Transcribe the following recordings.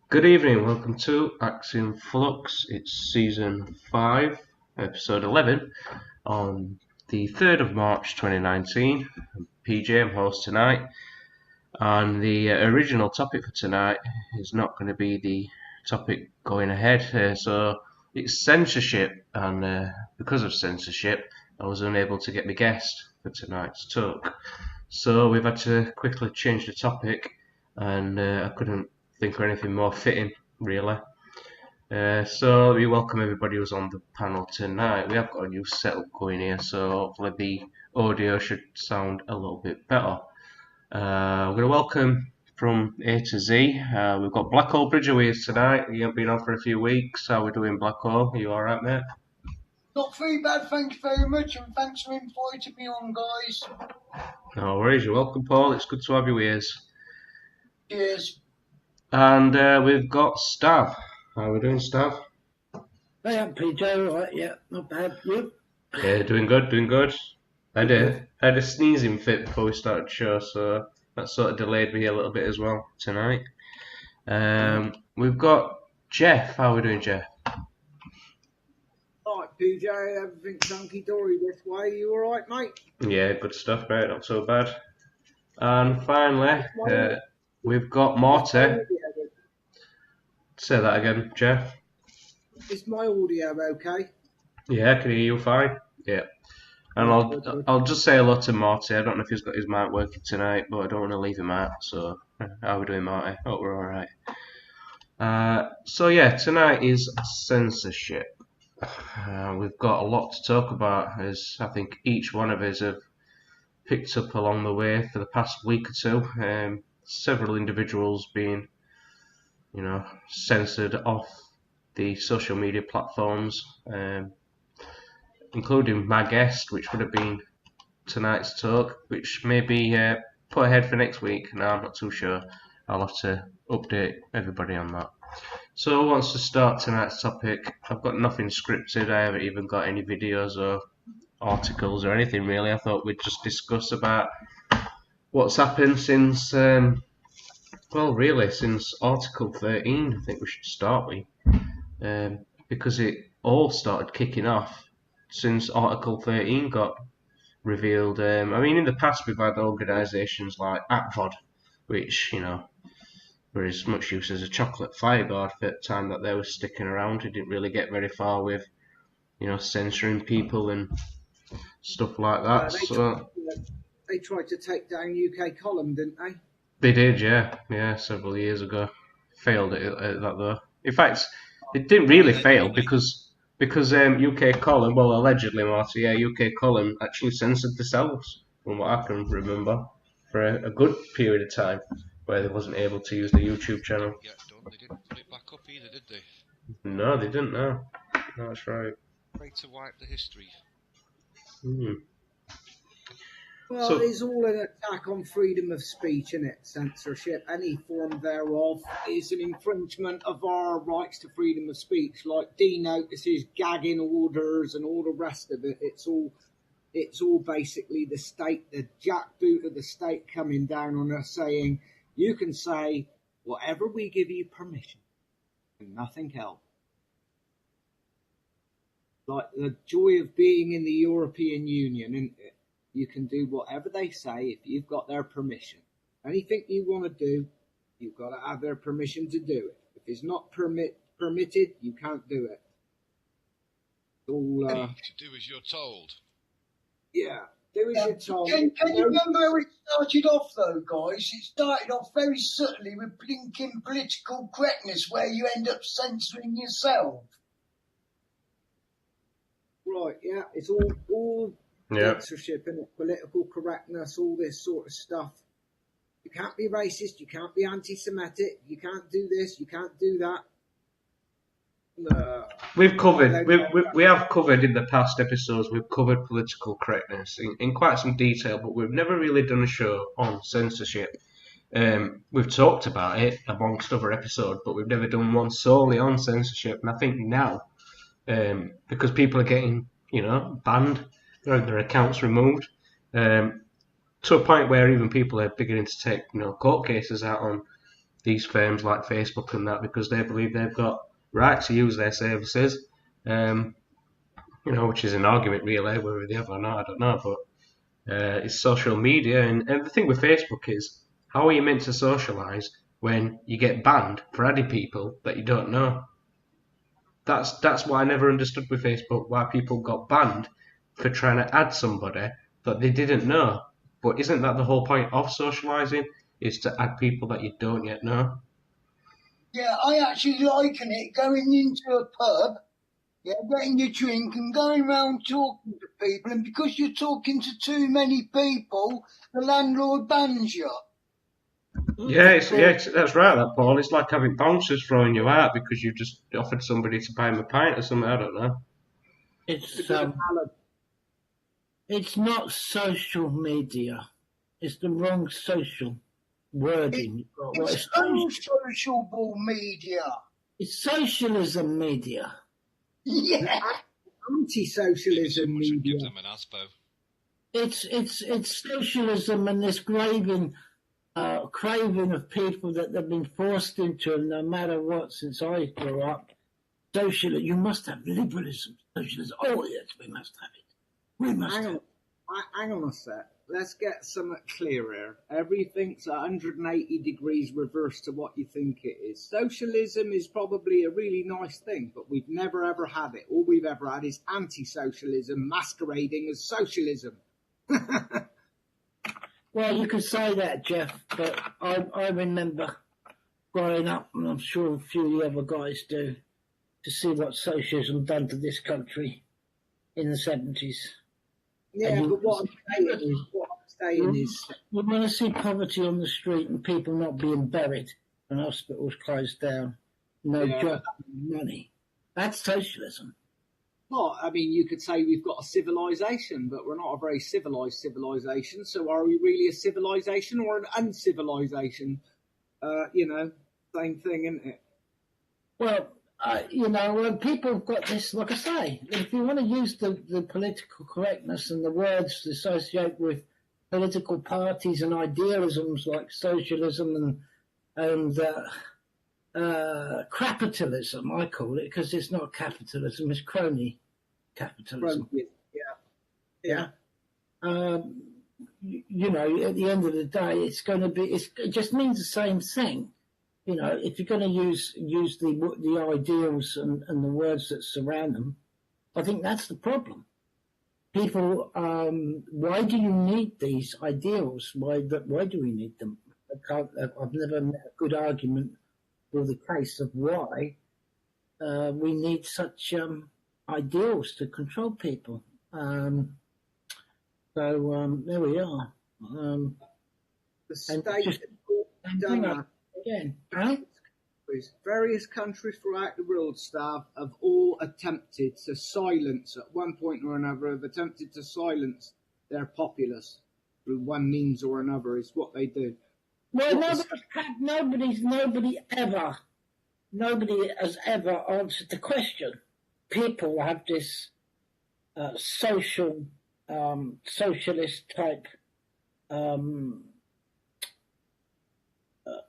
Good evening, welcome to Axiom Flux. It's season 5, episode 11, on the 3rd of March 2019. I'm PJ, I'm host tonight, and the original topic for tonight is not going to be the topic going ahead, so it's censorship, and because of censorship, I was unable to get my guest for tonight's talk. So we've had to quickly change the topic, and I couldn't think of anything more fitting, really. So we welcome everybody who's on the panel tonight. We have got a new setup going here, so hopefully the audio should sound a little bit better. I'm going to welcome from A to Z. We've got Blackhole Bridge with us tonight. You haven't been on for a few weeks. How are we doing, Blackhole? Are you alright, mate? Not very bad, thank you very much, and thanks for inviting me on, guys. No worries, you're welcome, Paul. It's good to have you with us. Cheers. And we've got Stav. How are we doing, Stav? Hey, I'm PJ, alright, yeah, not bad. You? Yeah, doing good, doing good. I had a sneezing fit before we started the show, so that sort of delayed me a little bit as well tonight. We've got Jeff. How are we doing, Jeff? Alright, PJ, everything's hunky-dory this way. You alright, mate? Yeah, good stuff, mate. Not so bad. And finally, we've got Morty. Say that again, Jeff. Is my audio okay? Yeah, I can hear you fine. Yeah. And I'll just say hello to Morty. I don't know if he's got his mic working tonight, but I don't want to leave him out. So, how are we doing, Morty? Hope we're alright. So yeah, tonight is censorship. We've got a lot to talk about, as I think each one of us have picked up along the way for the past week or two. Several individuals being, censored off the social media platforms, including my guest, which would have been tonight's talk, which may be put ahead for next week. No, I'm not too sure. I'll have to update everybody on that. So who wants to start tonight's topic? I've got nothing scripted. I haven't even got any videos or articles or anything really. I thought we'd just discuss about what's happened since, since Article 13. I think we should start with, because it all started kicking off since Article 13 got revealed. In the past we've had organisations like ACVOD, which, were as much use as a chocolate fireguard for the time that they were sticking around. It didn't really get very far with, censoring people and stuff like that. They tried to take down UK Column, didn't they? They did, yeah, several years ago. Failed at that though. In fact, it didn't really fail because UK Column, well, allegedly, Marty, UK Column actually censored themselves, from what I can remember, for a good period of time, where they wasn't able to use the YouTube channel. Yeah, they didn't put it back up either, did they? No, they didn't. No, that's right. Way to wipe the history. Well, it's all an attack on freedom of speech, isn't it? Censorship, any form thereof, is an infringement of our rights to freedom of speech, like denotices, gagging orders, and all the rest of it. It's all basically the state, the jackboot of the state coming down on us saying, you can say whatever we give you permission, and nothing else. Like the joy of being in the European Union, isn't it? You can do whatever they say if you've got their permission. Anything you want to do, you've got to have their permission to do it. If it's not permitted, you can't do it. All, to do as you're told. Yeah, do as you're told. Can you remember how it started off, though, guys? It started off very subtly with blinking political correctness, where you end up censoring yourself. Right, yeah, it's all censorship and political correctness, all this sort of stuff. You can't be racist, you can't be anti-Semitic, you can't do this, you can't do that. We have covered in the past episodes, we've covered political correctness in quite some detail, but we've never really done a show on censorship. We've talked about it amongst other episodes, but we've never done one solely on censorship. And I think now, because people are getting, banned, their accounts removed, to a point where even people are beginning to take, court cases out on these firms like Facebook and that, because they believe they've got right to use their services. Which is an argument really, whether they have or not, I don't know, but it's social media, and the thing with Facebook is, how are you meant to socialise when you get banned for adding people that you don't know? That's what I never understood with Facebook, why people got banned for trying to add somebody that they didn't know. But isn't that the whole point of socialising, is to add people that you don't yet know? Yeah, I actually liken it going into a pub, getting your drink and going around talking to people, and because you're talking to too many people, the landlord bans you. Yeah, that's right, that Paul. It's like having bouncers throwing you out because you just offered somebody to buy him a pint or something. I don't know. It's not social media. It's the wrong social wording. It's unsociable media. It's socialism media. Yeah. Anti-socialism media. Give them an aspo. It's socialism and this craving of people that they've been forced into, and no matter what, since I grew up, socialism. You must have liberalism, socialism. Oh yes, we must have it. We must. Hang on a sec. Let's get something clearer. Everything's 180 degrees reverse to what you think it is. Socialism is probably a really nice thing, but we've never ever had it. All we've ever had is anti-socialism masquerading as socialism. Well, you could say that, Jeff, but I remember growing up, and I'm sure a few of the other guys do, to see what socialism done to this country in the 70s. Yeah, but what I'm saying is... You want to see poverty on the street and people not being buried and hospitals closed down, no job, money. That's socialism. Well, I mean, you could say we've got a civilization, but we're not a very civilized civilization. So are we really a civilization or an uncivilization? Same thing, isn't it? Well, when people have got this, like I say, if you want to use the political correctness and the words to associate with political parties and idealisms like socialism and capitalism, I call it, because it's not capitalism, it's crony capitalism. Yeah. At the end of the day, it's going to be, it just means the same thing. If you're going to use the ideals and the words that surround them, I think that's the problem. People, why do you need these ideals? Why do we need them? I've never met a good argument for the case of why we need such ideals to control people. There we are. The state done that. Again, right? Various countries throughout the world, Stav, have all attempted to silence, at one point or another, have attempted to silence their populace through one means or another, is what they do. Well, nobody has ever answered the question. People have this socialist type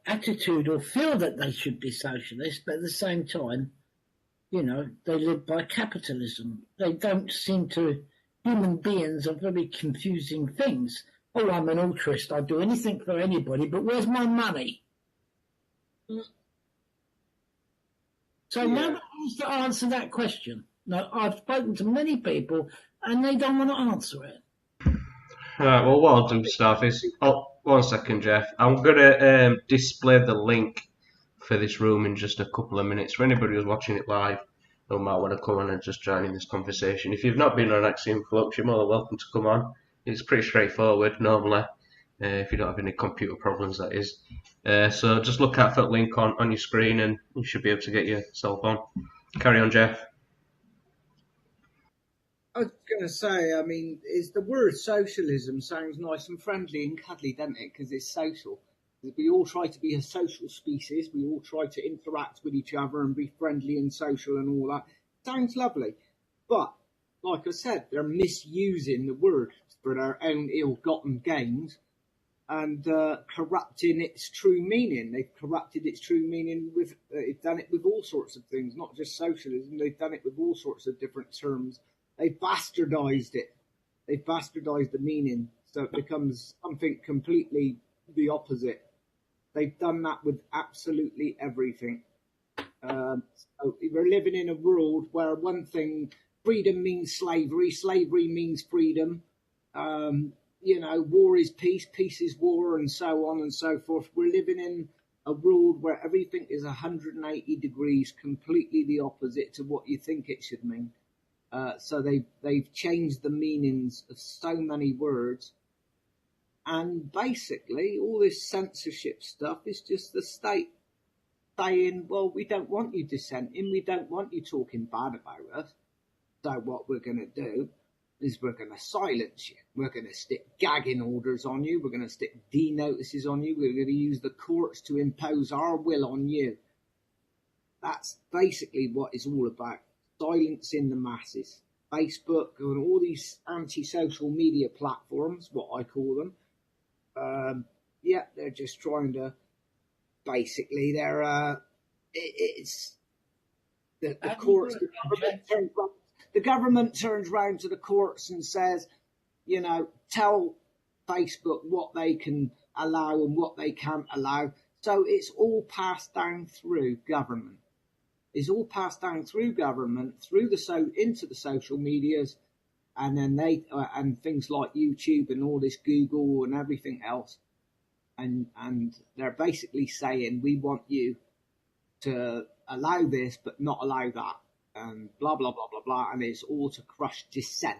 attitude, or feel that they should be socialist, but at the same time, they live by capitalism. They don't seem to. Human beings are very confusing things. Oh, I'm an altruist. I'll do anything for anybody, but where's my money? So nobody wants to answer that question. No, I've spoken to many people, and they don't want to answer it. All right, well, what I'll do, Staff, is... Oh, 1 second, Jeff. I'm going to display the link for this room in just a couple of minutes. For anybody who's watching it live, who might want to come on and just join in this conversation. If you've not been on Axiom Flux, you're more than welcome to come on. It's pretty straightforward, normally, if you don't have any computer problems, that is. So just look out for that link on your screen and you should be able to get yourself on. Carry on, Jeff. I was going to say, I mean, the word socialism sounds nice and friendly and cuddly, doesn't it? Because it's social. We all try to be a social species. We all try to interact with each other and be friendly and social and all that. Sounds lovely. But, like I said, they're misusing the word for their own ill-gotten gains. and corrupting its true meaning. They've corrupted its true meaning with, they've done it with all sorts of things, not just socialism. They've done it with all sorts of different terms. They've bastardized it. They've bastardized the meaning, so it becomes something completely the opposite. They've done that with absolutely everything. So we're living in a world where one thing, freedom means slavery, slavery means freedom. War is peace, peace is war, and so on and so forth. We're living in a world where everything is 180 degrees, completely the opposite to what you think it should mean. So they've changed the meanings of so many words. And basically, all this censorship stuff is just the state saying, well, we don't want you dissenting, we don't want you talking bad about us. So what we're going to do is we're going to silence you. We're going to stick gagging orders on you. We're going to stick D-notices on you. We're going to use the courts to impose our will on you. That's basically what it's all about. Silencing the masses. Facebook and all these anti-social media platforms, what I call them, they're just trying to, basically, it's the courts, the government turns round to the courts and says, tell Facebook what they can allow and what they can't allow. So it's all passed down through government. It's all passed down through government, into the social medias, and then and things like YouTube and all this Google and everything else. And they're basically saying, we want you to allow this, but not allow that. And blah, blah, blah, blah, blah. And it's all to crush dissent.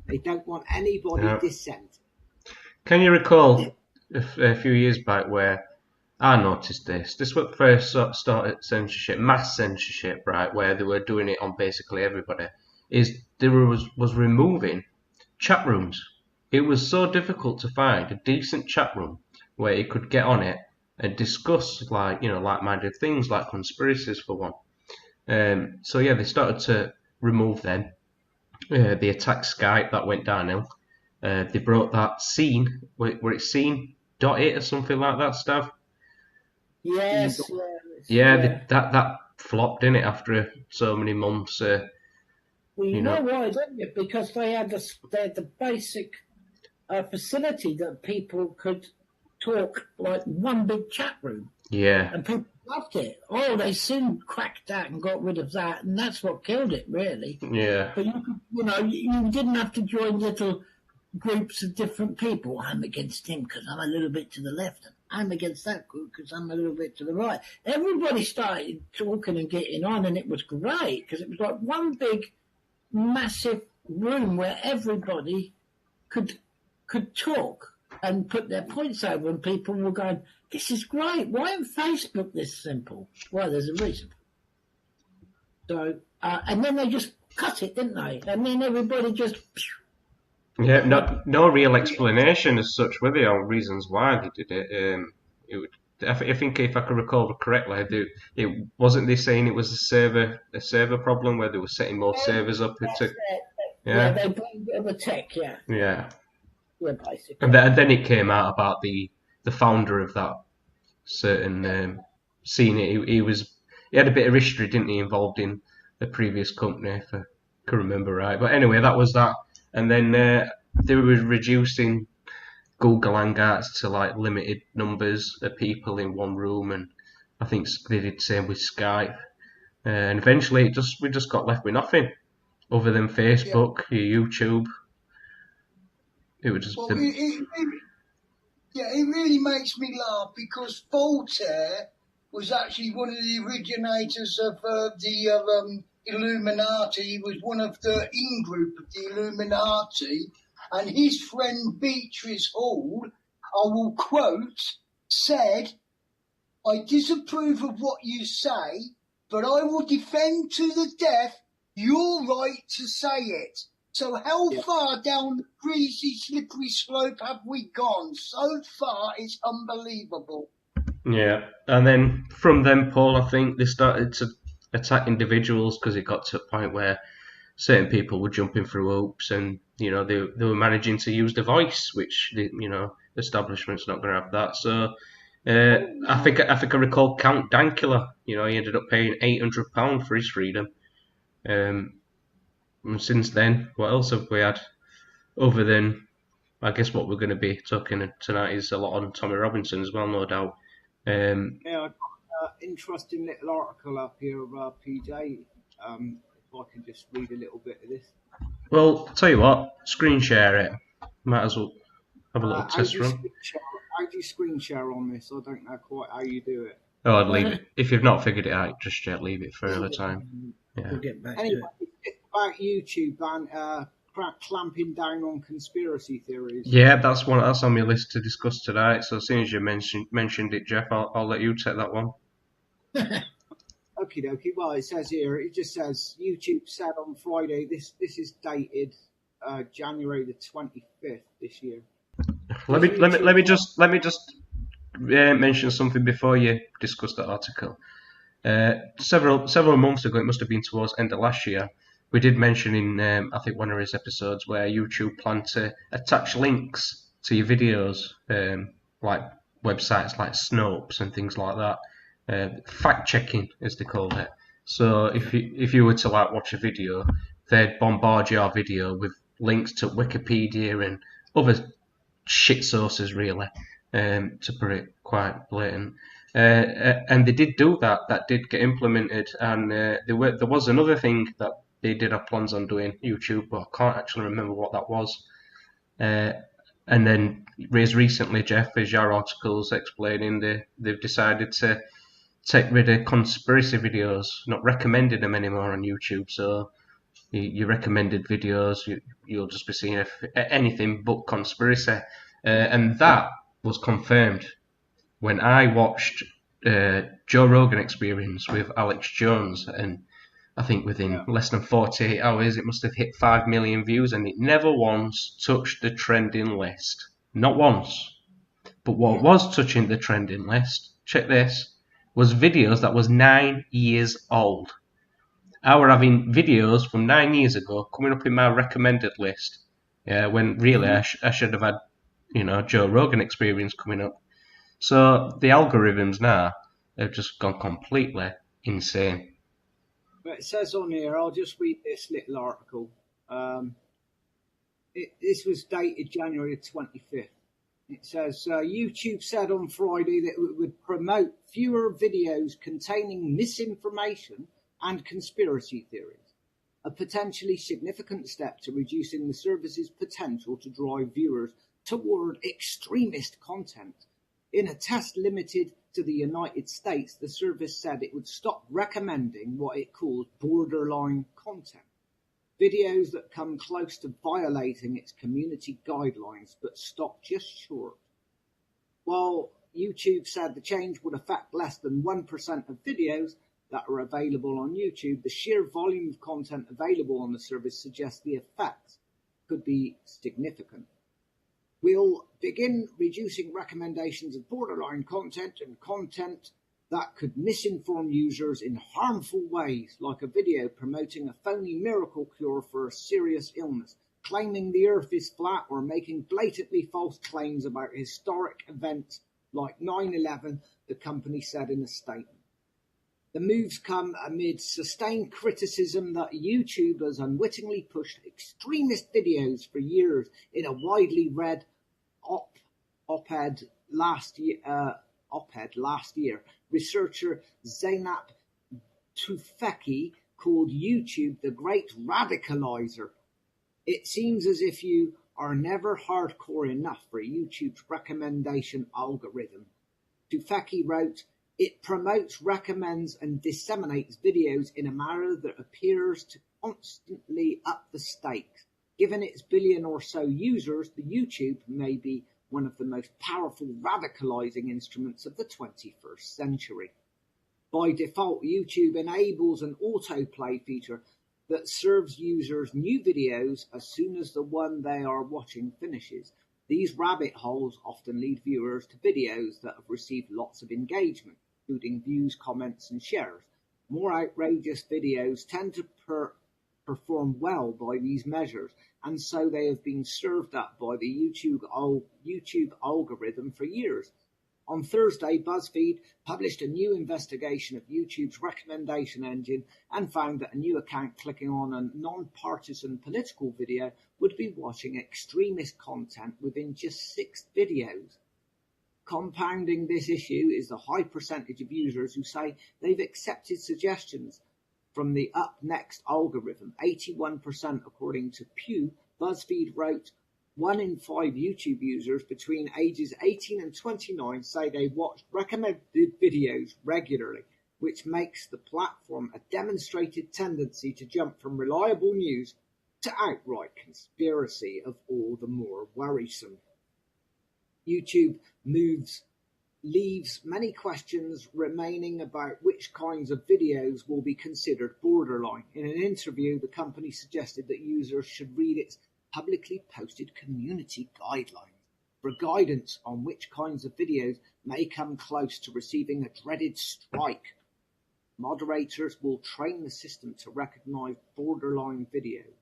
They don't want anybody dissent. Can you recall a few years back where I noticed this? This was first started censorship, mass censorship, right? Where they were doing it on basically everybody. Is there was removing chat rooms. It was so difficult to find a decent chat room where you could get on it and discuss like-minded things like conspiracies for one. So they started to remove them. They attacked Skype, that went downhill. They brought that scene, where it's scene.it or something like that stuff. Yes. That flopped, didn't it, after so many months. You know why, don't you? Because they had the basic facility that people could talk like one big chat room. Yeah. And people loved it. Oh, they soon cracked that and got rid of that, and that's what killed it, really. Yeah. But you didn't have to join little groups of different people. I'm against him because I'm a little bit to the left, and I'm against that group because I'm a little bit to the right. Everybody started talking and getting on, and it was great because it was like one big, massive room where everybody could talk and put their points over, and people were going, this is great. Why isn't Facebook this simple? Well, there's a reason. So, and then they just cut it, didn't they? And then everybody just... Yeah, no real explanation as such, were there, on reasons why they did it. I think if I can recall correctly, it wasn't they saying it was a server problem where they were setting more servers up. Yeah, they blamed it on the tech, yeah. Yeah. Yeah, basically. And then it came out about the founder of that certain scene. He had a bit of history, didn't he, involved in a previous company, if I can remember right. But anyway, that was that. And then they were reducing Google Hangouts to like limited numbers of people in one room, and I think they did the same with Skype. And eventually, we just got left with nothing other than Facebook, YouTube. It was just. It really makes me laugh because Voltaire was actually one of the originators of the Illuminati. He was one of the in-group of the Illuminati, and his friend Beatrice Hall, I will quote, said, "I disapprove of what you say, but I will defend to the death your right to say it." So how far down the greasy, slippery slope have we gone? So far, it's unbelievable. Yeah, and then from then, Paul, I think they started to attack individuals because it got to a point where certain people were jumping through hoops, and they were managing to use the voice, which establishment's not going to have that. So I think I recall Count Dankula. He ended up paying £800 for his freedom. And since then, what else have we had other than? I guess what we're going to be talking tonight is a lot on Tommy Robinson as well, no doubt. Yeah, I've got an interesting little article up here, PJ. If I can just read a little bit of this. Well, I'll tell you what, screen share it. Might as well have a little test run. How do you screen share on this? I don't know quite how you do it. Oh, I'd leave it. If you've not figured it out, just leave it for another time. Yeah. We'll get back anyway, to it. It's about YouTube and clamping down on conspiracy theories. Yeah, that's on my list to discuss tonight. So as soon as you mentioned it, Jeff, I'll let you take that one. Okie dokie. Well, it just says YouTube said on Friday. This is dated January the 25th this year. Let me just mention something before you discuss that article. Several months ago, it must have been towards end of last year, we did mention in I think one of his episodes where YouTube planned to attach links to your videos, like websites like Snopes and things like that. Fact checking, as they called it. So if you were to watch a video, they'd bombard your video with links to Wikipedia and other shit sources, really, to put it quite blatant. And they did do that. That did get implemented, and there was another thing that they did have plans on doing, YouTube, but I can't actually remember what that was. And then recently, Jeff, as your article's explaining, they've decided to take rid of conspiracy videos, not recommending them anymore on YouTube. So your recommended videos, you'll just be seeing anything but conspiracy. And that was confirmed when I watched Joe Rogan Experience with Alex Jones, and I think within less than 48 hours it must have hit 5 million views, and it never once touched the trending list. Not once. But what was touching the trending list, check this, was videos that was 9 years old. I were having videos from 9 years ago coming up in my recommended list, when really I should have had, Joe Rogan Experience coming up. So the algorithms now have just gone completely insane. But it says on here, I'll just read this little article. This was dated January 25th. It says, YouTube said on Friday that it would promote fewer videos containing misinformation and conspiracy theories, a potentially significant step to reducing the service's potential to drive viewers toward extremist content. In a test limited to the United States, the service said it would stop recommending what it calls borderline content, videos that come close to violating its community guidelines but stop just short. While YouTube said the change would affect less than 1% of videos that are available on YouTube, the sheer volume of content available on the service suggests the effects could be significant. We'll begin reducing recommendations of borderline content and content that could misinform users in harmful ways, like a video promoting a phony miracle cure for a serious illness, claiming the earth is flat, or making blatantly false claims about historic events like 9/11, the company said in a statement. The moves come amid sustained criticism that YouTube has unwittingly pushed extremist videos for years in a widely read op-ed last year. Researcher Zeynep Tufekci called YouTube the great radicalizer. It seems as if you are never hardcore enough for YouTube's recommendation algorithm. Tufekci wrote, "It promotes, recommends, and disseminates videos in a manner that appears to constantly up the stakes. Given its billion or so users, the YouTube may be one of the most powerful radicalizing instruments of the 21st century. By default, YouTube enables an autoplay feature that serves users new videos as soon as the one they are watching finishes. These rabbit holes often lead viewers to videos that have received lots of engagement, including views, comments, and shares. More outrageous videos tend to perform well by these measures, and so they have been served up by the YouTube algorithm for years. On Thursday, BuzzFeed published a new investigation of YouTube's recommendation engine and found that a new account clicking on a non-partisan political video would be watching extremist content within just 6 videos. Compounding this issue is the high percentage of users who say they've accepted suggestions from the Up Next algorithm. 81%, according to Pew. BuzzFeed wrote, 1 in 5 YouTube users between ages 18 and 29 say they watch recommended videos regularly, which makes the platform a demonstrated tendency to jump from reliable news to outright conspiracy, of all the more worrisome. YouTube leaves many questions remaining about which kinds of videos will be considered borderline. In an interview, the company suggested that users should read its publicly posted community guidelines for guidance on which kinds of videos may come close to receiving a dreaded strike. Moderators will train the system to recognize borderline videos.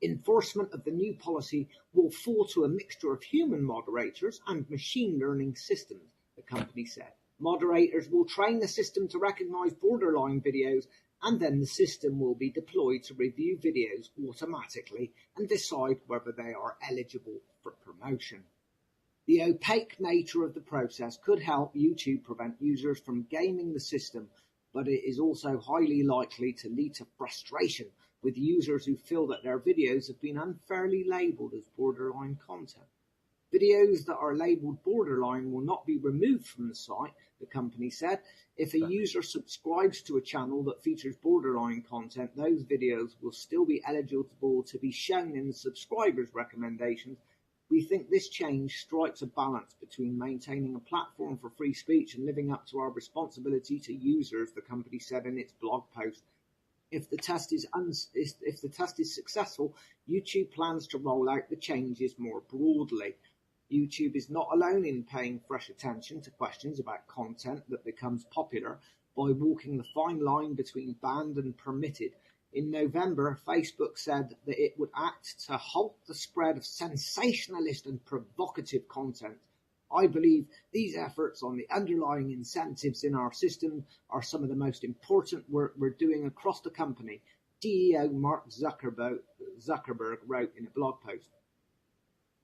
Enforcement of the new policy will fall to a mixture of human moderators and machine learning systems, the company said. Moderators will train the system to recognize borderline videos, and then the system will be deployed to review videos automatically and decide whether they are eligible for promotion. The opaque nature of the process could help YouTube prevent users from gaming the system, but it is also highly likely to lead to frustration with users who feel that their videos have been unfairly labelled as borderline content. Videos that are labelled borderline will not be removed from the site, the company said. If a user subscribes to a channel that features borderline content, those videos will still be eligible to be shown in the subscribers' recommendations. We think this change strikes a balance between maintaining a platform for free speech and living up to our responsibility to users, the company said in its blog post. If the test is successful, YouTube plans to roll out the changes more broadly. YouTube is not alone in paying fresh attention to questions about content that becomes popular by walking the fine line between banned and permitted. In November, Facebook said that it would act to halt the spread of sensationalist and provocative content. I believe these efforts on the underlying incentives in our system are some of the most important work we're doing across the company, CEO Mark Zuckerberg wrote in a blog post.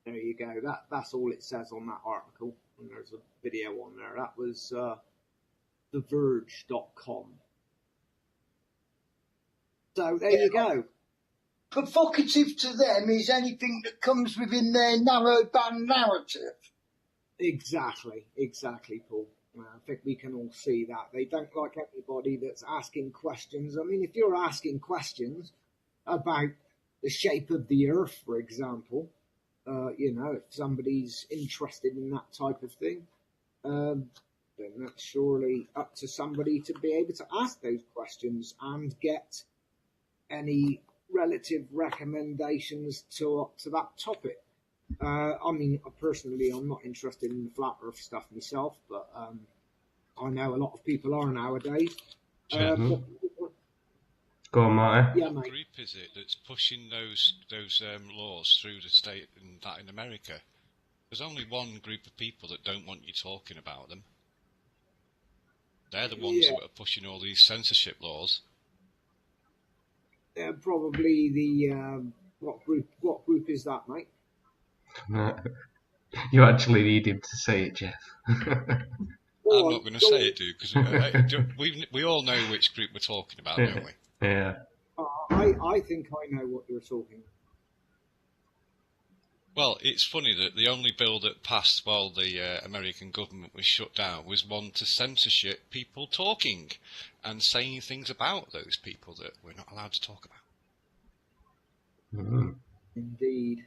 There you go. That's all it says on that article. And there's a video on there. That was TheVerge.com. So there you go. Provocative to them is anything that comes within their narrow-band narrative. Exactly, Paul. I think we can all see that. They don't like anybody that's asking questions. I mean, if you're asking questions about the shape of the Earth, for example, if somebody's interested in that type of thing, then that's surely up to somebody to be able to ask those questions and get any relative recommendations to that topic. I mean, personally, I'm not interested in the flat Earth stuff myself, but I know a lot of people are nowadays. Go on, Marty. Yeah, mate. What group is it that's pushing those laws through the state and that in America? There's only one group of people that don't want you talking about them. They're the ones that are pushing all these censorship laws. Probably the what group is that, mate? You actually need him to say it, Jeff. I'm not going to say it, dude, because we all know which group we're talking about, don't we? Yeah. I think I know what you're talking about. Well, it's funny that the only bill that passed while the American government was shut down was one to censorship people talking and saying things about those people that we're not allowed to talk about. Mm-hmm. Indeed.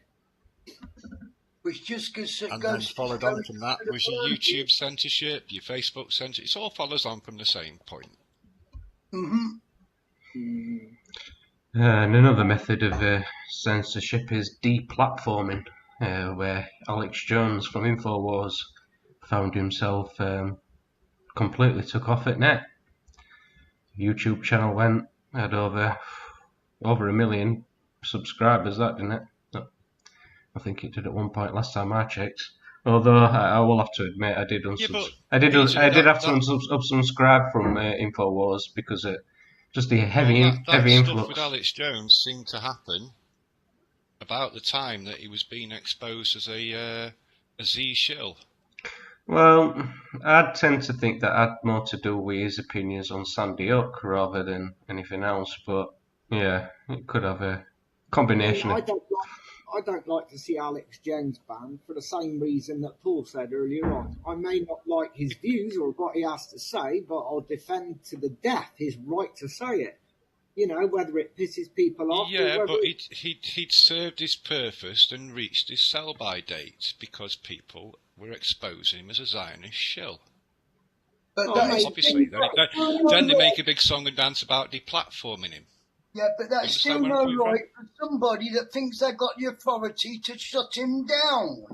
Which just goes and then followed on from that was your YouTube censorship, your Facebook censorship. It all follows on from the same point. And another method of censorship is deplatforming, where Alex Jones from InfoWars found himself completely took off at net. YouTube channel had over over 1 million subscribers, that, didn't it? I think it did at one point last time I checked. Although I will have to admit, I did have to unsubscribe from Infowars because it just the heavy influx. Stuff with Alex Jones seemed to happen about the time that he was being exposed as a Z shill. Well, I tend to think that had more to do with his opinions on Sandy Hook rather than anything else. But yeah, it could have a combination. I don't like to see Alex Jones banned for the same reason that Paul said earlier on. I may not like his views or what he has to say, but I'll defend to the death his right to say it. You know, whether it pisses people off. Yeah, but he'd served his purpose and reached his sell-by date because people were exposing him as a Zionist shill. But obviously, then they make a big song and dance about deplatforming him. Yeah, but that's still no right for somebody that thinks they've got the authority to shut him down.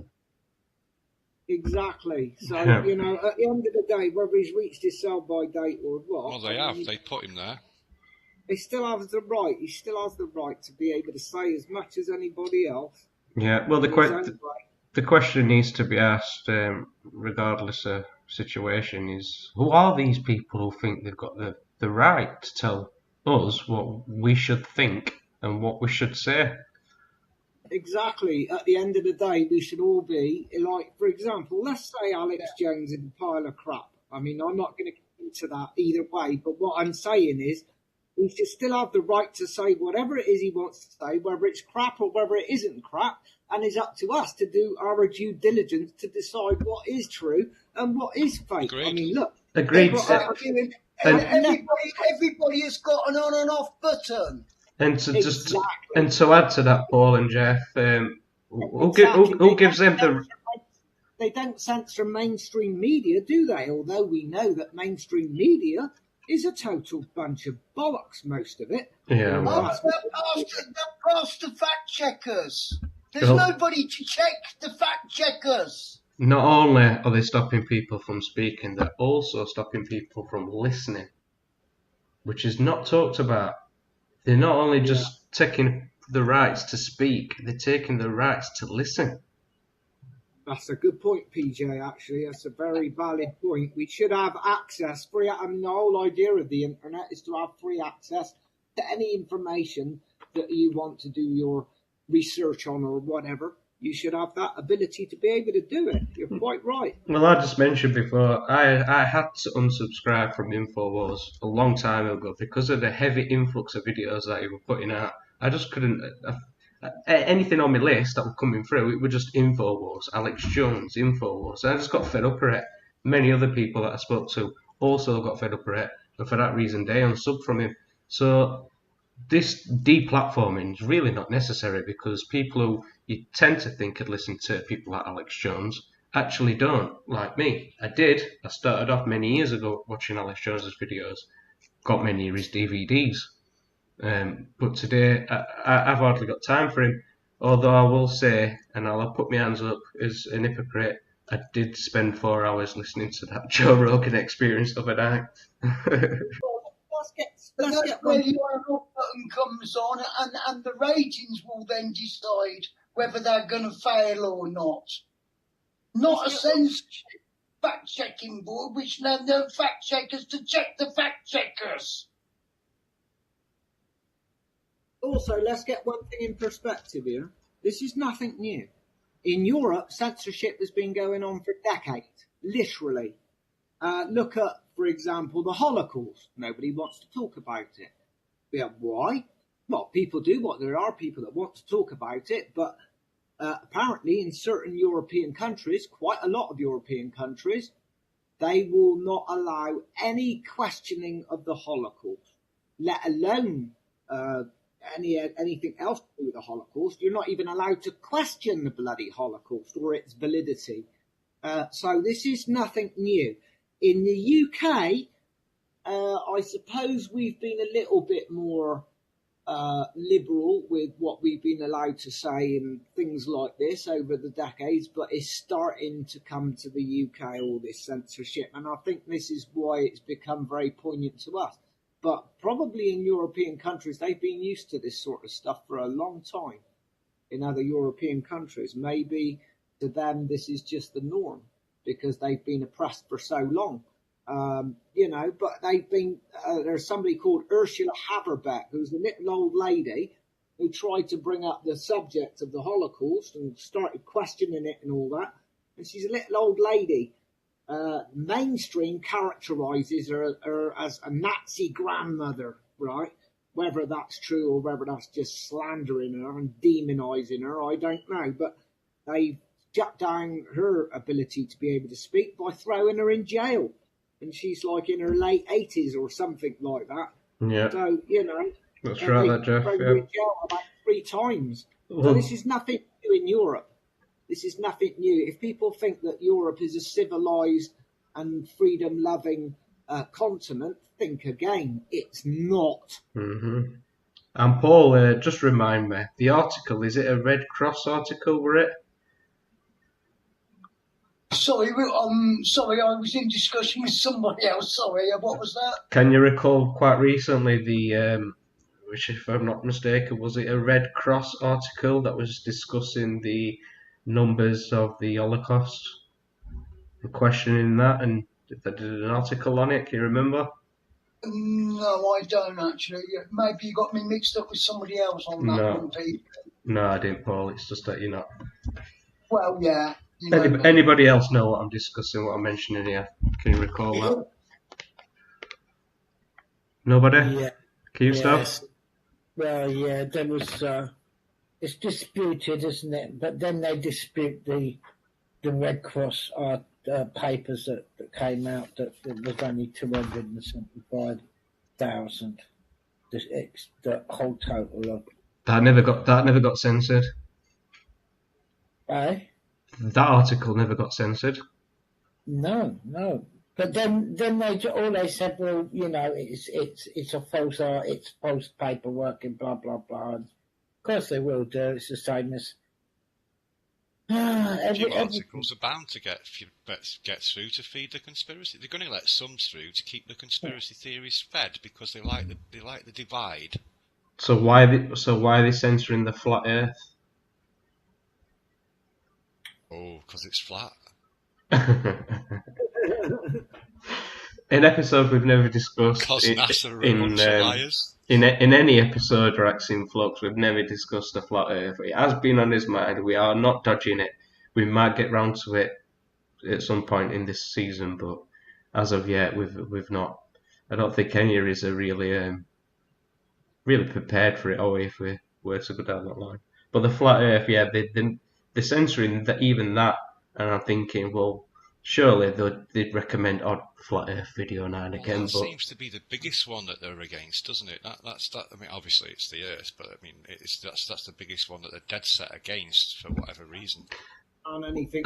Exactly. So, you know, at the end of the day, whether he's reached his sell-by date or what... Well, they have. They put him there. He still has the right. He still has the right to be able to say as much as anybody else. Yeah, well, the question needs to be asked, regardless of situation, is who are these people who think they've got the right to tell us what we should think and what we should say? Exactly. At the end of the day, we should all be, like, for example, let's say Alex Jones is a pile of crap. I mean, I'm not going to get into that either way, but what I'm saying is he should still have the right to say whatever it is he wants to say, whether it's crap or whether it isn't crap, and it's up to us to do our due diligence to decide what is true and what is fake. Agreed. I mean, look. Agreed. Everybody has got an on and off button. And to add to that, Paul and Jeff, who gives them the... They don't censor mainstream media, do they? Although we know that mainstream media is a total bunch of bollocks, most of it. Yeah. Ask the fact checkers. There's nobody to check the fact checkers. Not only are they stopping people from speaking, they're also stopping people from listening, which is not talked about. They're not only just taking the rights to speak, they're taking the rights to listen. That's a good point, PJ, actually. That's a very valid point. We should have access, free. I mean, the whole idea of the internet is to have free access to any information that you want to do your research on or whatever. You should have that ability to be able to do it. You're quite right. Well, I just mentioned before, I had to unsubscribe from Infowars a long time ago because of the heavy influx of videos that he was putting out. I just couldn't... anything on my list that was coming through, it was just Infowars, Alex Jones, Infowars. And I just got fed up with it. Many other people that I spoke to also got fed up with it, and for that reason they unsubbed from him. So this deplatforming is really not necessary because people who you tend to think could listen to people like Alex Jones actually don't, like me. I started off many years ago watching Alex Jones's videos, got many of his DVDs. But today, I've hardly got time for him. Although I will say, and I'll put my hands up as an hypocrite, I did spend 4 hours listening to that Joe Rogan Experience overnight. That's where the on-off button comes on, and the ratings will then decide whether they're going to fail or not. Not a censorship fact-checking board, which now no fact-checkers to check the fact-checkers. Also, let's get one thing in perspective here. This is nothing new. In Europe, censorship has been going on for decades, literally. Look at, for example, the Holocaust. Nobody wants to talk about it. Yeah, why? Well, people do. There are people that want to talk about it, but apparently in certain European countries, quite a lot of European countries, they will not allow any questioning of the Holocaust, let alone anything else to do with the Holocaust. You're not even allowed to question the bloody Holocaust or its validity. So this is nothing new. In the UK, I suppose we've been a little bit more liberal with what we've been allowed to say and things like this over the decades, but it's starting to come to the UK, all this censorship, and I think this is why it's become very poignant to us. But probably in European countries, they've been used to this sort of stuff for a long time. In other European countries, maybe to them this is just the norm because they've been oppressed for so long. But they've been, there's somebody called Ursula Haberbeck, who's a little old lady who tried to bring up the subject of the Holocaust and started questioning it and all that. And she's a little old lady. Mainstream characterizes her as a Nazi grandmother, right? Whether that's true or whether that's just slandering her and demonizing her, I don't know. But they've shut down her ability to be able to speak by throwing her in jail. And she's like in her late 80s or something like that. Yeah. So, that's right, that, Jeff. Throw her in jail about 3 times. So this is nothing new in Europe. This is nothing new. If people think that Europe is a civilized and freedom-loving continent, think again. It's not. Mm-hmm. And Paul, just remind me, the article, is it a Red Cross article, were it? Sorry, I was in discussion with somebody else. Sorry, what was that? Can you recall quite recently which if I'm not mistaken, was it a Red Cross article that was discussing the numbers of the Holocaust and questioning that, and they did an article on it? Can you remember? No, I don't actually. Maybe you got me mixed up with somebody else on that one, Pete. No, I didn't, Paul. It's just that you're not. Well, yeah. Anybody else know what I'm discussing, what I'm mentioning here? Can you recall that? Nobody? Yeah. Can you stop? Well, yeah, there was. It's disputed, isn't it? But then they dispute the Red Cross papers that came out that it was only 275,000. The whole total of That never got censored. Eh? That article never got censored. No. But then they said, well, it's a false it's false paperwork and blah blah blah. And of course they will do. It's the same as articles are bound to get through to feed the conspiracy. They're going to let some through to keep the conspiracy theories fed because they like the divide. So why are they censoring the flat Earth? Oh, because it's flat. In episodes we've never discussed. Because NASA are a bunch of liars. In any episode or Axiom Flux, we've never discussed the flat Earth. It has been on his mind. We are not dodging it. We might get round to it at some point in this season, but as of yet, we've not. I don't think any of us are really prepared for it, or if we were to go down that line. But the flat Earth, yeah, they're censoring even that, and I'm thinking, well, surely they'd recommend odd flat Earth video now and again. That seems to be the biggest one that they're against, doesn't it? That's that. I mean, obviously it's the Earth, but I mean, that's the biggest one that they're dead set against for whatever reason. On anything.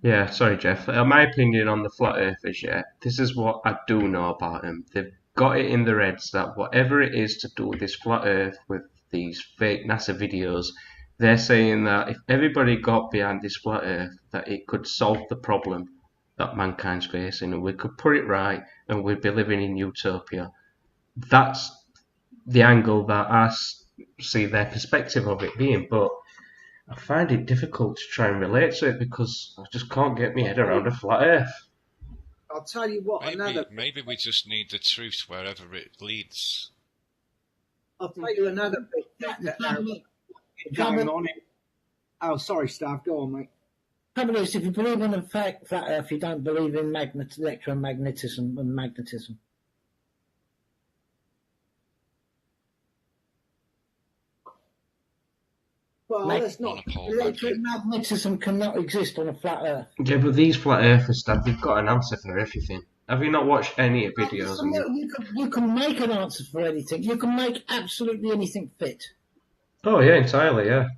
Yeah, sorry, Jeff. My opinion on the flat Earthers, this is what I do know about them. They've got it in their heads that whatever it is to do with this flat Earth, with these fake NASA videos, they're saying that if everybody got behind this flat Earth, that it could solve the problem that mankind's facing, and we could put it right, and we'd be living in utopia. That's the angle that I see their perspective of it being, but I find it difficult to try and relate to it because I just can't get my head around a flat Earth. I'll tell you what, maybe we just need the truth wherever it leads. I'll tell you another bit going on it. Oh, sorry, Stav, go on, mate. Trouble is, if you believe in a flat Earth, you don't believe in electromagnetism and magnetism. Well, that's not. Electromagnetism cannot exist on a flat Earth. Yeah, but these flat Earthers, Dad, they've got an answer for everything. Have you not watched any videos? You can make an answer for anything. You can make absolutely anything fit. Oh yeah, entirely, yeah.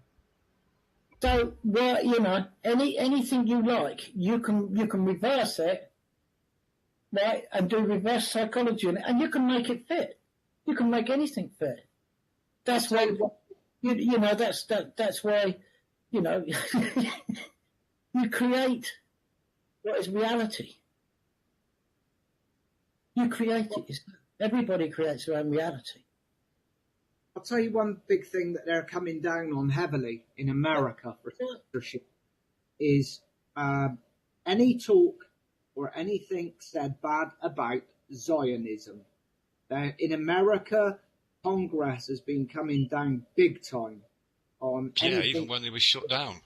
So, well, anything you like, you can reverse it, right, and do reverse psychology on it, and you can make it fit. You can make anything fit. That's why, that's why, you create what is reality. You create it. Everybody creates their own reality. I'll tell you one big thing that they're coming down on heavily in America for censorship is any talk or anything said bad about Zionism. In America, Congress has been coming down big time on anything. Yeah, even when they were shut down.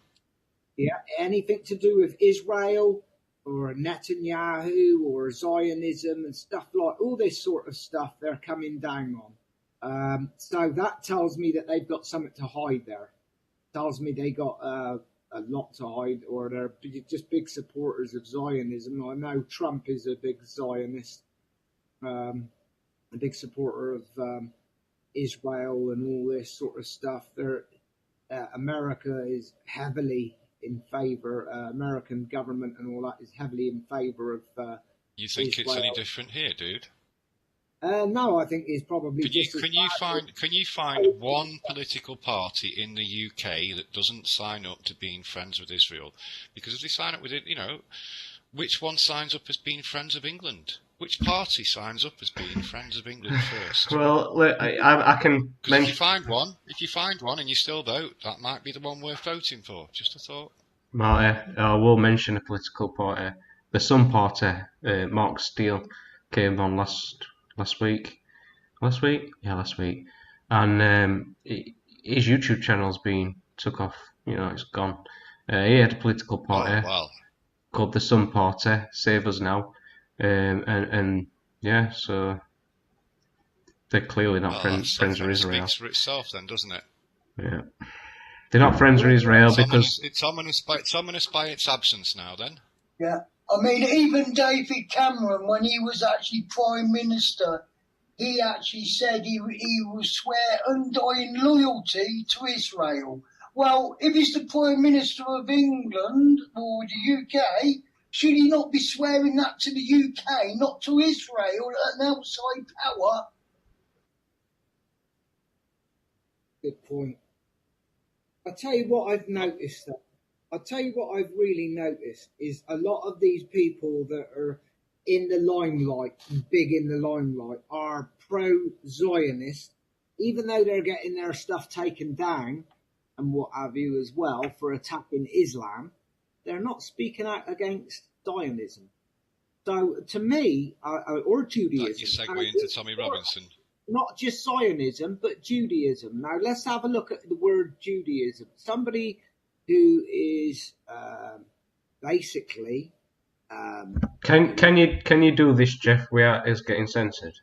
Yeah, anything to do with Israel or Netanyahu or Zionism and stuff like all this sort of stuff they're coming down on. So that tells me that they've got something to hide there. Tells me they got a lot to hide, or they're just big supporters of Zionism. I know Trump is a big Zionist, a big supporter of Israel and all this sort of stuff. America is heavily in favour, American government and all that is heavily in favour of You think Israel. It's any different here, dude? No, I think it's probably Can you find one political party in the UK that doesn't sign up to being friends with Israel? Because if they sign up with it, which one signs up as being friends of England? Which party signs up as being friends of England first? Well, I can mention. If you find one and you still vote, that might be the one worth voting for. Just a thought. Marty, I will mention a political party. The Sun Party. Mark Steele came on last week. Last week, and his YouTube channel's been took off. It's gone. He had a political party called the Sun Party. Save Us Now. And yeah, so they're clearly not friends with Israel. Speaks for itself, then, doesn't it? Yeah, they're not friends with Israel because it's ominous by its absence now. Then. Yeah, I mean, even David Cameron, when he was actually Prime Minister, he actually said he would swear undying loyalty to Israel. Well, if he's the Prime Minister of England or the UK, should he not be swearing that to the UK, not to Israel, an outside power? Good point. I'll tell you what I've noticed, though. I'll tell you what I've really noticed is a lot of these people that are in the limelight, big in the limelight, are pro-Zionist, even though they're getting their stuff taken down and what have you as well for attacking Islam. They're not speaking out against Zionism. So, to me, or Judaism. Like you segue into Tommy Robinson. Not just Zionism, but Judaism. Now, let's have a look at the word Judaism. Somebody who is basically... Can you do this, Jeff, without us getting censored?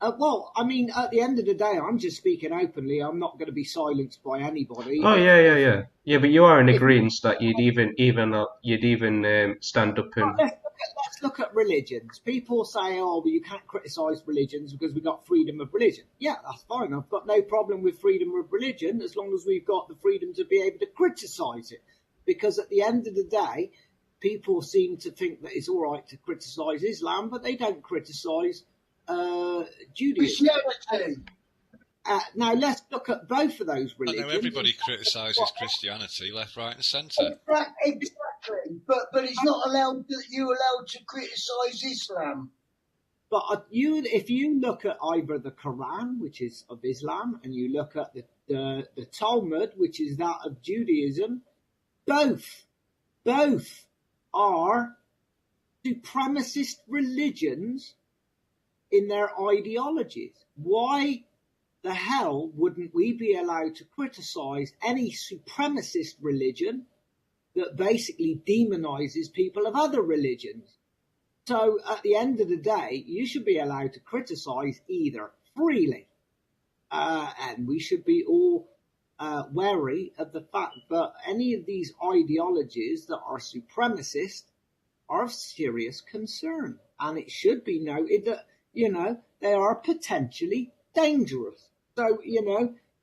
Well, I mean, at the end of the day, I'm just speaking openly. I'm not going to be silenced by anybody. Oh yeah. Yeah, but you are in agreement that you'd even stand up and. Let's look at religions. People say, "Oh, well, you can't criticise religions because we've got freedom of religion." Yeah, that's fine. I've got no problem with freedom of religion as long as we've got the freedom to be able to criticise it. Because at the end of the day, people seem to think that it's all right to criticise Islam, but they don't criticise Judaism. Now let's look at both of those religions. I know everybody criticises Christianity left, right, and centre. Exactly, but it's not allowed. You're allowed to criticise Islam. But if you look at either the Quran, which is of Islam, and you look at the Talmud, which is that of Judaism, both are supremacist religions in their ideologies. Why the hell wouldn't we be allowed to criticise any supremacist religion that basically demonizes people of other religions? So at the end of the day, you should be allowed to criticise either freely. And we should be all wary of the fact that any of these ideologies that are supremacist are of serious concern. And it should be noted that, they are potentially dangerous. So,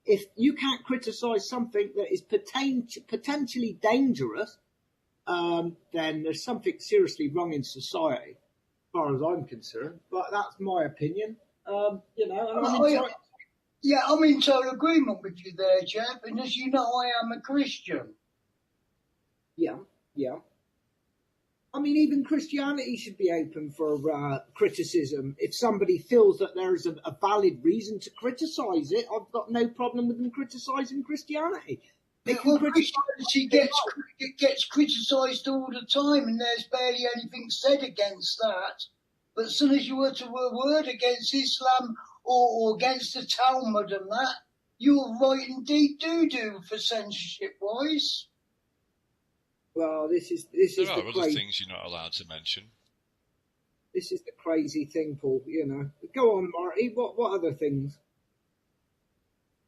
if you can't criticise something that is potentially dangerous, then there's something seriously wrong in society, as far as I'm concerned. But that's my opinion. I'm in total agreement with you there, Jeff. And as you know, I am a Christian. Yeah. I mean, even Christianity should be open for criticism. If somebody feels that there's a valid reason to criticise it, I've got no problem with them criticising Christianity. Christianity gets criticised all the time, and there's barely anything said against that. But as soon as you were to a word against Islam or against the Talmud and that, you're right in deep doo-doo for censorship-wise. Well, this is there are other things you're not allowed to mention. This is the crazy thing, Paul. You know, go on, Marty. What other things?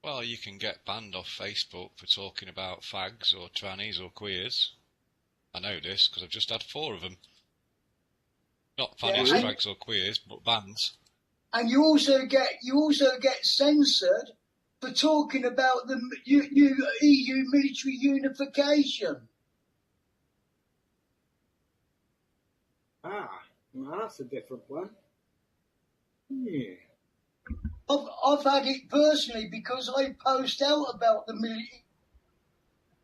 Well, you can get banned off Facebook for talking about fags or trannies or queers. I know this because I've just had 4 of them. Not fannies, fags or queers, but bans. And you also get censored for talking about the EU military unification. Well, that's a different one. Yeah. I've had it personally because I post out about the military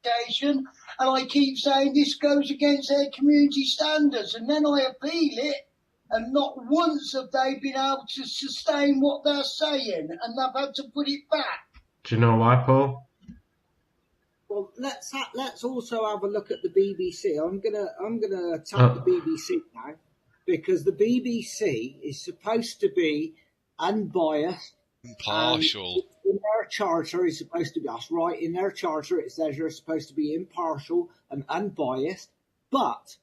unification, and I keep saying this goes against their community standards, and then I appeal it, and not once have they been able to sustain what they're saying, and they've had to put it back. Do you know why, Paul? Well, let's also have a look at the BBC. I'm gonna attack the BBC now, because the BBC is supposed to be unbiased, impartial. In their charter, is supposed to be us, right? In their charter, it says you're supposed to be impartial and unbiased. But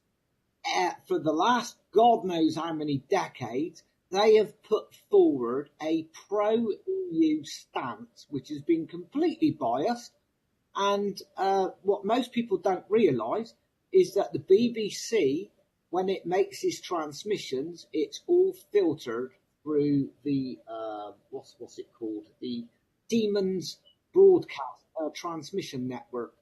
for the last God knows how many decades, they have put forward a pro-EU stance, which has been completely biased. And what most people don't realise is that the BBC, when it makes its transmissions, it's all filtered through the what's it called? The Siemens broadcast transmission network.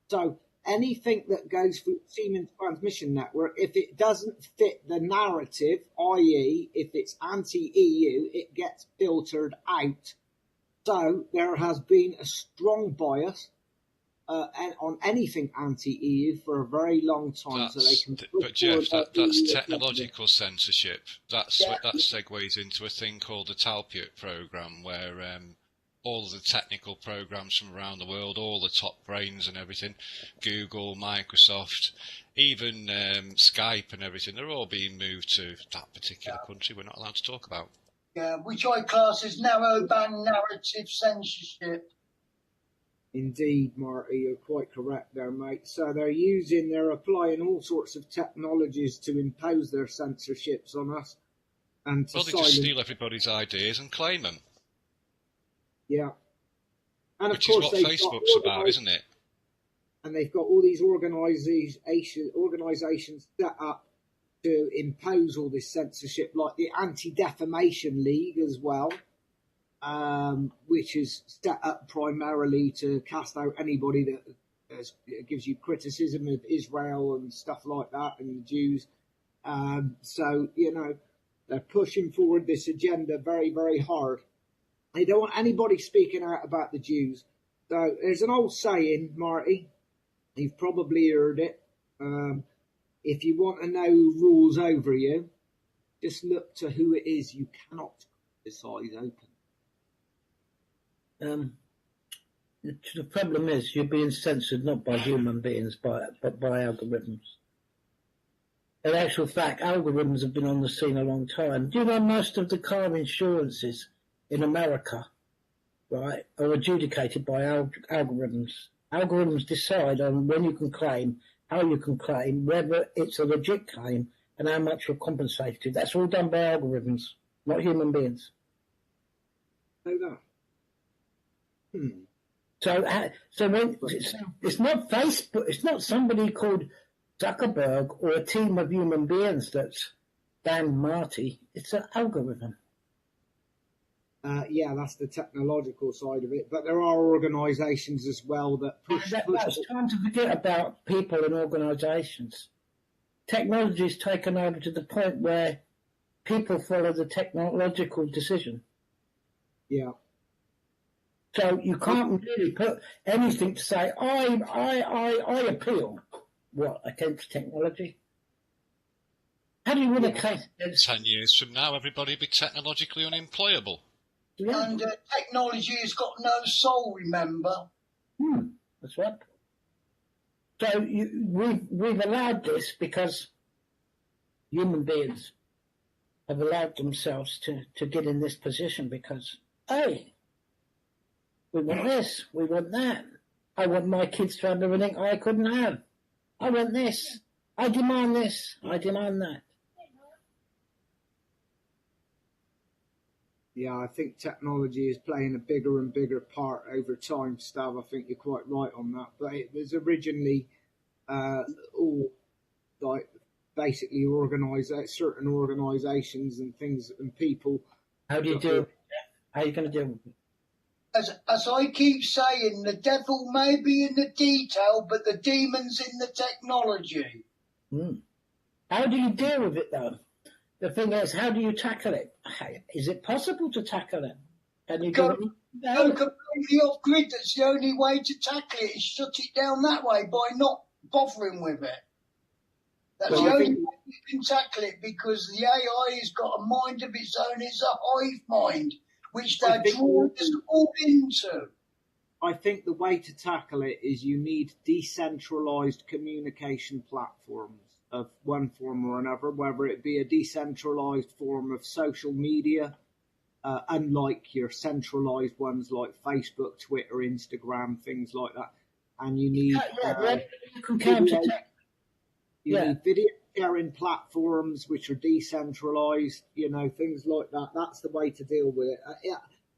So anything that goes through Siemens transmission network, if it doesn't fit the narrative, i.e., if it's anti-EU, it gets filtered out. So there has been a strong bias on anything anti-EU for a very long time. But Jeff, that's technological censorship. That segues into a thing called the Talpiot program, where all of the technical programs from around the world, all the top brains and everything, Google, Microsoft, even Skype and everything, they're all being moved to that particular country we're not allowed to talk about. Yeah, which I class as narrowband narrative censorship. Indeed, Marty, you're quite correct there, mate. So they're applying all sorts of technologies to impose their censorships on us. And to they just steal everybody's ideas and claim them. Yeah. And which is what Facebook's about, isn't it? And they've got all these organisations set up to impose all this censorship, like the Anti-Defamation League as well. Which is set up primarily to cast out anybody that gives you criticism of Israel and stuff like that, and the Jews. So, they're pushing forward this agenda very, very hard. They don't want anybody speaking out about the Jews. So there's an old saying, Marty, you've probably heard it. If you want to know who rules over you, just look to who it is you cannot criticize openly. The problem is you're being censored not by human beings, but by algorithms. In actual fact, algorithms have been on the scene a long time. Do you know most of the car insurances in America, right, are adjudicated by algorithms? Algorithms decide on when you can claim, how you can claim, whether it's a legit claim, and how much you're compensated. That's all done by algorithms, not human beings. No, no. So it's not Facebook. It's not somebody called Zuckerberg or a team of human beings that's Dan Marty. It's an algorithm. Yeah, that's the technological side of it. But there are organisations as well that push. It's time to forget about people and organisations. Technology's taken over to the point where people follow the technological decision. Yeah. So you can't really put anything to say, I appeal, against technology? How do you win a case? 10 years from now, everybody will be technologically unemployable. Yeah. And technology has got no soul, remember? That's right. So we've allowed this because human beings have allowed themselves to get in this position because, hey, we want this, we want that. I want my kids to have everything I couldn't have. I want this. I demand this. I demand that. Yeah, I think technology is playing a bigger and bigger part over time, Stav. I think you're quite right on that. But it was originally all like basically certain organisations and things and people. How do you do? How are you going to deal with it? As I keep saying, the devil may be in the detail, but the demon's in the technology. How do you deal with it, though? The thing is, how do you tackle it? Is it possible to tackle it? Can you go completely off grid? That's the only way to tackle it, is shut it down that way by not bothering with it. That's the only way you can tackle it, because the AI has got a mind of its own. It's a hive mind, which they're drawing us all into. I think the way to tackle it is you need decentralised communication platforms of one form or another, whether it be a decentralised form of social media, unlike your centralised ones like Facebook, Twitter, Instagram, things like that. And you need video sharing platforms which are decentralised, things like that. That's the way to deal with it.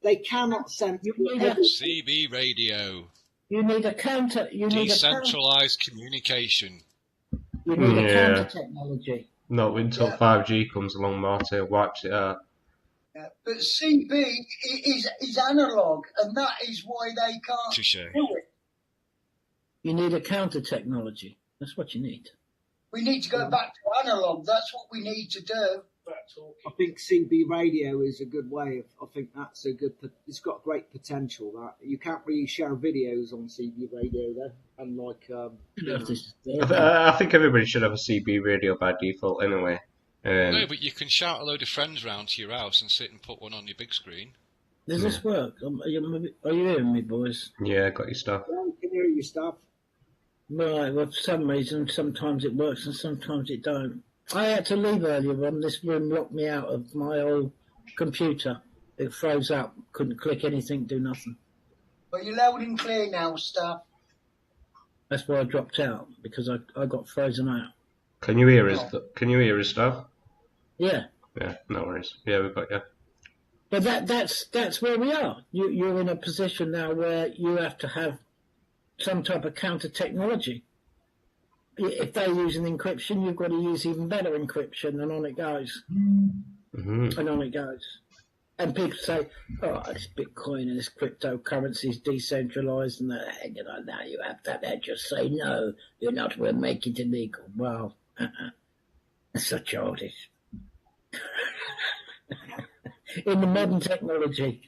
They cannot send CB radio. You need a counter. Decentralised communication. You need a counter technology. Not until 5G comes along, Marty, wipes it out. Yeah, but CB is analog, and that is why they can't do it. You need a counter technology. That's what you need. We need to go back to analog. That's what we need to do. I think CB radio is a good way. I think that's it's got great potential. That you can't really share videos on CB radio though, unlike. I think everybody should have a CB radio by default anyway. No, but you can shout a load of friends round to your house and sit and put one on your big screen. Does this work? Are you hearing me, boys? Yeah, got your stuff. Yeah, I can hear your stuff. Right, well, for some reason, sometimes it works and sometimes it don't. I had to leave earlier on. This room locked me out of my old computer. It froze up. Couldn't click anything, do nothing. But you're loud and clear now, Stav. That's why I dropped out, because I got frozen out. Can you hear us? Can you hear us, Stav? Yeah. Yeah, no worries. Yeah, we've got you. But that's where we are. You're in a position now where you have to have some type of counter technology. If they're using encryption, you've got to use even better encryption, and on it goes. Mm-hmm. And on it goes. And people say, oh, this Bitcoin and this cryptocurrency is decentralized, and now you have that. They just say, no, you're not, we'll make it illegal. Well, that's so childish. In the modern technology,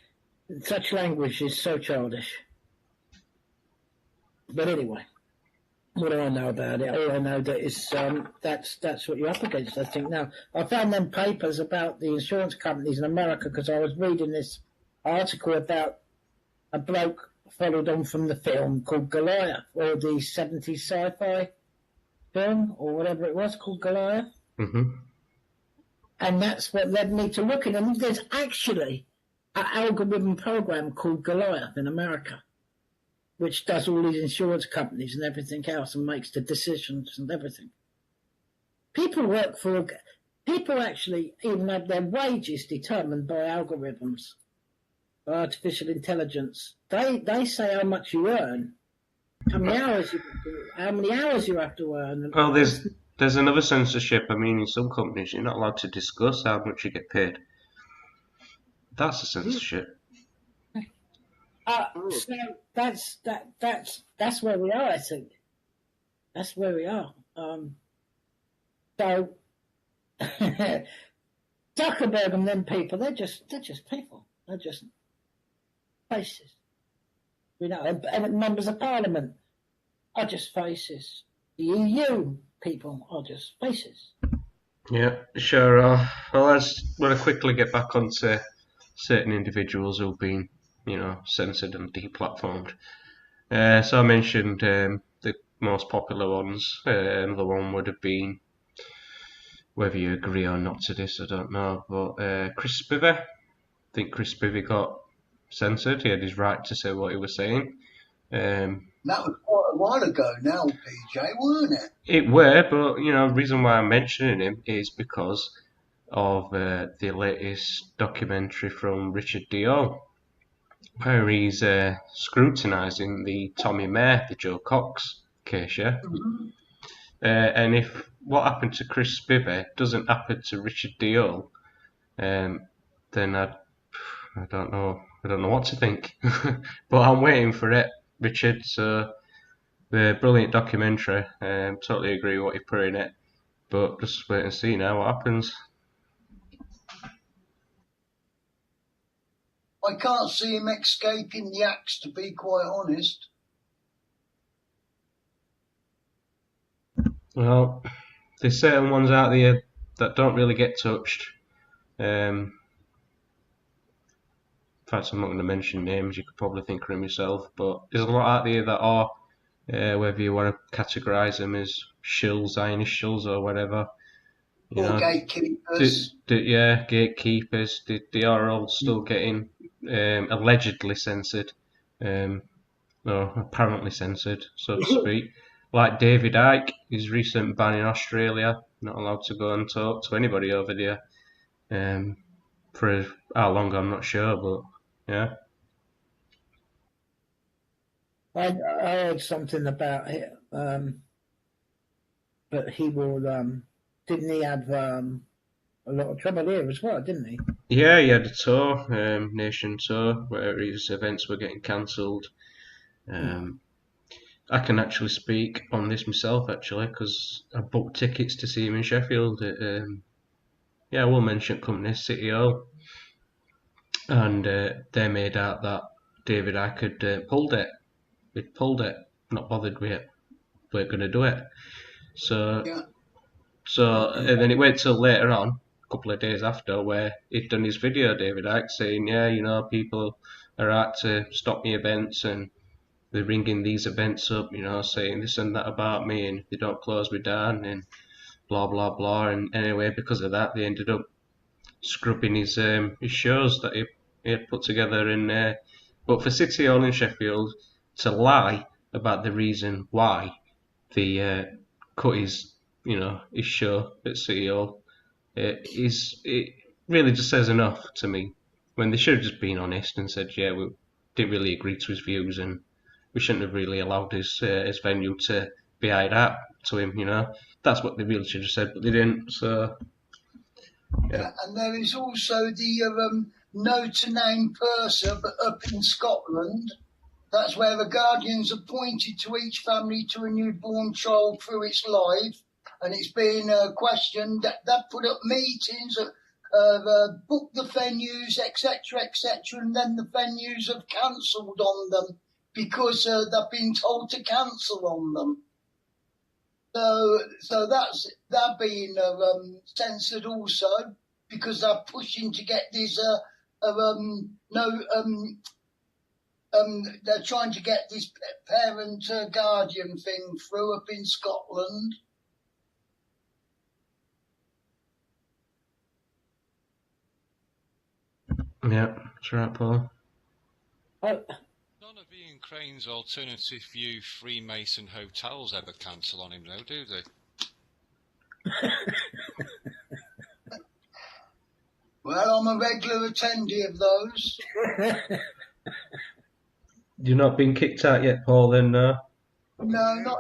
such language is so childish. But anyway, what do I know about it? All I know that is that's what you're up against, I think. Now, I found them papers about the insurance companies in America because I was reading this article about a bloke followed on from the film called Goliath, or the 70s sci-fi film, or whatever it was, called Goliath. Mm-hmm. And that's what led me to looking. And there's actually an algorithm program called Goliath in America, which does all these insurance companies and everything else and makes the decisions and everything. People actually even have their wages determined by algorithms, by artificial intelligence. They say how much you earn, how many hours you have to earn. Well, there's another censorship. I mean, in some companies, you're not allowed to discuss how much you get paid. That's a censorship. So that's where we are. I think that's where we are. So Zuckerberg and them people, they're just people. They're just faces. And members of Parliament are just faces. The EU people are just faces. Yeah, sure. Well, I want to quickly get back onto certain individuals who've been, censored and deplatformed. So I mentioned the most popular ones. Another one would have been, whether you agree or not to this, I don't know, but Chris Spivey. I think Chris Spivey got censored. He had his right to say what he was saying. That was quite a while ago now, PJ, weren't it? It were, but the reason why I'm mentioning him is because of the latest documentary from Richard Dior, where he's scrutinising the Tommy Mayer, the Joe Cox case, yeah? Mm-hmm. And if what happened to Chris Spivey doesn't happen to Richard Dior, then I don't know what to think. But I'm waiting for it, Richard. So the brilliant documentary. Totally agree with what you put in it, but just wait and see now what happens. I can't see him escaping the axe, to be quite honest. Well, there's certain ones out there that don't really get touched. In fact, I'm not going to mention names. You could probably think of them yourself. But there's a lot out there that are, whether you want to categorise them as shills, Zionist shills, or whatever. Or gatekeepers. Gatekeepers. They are all still getting allegedly censored, or apparently censored, so to speak. Like David Icke, his recent ban in Australia, not allowed to go and talk to anybody over there. For how long, I'm not sure, but yeah. I heard something about it, but he will. Didn't he have a lot of trouble here as well? Didn't he? Yeah, he had a tour, nation tour, where his events were getting cancelled. I can actually speak on this myself, actually, because I booked tickets to see him in Sheffield at, Will mention company, City Hall. And they made out that David Icke had pulled it. He'd pulled it, not bothered with it. We're going to do it. So, and then it went till later on, a couple of days after, where he'd done his video, David Icke, saying, people are out to stop me events and they're ringing these events up, saying this and that about me, and they don't close me down, and blah blah blah. And anyway, because of that, they ended up scrubbing his shows that he had put together. And but for City Hall in Sheffield to lie about the reason why they cut his show at City Hall, it really just says enough to me. When they should have just been honest and said, yeah, we didn't really agree to his views and we shouldn't have really allowed his venue to be eyed out to him, That's what they really should have said, but they didn't, so... Yeah. And there is also the no to name person up in Scotland. That's where the guardians are appointed to each family to a newborn child through its life. And it's been questioned that they've put up meetings, booked the venues, etc., and then the venues have cancelled on them because they've been told to cancel on them. So they're being censored also because they're pushing to get this they're trying to get this parent guardian thing through up in Scotland. Yeah, that's right, Paul. None of Ian Crane's alternative view Freemason hotels ever cancel on him, though, do they? Well, I'm a regular attendee of those. You've not been kicked out yet, Paul, then? No, not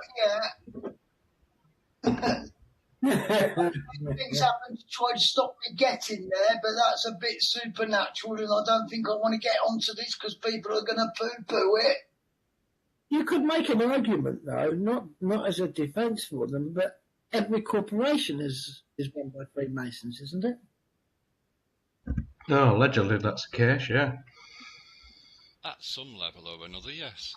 yet. Things happen to try to stop me getting there, but that's a bit supernatural, and I don't think I want to get onto this because people are going to poo-poo it. You could make an argument, though, not as a defence for them, but every corporation is run by Freemasons, isn't it? No, allegedly that's the case, yeah. At some level or another, yes.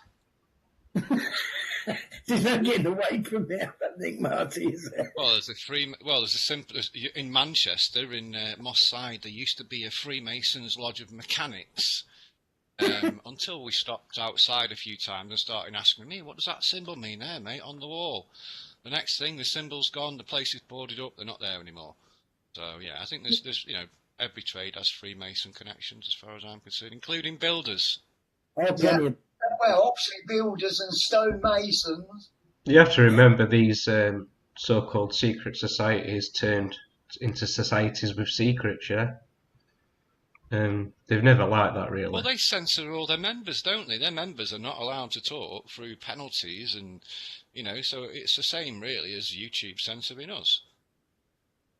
There's no getting away from it, I think, Marty, is there? Well, there's a simple in Manchester, in Moss Side, there used to be a Freemasons Lodge of Mechanics. Until we stopped outside a few times and started asking me, what does that symbol mean there, mate, on the wall? The next thing, the symbol's gone, the place is boarded up, they're not there anymore. So, yeah, I think there's every trade has Freemason connections as far as I'm concerned, including builders. Yeah. Well, obviously builders and stonemasons. You have to remember these so-called secret societies turned into societies with secrets, yeah? They've never liked that, really. Well, they censor all their members, don't they? Their members are not allowed to talk through penalties, and so it's the same really as YouTube censoring us.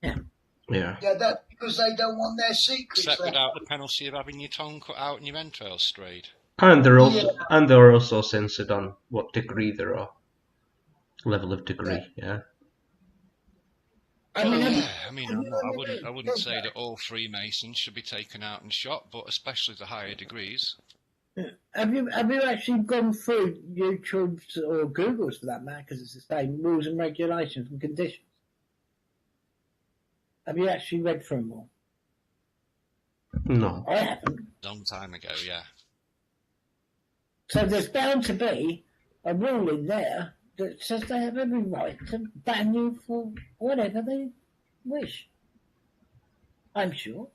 Yeah, that's because they don't want their secrets. Except without the penalty of having your tongue cut out and your entrails strayed. And they're also censored on what degree they're on, level of degree. Yeah. I wouldn't say that all Freemasons should be taken out and shot, but especially the higher degrees. Have you actually gone through YouTube's or Google's for that matter, because it's the same rules and regulations and conditions? Have you actually read through them all? No. I haven't. Long time ago, yeah. So there's bound to be a rule in there that says they have every right to ban you for whatever they wish. I'm sure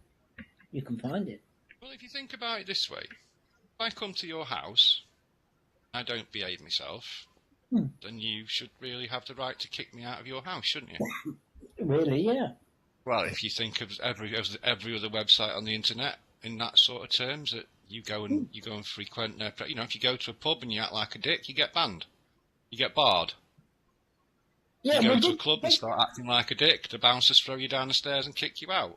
you can find it. Well, if you think about it this way, if I come to your house, I don't behave myself, then you should really have the right to kick me out of your house, shouldn't you? Really, yeah. Well, if you think of every other website on the internet in that sort of terms, that you go and frequent their, if you go to a pub and you act like a dick, you get banned, you get barred. Yeah, you go to a club and start acting like a dick, the bouncers throw you down the stairs and kick you out.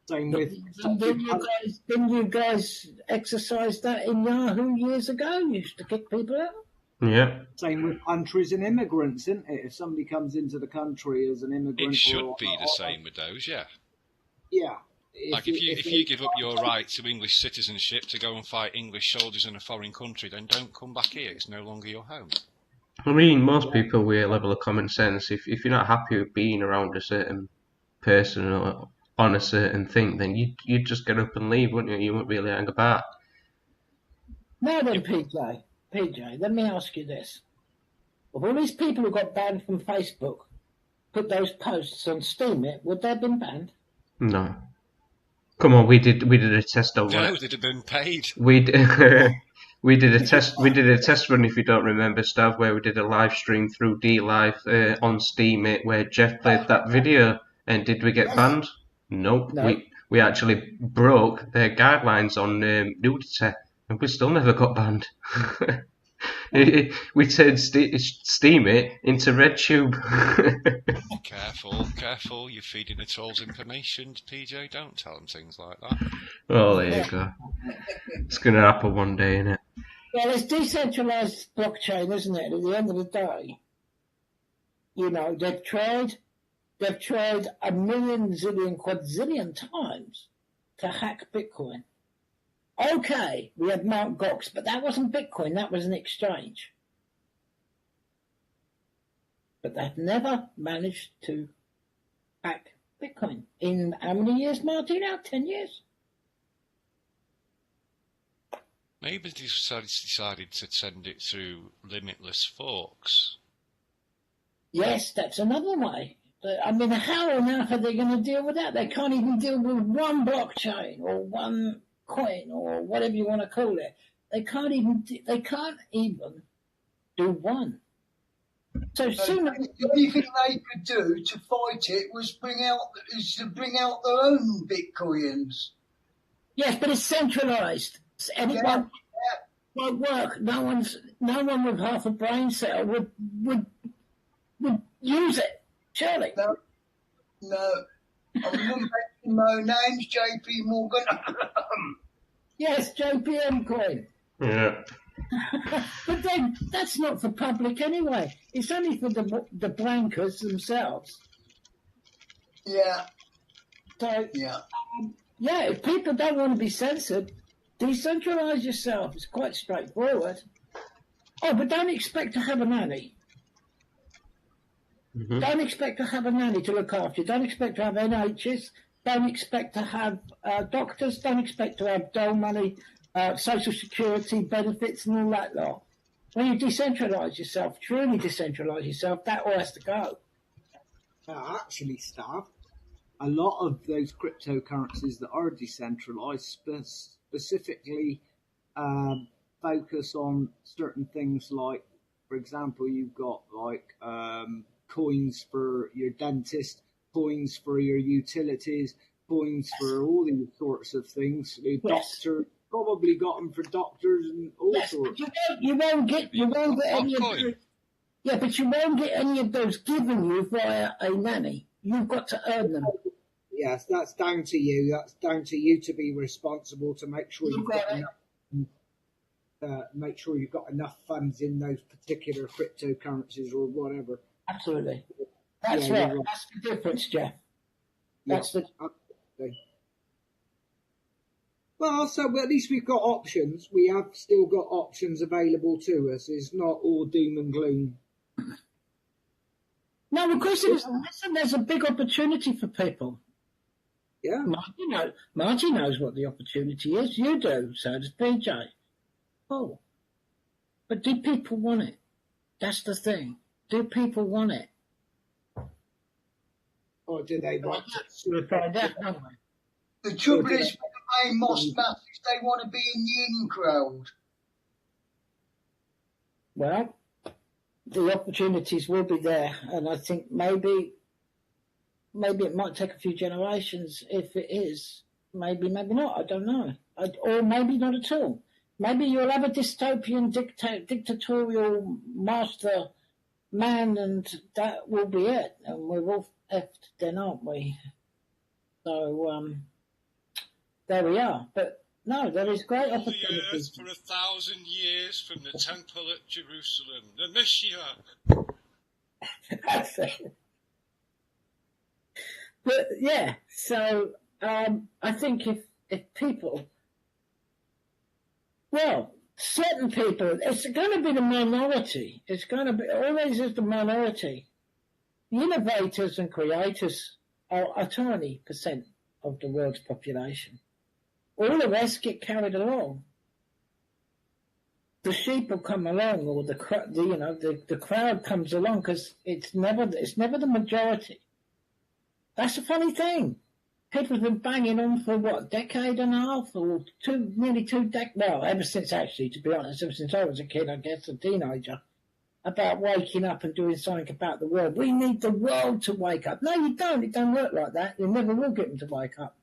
Same with. Didn't you guys exercise that in Yahoo years ago? You used to kick people out. Yeah. Same with countries and immigrants, isn't it? If somebody comes into the country as an immigrant, it should be the same with those, yeah. Yeah. If you give up your right to English citizenship to go and fight English soldiers in a foreign country, then don't come back here. It's no longer your home. I mean, most people with a level of common sense, if you're not happy with being around a certain person or on a certain thing, then you'd just get up and leave, wouldn't you? You wouldn't really hang about. Now then, PJ, let me ask you this. If all these people who got banned from Facebook put those posts on Steam, would they have been banned? No. Come on, we did a test on No, they'd have been paid. We did a test run, if you don't remember, Stav, where we did a live stream through DLive on Steam, where Jeff played that video. And did we get banned? Nope. No. We actually broke their guidelines on nudity, and we still never got banned. We turned Steam into RedTube. Careful, you're feeding the trolls information, PJ, don't tell them things like that. Oh, there you go. It's going to happen one day, isn't it? Well, it's decentralised blockchain, isn't it? At the end of the day, they've tried a million, zillion, quadrillion times to hack Bitcoin. Okay, we had Mt. Gox, but that wasn't Bitcoin, that was an exchange. But they've never managed to hack Bitcoin. In how many years, Marty, now? 10 years? Maybe they decided to send it through limitless forks. Yes, that's another way. I mean, how on earth are they going to deal with that? They can't even deal with one blockchain or one coin or whatever you want to call it. They can't even do one. So soon, the only thing they could do to fight it was bring out their own bitcoins. Yes, but it's centralised. Anyone won't work. No one with half a brain cell would use it. Surely. No. I wouldn't mention my name's JP Morgan. Yes, JPM coin. Yeah. But then that's not for public anyway. It's only for the blankers themselves. Yeah. So if people don't want to be censored, decentralise yourself. It's quite straightforward. Oh, but don't expect to have a nanny. Mm-hmm. Don't expect to have a nanny to look after you. Don't expect to have NHS. Don't expect to have doctors. Don't expect to have dole money, social security benefits and all that lot. When you decentralise yourself, truly decentralise yourself, that all has to go. Actually, Stav, a lot of those cryptocurrencies that are decentralised specifically focus on certain things like, for example, you've got like coins for your dentist, coins for your utilities, coins for all these sorts of things. The doctor probably got them for doctors and all sorts. You won't get any of those. Yeah, but you won't get any of those given you via a nanny. You've got to earn them. Yes, that's down to you. That's down to you to be responsible to make sure you've got enough. Make sure you've got enough funds in those particular cryptocurrencies or whatever. Absolutely, that's right. That's the difference, Jeff. That's the. Well, so at least we've got options. We have still got options available to us. It's not all doom and gloom. No, of course it is. Listen, there's a big opportunity for people. Yeah. Margie knows what the opportunity is. You do, so does PJ. Oh. But do people want it? That's the thing. Do people want it? Or do they want it? We'll find out, don't we? The trouble is, with the main Moss masses, they want to be in the in crowd. Well, the opportunities will be there, and I think maybe it might take a few generations. If it is, maybe not. I don't know, or maybe not at all. Maybe you'll have a dystopian dictatorial master man, and that will be it. And we're all effed then, aren't we? So there we are. But no, there is great opportunities. For 1,000 years from the temple at Jerusalem, the Messiah. That's it. But yeah, so I think if people, well, certain people, it's going to be the minority. It's going to be, always is the minority. The innovators and creators are a tiny % of the world's population. All the rest get carried along. The sheep will come along, or the crowd comes along, because it's never the majority. That's a funny thing. People have been banging on for what, decade and a half, or nearly 2 decades. Well, ever since, actually, to be honest, ever since I was a kid, I guess, a teenager, about waking up and doing something about the world. We need the world to wake up. No, you don't. It don't work like that. You never will get them to wake up.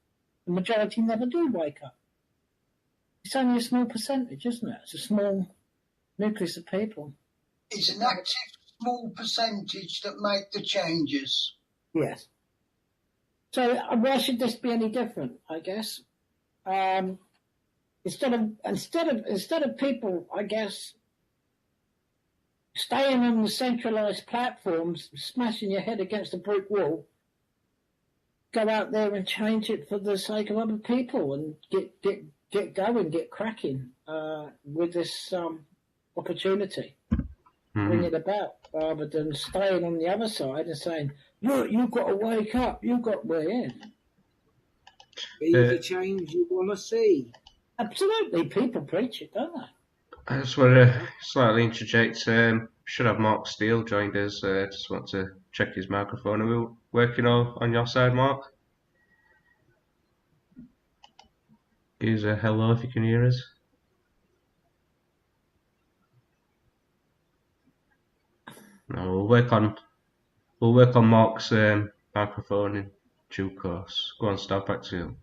The majority never do wake up. It's only a small percentage, isn't it? It's a small nucleus of people. It's an active small percentage that make the changes. Yes. So why should this be any different? I guess instead of people, I guess, staying on the centralised platforms, smashing your head against a brick wall, go out there and change it for the sake of other people and get going, get cracking with this opportunity, bring it about, rather than staying on the other side and saying, look, you've got to wake up, we're in. Be the change you want to see. Absolutely, people preach it, don't they? I just want to slightly interject. Should have Mark Steele joined us. Just want to check his microphone. Are we working on your side, Mark? Give us a hello if you can hear us. No, we'll work on Mark's microphone in due course. Go on, start back to you.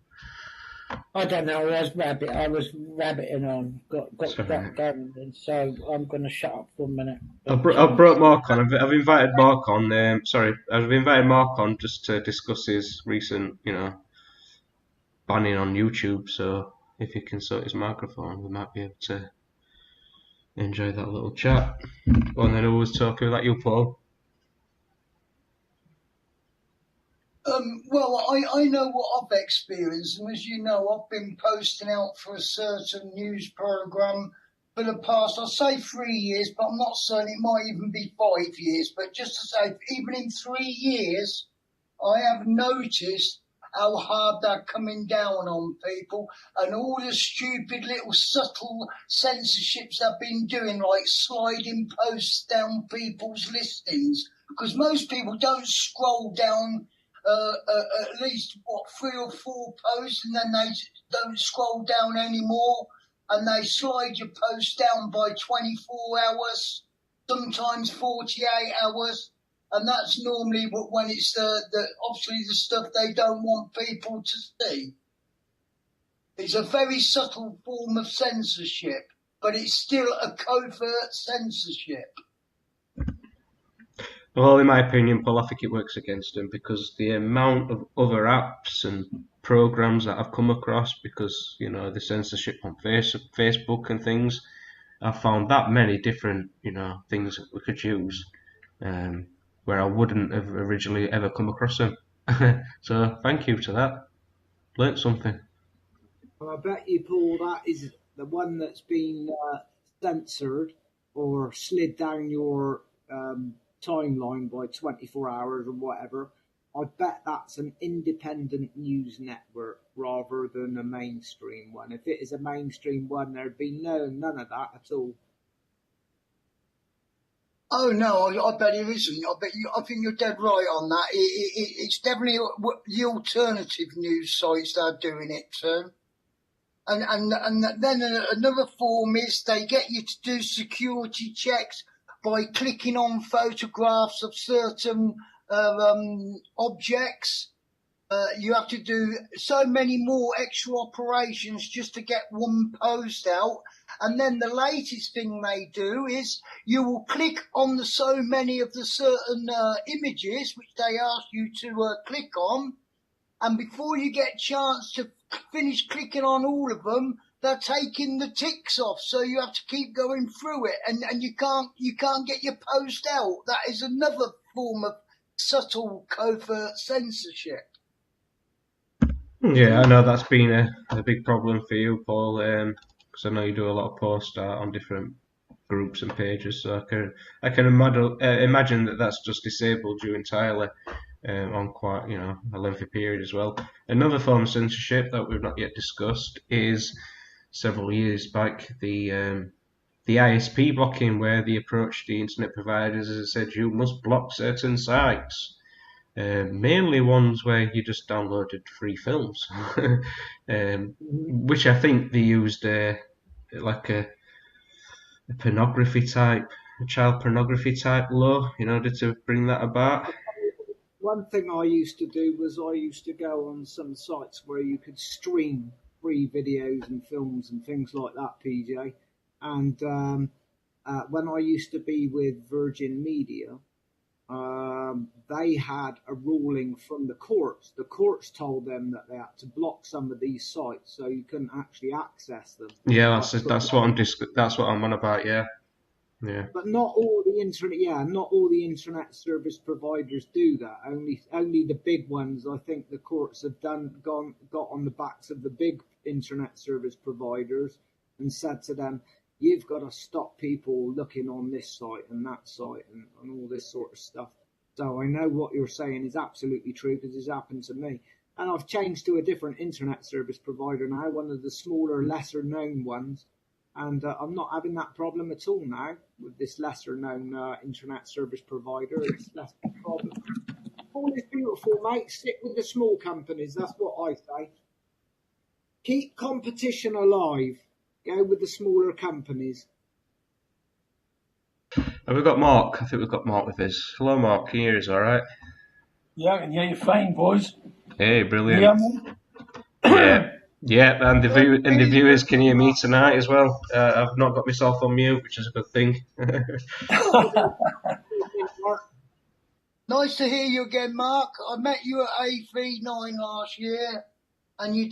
I don't know. I was rabbiting on. Got going, and so I'm going to shut up for a minute. I've brought Mark on. I've invited Mark on. I've invited Mark on just to discuss his recent, banning on YouTube. So if he can sort his microphone, we might be able to enjoy that little chat. And then who was talking about you, Paul? Well, I know what I've experienced, and as you know, I've been posting out for a certain news program for the past, I'll say 3 years, but I'm not certain, it might even be 5 years, but just to say, even in 3 years, I have noticed how hard they're coming down on people, and all the stupid little subtle censorships they've been doing, like sliding posts down people's listings, because most people don't scroll down at least, 3 or 4 posts, and then they don't scroll down anymore, and they slide your post down by 24 hours, sometimes 48 hours. And that's normally when it's obviously the stuff they don't want people to see. It's a very subtle form of censorship, but it's still a covert censorship. Well, in my opinion, Paul, I think it works against them, because the amount of other apps and programs that I've come across, because, you know, the censorship on Facebook and things, I've found that many different, you know, things that we could use. Where I wouldn't have originally ever come across them. So thank you to that. Learned something. Well, I bet you, Paul, that is the one that's been censored or slid down your timeline by 24 hours or whatever. I bet that's an independent news network rather than a mainstream one. If it is a mainstream one, there'd be none of that at all. Oh no, I bet it isn't. I think you're dead right on that. It's definitely the alternative news sites that are doing it too. And then another form is they get you to do security checks by clicking on photographs of certain objects. You have to do so many more extra operations just to get one post out. And then the latest thing they do is you will click on so many of the certain images which they ask you to click on. And before you get a chance to finish clicking on all of them, they're taking the ticks off. So you have to keep going through it, and you can't get your post out. That is another form of subtle covert censorship. Yeah, I know that's been a big problem for you, Paul, because I know you do a lot of posts on different groups and pages, so I can imagine that that's just disabled you entirely on quite, you know, a lengthy period as well. Another form of censorship that we've not yet discussed is several years back the Isp blocking, where they approached the internet providers and said you must block certain sites. Mainly ones where you just downloaded free films, which I think they used like a pornography type, a child pornography type law in order to bring that about. One thing I used to do was I used to go on some sites where you could stream free videos and films and things like that, PJ. And when I used to be with Virgin Media, they had a ruling from the courts. The courts told them that they had to block some of these sites so you couldn't actually access them. Yeah, that's what I'm on about. Yeah. But not all the internet service providers do that. Only the big ones. I think the courts have got on the backs of the big internet service providers and said to them, you've got to stop people looking on this site and that site and all this sort of stuff. So I know what you're saying is absolutely true because it's happened to me. And I've changed to a different internet service provider now, one of the smaller, lesser known ones. And I'm not having that problem at all now with this lesser known internet service provider. It's less of a problem. All is beautiful, mate. Stick with the small companies. That's what I say. Keep competition alive. Go with the smaller companies. Have we got Mark? I think we've got Mark with us. Hello, Mark. Can you hear us all right? Yeah, I can hear you fine, boys. Hey, brilliant. Yeah, and the viewers can hear me tonight as well. I've not got myself on mute, which is a good thing. Nice to hear you again, Mark. I met you at A39 last year, and you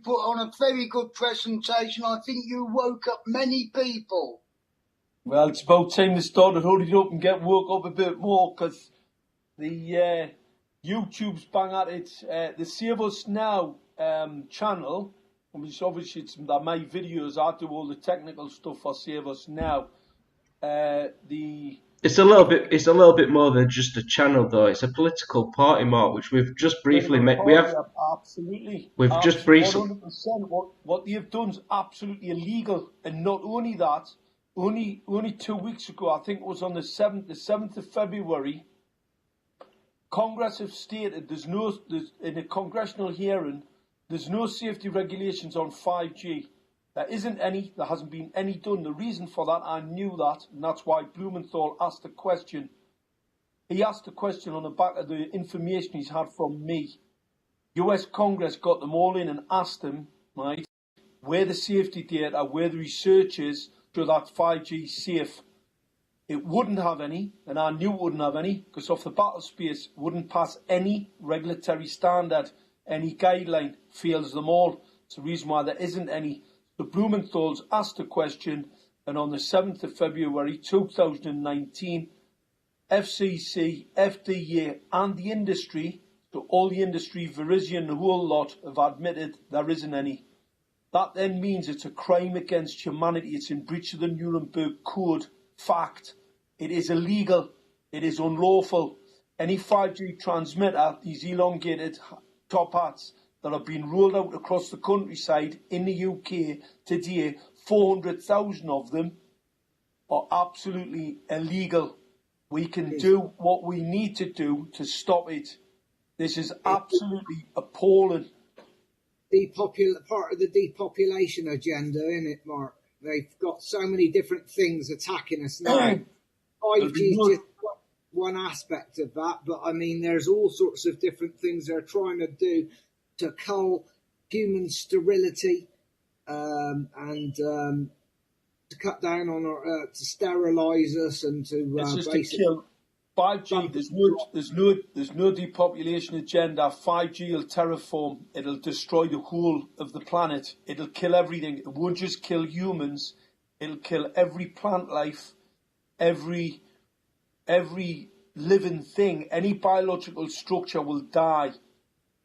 put on a very good presentation. I think you woke up many people. Well, it's about time they started holding up and get woke up a bit more, because the YouTube's bang at it. The Save Us Now channel obviously it's my videos. I do all the technical stuff for Save Us Now. It's a little bit more than just a channel, though. It's a political party, Mark, which we've just briefly met. Absolutely. We've just briefly 100%. What they've done is absolutely illegal, and not only that. Only 2 weeks ago, I think it was on the 7th of February. Congress have stated in a congressional hearing, there's no safety regulations on 5G. There isn't any. There hasn't been any done. The reason for that, I knew that, and that's why Blumenthal asked the question. He asked the question on the back of the information he's had from me. US Congress got them all in and asked them, right, where the safety data, where the research is, so that 5G is safe. It wouldn't have any, and I knew it wouldn't have any, because off the battle space, wouldn't pass any regulatory standard, any guideline, fails them all. It's the reason why there isn't any. The Blumenthal's asked the question, and on the 7th of February 2019, FCC, FDA, and the industry, so all the industry, Verizon, the whole lot, have admitted there isn't any. That then means it's a crime against humanity. It's in breach of the Nuremberg Code. Fact. It is illegal. It is unlawful. Any 5G transmitter, these elongated top hats that have been rolled out across the countryside in the UK today, 400,000 of them, are absolutely illegal. We can do what we need to do to stop it. This is absolutely appalling. Part of the depopulation agenda, isn't it, Mark? They've got so many different things attacking us now. 5G is just one aspect of that, but I mean, there's all sorts of different things they're trying to do to cull human sterility and to cut down on our, to sterilise us and to basically kill. 5G, there's no depopulation agenda. 5G will terraform. It'll destroy the whole of the planet. It'll kill everything. It won't just kill humans. It'll kill every plant life, every living thing. Any biological structure will die.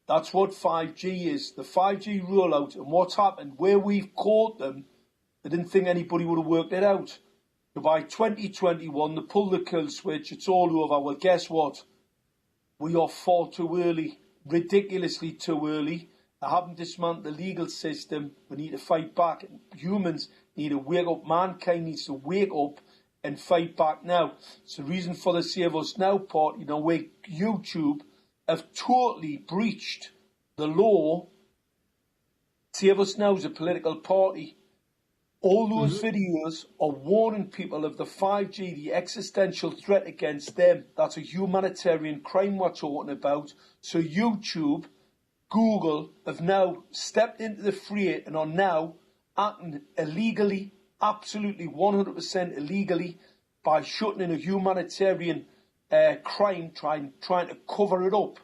That's what 5G is. The 5G rollout and what's happened, where we've caught them, they didn't think anybody would have worked it out. So by 2021, they pull the kill switch, it's all over. Well, guess what? We are far too early, ridiculously too early. They haven't dismantled the legal system. We need to fight back. Humans need to wake up. Mankind needs to wake up and fight back now. It's the reason for the Save Us Now part, where YouTube have totally breached the law. Save Us Now is a political party. All those videos are warning people of the 5G, the existential threat against them. That's a humanitarian crime we're talking about. So YouTube, Google have now stepped into the fray and are now acting illegally, absolutely 100% illegally, by shutting in a humanitarian crime, trying to cover it up.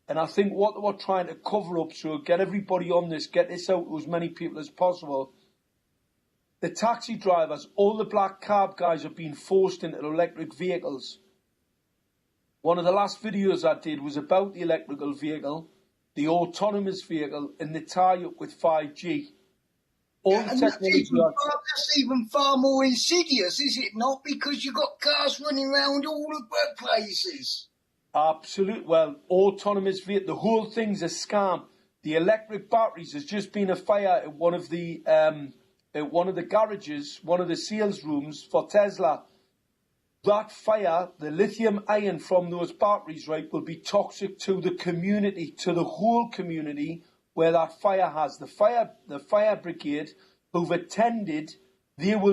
And I think what they were trying to cover up, so get everybody on this, get this out to as many people as possible. The taxi drivers, all the black cab guys are being forced into electric vehicles. One of the last videos I did was about the electrical vehicle, the autonomous vehicle, and the tie-up with 5G. And that's even far more insidious, is it not? Because you've got cars running around all the workplaces. Absolutely. Well, autonomous vehicle, the whole thing's a scam. The electric batteries, there's just been a fire at one of the garages, one of the sales rooms for Tesla. That fire, the lithium ion from those batteries, right, will be toxic to the community, to the whole community where that fire has. The fire brigade who've attended, this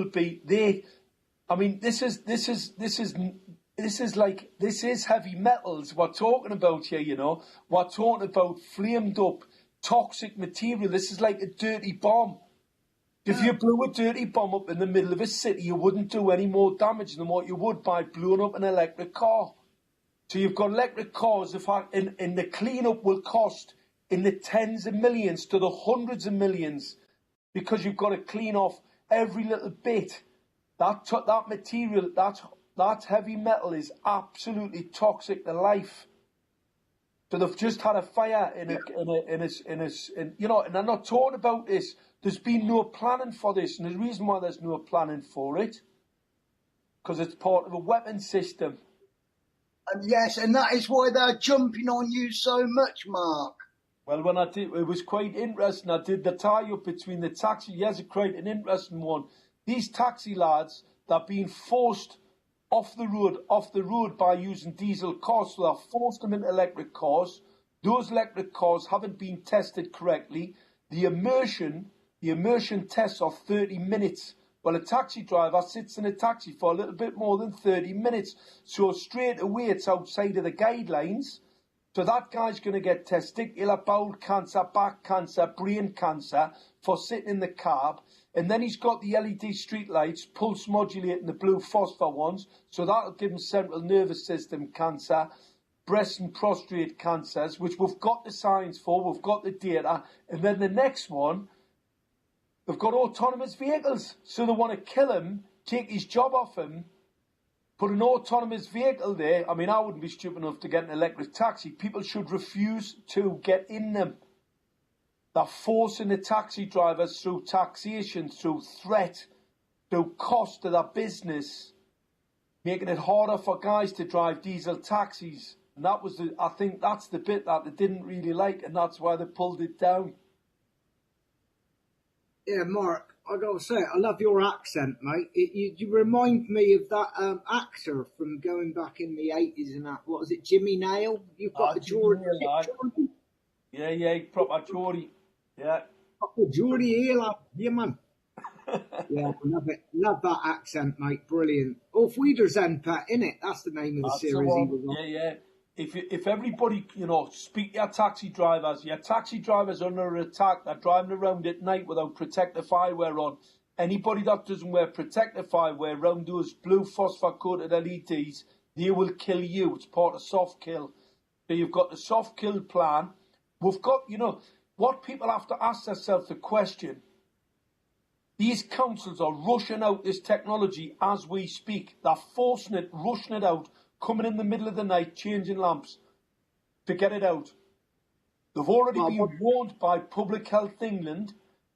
is heavy metals we're talking about here, We're talking about flamed up toxic material. This is like a dirty bomb. If you blew a dirty bomb up in the middle of a city, you wouldn't do any more damage than what you would by blowing up an electric car. So you've got electric cars, and the cleanup will cost in the tens of millions to the hundreds of millions, because you've got to clean off every little bit. That material, that heavy metal is absolutely toxic to life. So they've just had a fire in you know, and I'm not talking about this. There's been no planning for this, and the reason why there's no planning for it, because it's part of a weapon system. And yes, and that is why they're jumping on you so much, Mark. Well, when I did, it was quite interesting. I did the tie-up between the taxi. Yes, it's quite an interesting one. These taxi lads, they're being forced off the road by using diesel cars. So they've forced them into electric cars. Those electric cars haven't been tested correctly. The immersion tests are 30 minutes. Well, a taxi driver sits in a taxi for a little bit more than 30 minutes. So straight away, it's outside of the guidelines. So that guy's going to get testicular bowel cancer, back cancer, brain cancer for sitting in the cab. And then he's got the LED street lights, pulse modulating the blue phosphor ones. So that'll give him central nervous system cancer, breast and prostate cancers, which we've got the science for, we've got the data. And then the next one, they've got autonomous vehicles. So they want to kill him, take his job off him, put an autonomous vehicle there. I mean, I wouldn't be stupid enough to get an electric taxi. People should refuse to get in them. They're forcing the taxi drivers through taxation, through threat, through cost to their business, making it harder for guys to drive diesel taxis. And I think that's the bit that they didn't really like, and that's why they pulled it down. Yeah, Mark, I gotta say, I love your accent, mate. You remind me of that actor from going back in the 80s and that. What was it, Jimmy Nail? You've got the Geordie. Yeah, proper Geordie. Yeah. Proper Geordie here, yeah, man. Yeah, I love it. Love that accent, mate. Brilliant. Auf Wiedersehen, Pat, innit? That's the name of the series he was on. Yeah. If everybody, you know, speak to your taxi drivers under attack, they're driving around at night without protective eyewear on. Anybody that doesn't wear protective eyewear around those blue phosphor-coated LEDs, they will kill you. It's part of soft kill. So you've got the soft kill plan. We've got, you know, what people have to ask themselves the question, these councils are rushing out this technology as we speak. They're forcing it, rushing it out, coming in the middle of the night, changing lamps to get it out. They've already been warned by Public Health England,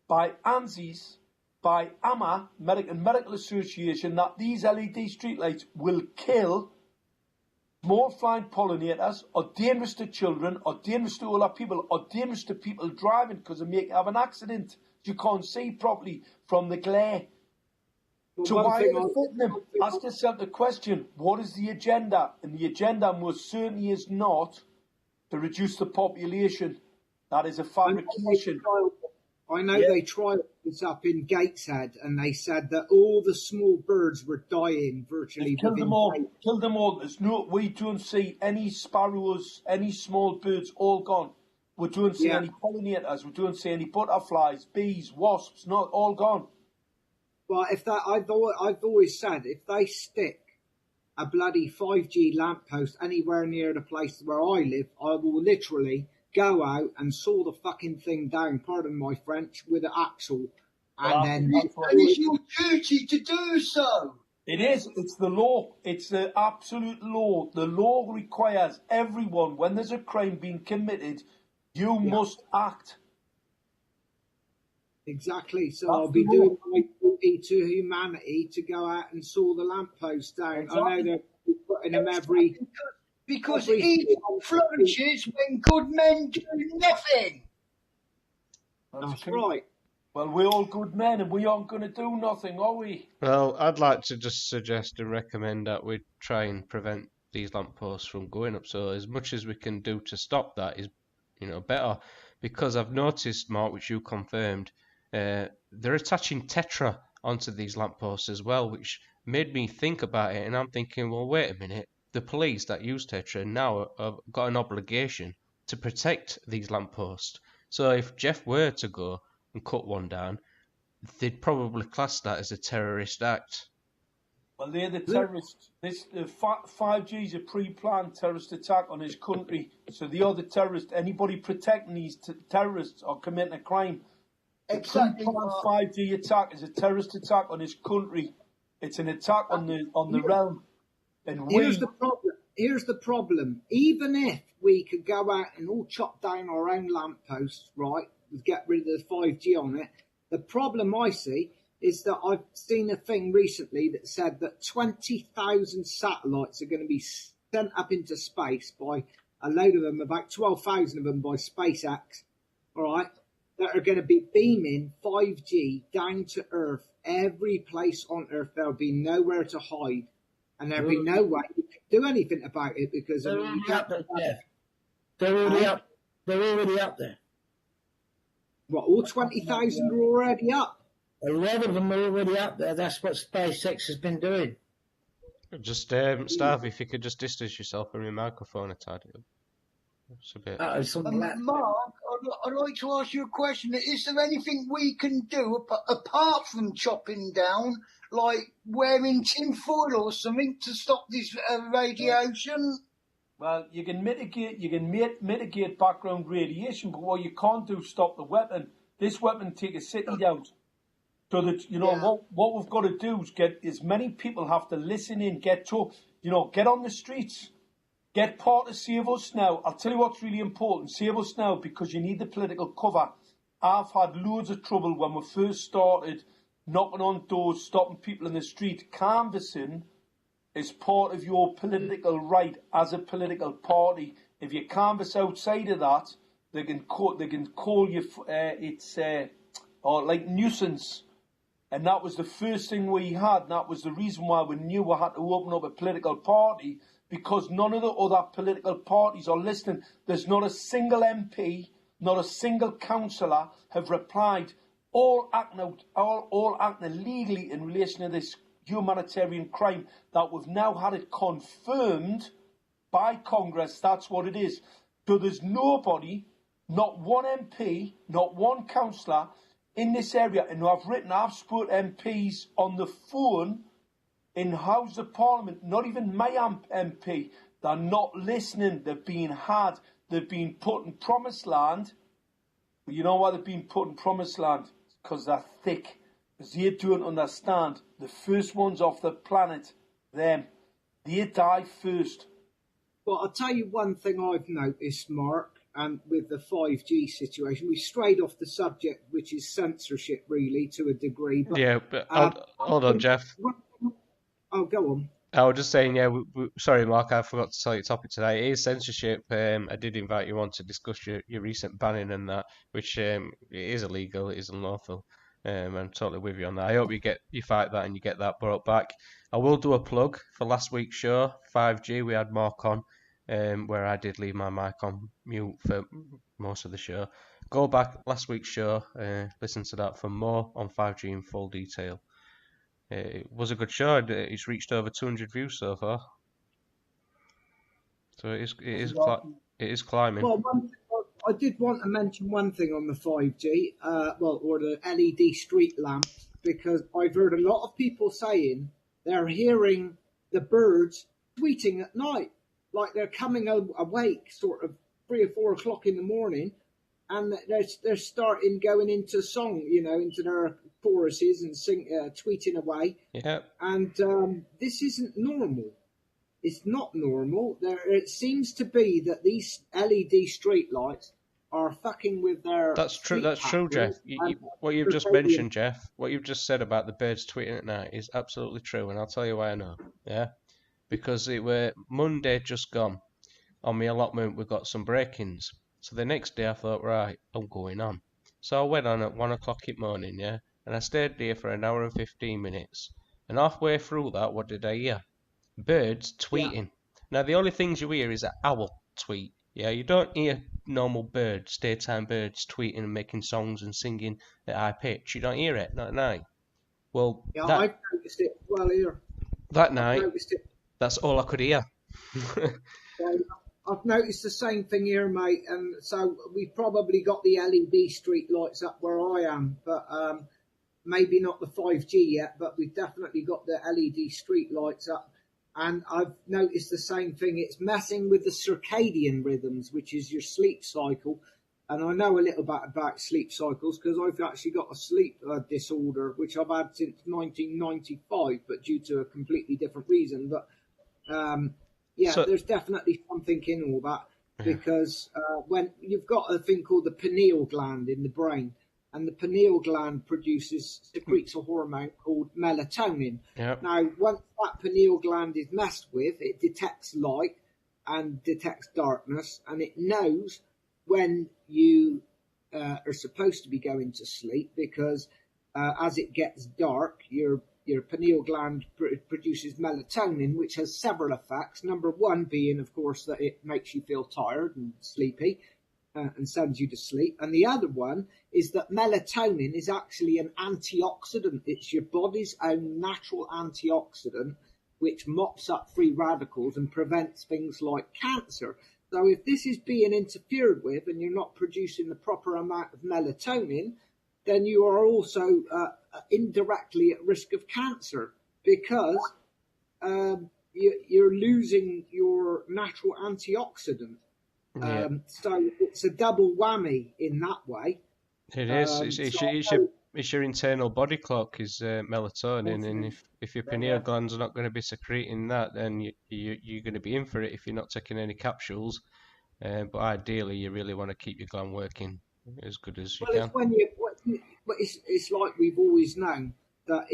by ANSIS, by AMA, American Medical Association, that these LED streetlights will kill small flying pollinators, are dangerous to children, are dangerous to older people, are dangerous to people driving because they may have an accident. You can't see properly from the glare. So why are they fitting them? Ask yourself the question, what is the agenda? And the agenda most certainly is not to reduce the population. That is a fabrication. I know they tried this up in Gateshead, and they said that all the small birds were dying virtually. Killed them all. Killed them all. We don't see any sparrows, any small birds, all gone. We don't see any pollinators. We don't see any butterflies, bees, wasps. Not all gone. Well, I've always said, if they stick a bloody 5G lamppost anywhere near the place where I live, I will literally go out and saw the fucking thing down, pardon my French, with an axle. And it's your duty to do so. It is. It's the law. It's the absolute law. The law requires everyone, when there's a crime being committed, you must act. Exactly. So I'll be doing my duty to humanity to go out and saw the lamppost down. Exactly. I know they're putting them every... Because evil flourishes when good men do nothing. That's right. Well, we're all good men and we aren't going to do nothing, are we? Well, I'd like to just suggest and recommend that we try and prevent these lampposts from going up. So as much as we can do to stop that is, better. Because I've noticed, Mark, which you confirmed, they're attaching tetra onto these lampposts as well, which made me think about it. And I'm thinking, well, wait a minute. The police that use tetra now have got an obligation to protect these lampposts. So if Jeff were to go and cut one down, they'd probably class that as a terrorist act. Well, they're the terrorists. 5G is a pre-planned terrorist attack on his country. So they are the terrorists. Anybody protecting these terrorists are committing a crime. Exactly. The pre-planned 5G attack is a terrorist attack on his country. It's an attack on the realm. And Here's the problem. here's the problem. Even if we could go out and all chop down our own lampposts, right, and get rid of the 5G on it, the problem I see is that I've seen a thing recently that said that 20,000 satellites are going to be sent up into space by a load of them, about 12,000 of them by SpaceX, all right, that are going to be beaming 5G down to Earth, every place on Earth. There'll be nowhere to hide, and there'll be no way you can do anything about it because They're I mean, you already can't. up there, Jeff. They're already up. They're already up there. What, all 20,000 are already up? A lot of them are already up there. That's what SpaceX has been doing. Just, Stav, if you could just distance yourself from your microphone a tad. It's a bit... Mark, I'd like to ask you a question. Is there anything we can do apart from chopping down, like wearing tinfoil or something to stop this radiation? Well, you can mitigate background radiation, but what you can't do is stop the weapon. This weapon take a city down. So that, what we've got to do is get as many people have to listen in, get on the streets, get part of Save Us Now. I'll tell you what's really important. Save Us Now, because you need the political cover. I've had loads of trouble when we first started knocking on doors, stopping people in the street. Canvassing is part of your political right as a political party. If you canvass outside of that, they can call you like nuisance. And that was the first thing we had. And that was the reason why we knew we had to open up a political party, because none of the other political parties are listening. There's not a single MP, not a single councillor have replied, all acting illegally in relation to this humanitarian crime that we've now had it confirmed by Congress. That's what it is. So there's nobody, not one MP, not one councillor in this area, and I've spoken MPs on the phone in House of Parliament, not even my MP, they're not listening, they're being had, they've been put in promised land. You know why they've been put in promised land? Because they're thick, because they don't understand. The first ones off the planet, them, they die first. Well, I'll tell you one thing I've noticed, Mark, and with the 5G situation, we strayed off the subject, which is censorship, really, to a degray. But, yeah, but hold on, Jeff. Oh, go on. I was just saying, sorry, Mark, I forgot to tell you the topic today. It is censorship. I did invite you on to discuss your recent banning and that, which it is illegal, it is unlawful. I'm totally with you on that. I hope you fight that and you get that brought back. I will do a plug for last week's show, 5G. We had Mark on, where I did leave my mic on mute for most of the show. Go back last week's show, listen to that for more on 5G in full detail. It was a good show. It's reached over 200 views so far. So it is climbing. Well, I did want to mention one thing on the 5G, or the LED street lamps, because I've heard a lot of people saying they're hearing the birds tweeting at night, like they're coming awake sort of 3 or 4 o'clock in the morning, and they're starting going into song, into their choruses and tweeting away. Yeah. And this isn't normal. It's not normal. It seems to be that these LED street lights are fucking with their... That's true, Jeff. What you've just mentioned, Jeff, what you've just said about the birds tweeting at night is absolutely true, and I'll tell you why I know. Yeah? Because it were Monday just gone. On my allotment, we got some break-ins. So the next day I thought, right, I'm going on. So I went on at 1 o'clock in the morning, yeah? And I stayed there for an hour and 15 minutes. And halfway through that, what did I hear? Birds tweeting. Yeah. Now, the only things you hear is an owl tweet. Yeah, you don't hear normal birds, daytime birds tweeting and making songs and singing at high pitch. You don't hear it, not at night. Well, yeah, I've noticed it well here. That night, that's all I could hear. I've noticed the same thing here, mate. And so we've probably got the LED street lights up where I am, but maybe not the 5G yet, but we've definitely got the LED street lights up. And I've noticed the same thing. It's messing with the circadian rhythms, which is your sleep cycle. And I know a little bit about sleep cycles because I've actually got a sleep disorder, which I've had since 1995, but due to a completely different reason. But, Yeah, So, there's definitely something in all that because when you've got a thing called the pineal gland in the brain, and the pineal gland secretes a hormone called melatonin. yep. Now, once that pineal gland is messed with, it detects light and detects darkness, and it knows when you are supposed to be going to sleep because as it gets dark, your pineal gland produces melatonin, which has several effects. Number one being, of course, that it makes you feel tired and sleepy and sends you to sleep. And the other one is that melatonin is actually an antioxidant. It's your body's own natural antioxidant, which mops up free radicals and prevents things like cancer. So if this is being interfered with and you're not producing the proper amount of melatonin, then you are also indirectly at risk of cancer because you're losing your natural antioxidant. So it's a double whammy in that way. It is. It's your internal body clock is melatonin, and if your pineal glands are not going to be secreting that, then you're going to be in for it if you're not taking any capsules. But ideally, you really want to keep your gland working as good as you can. It's like we've always known that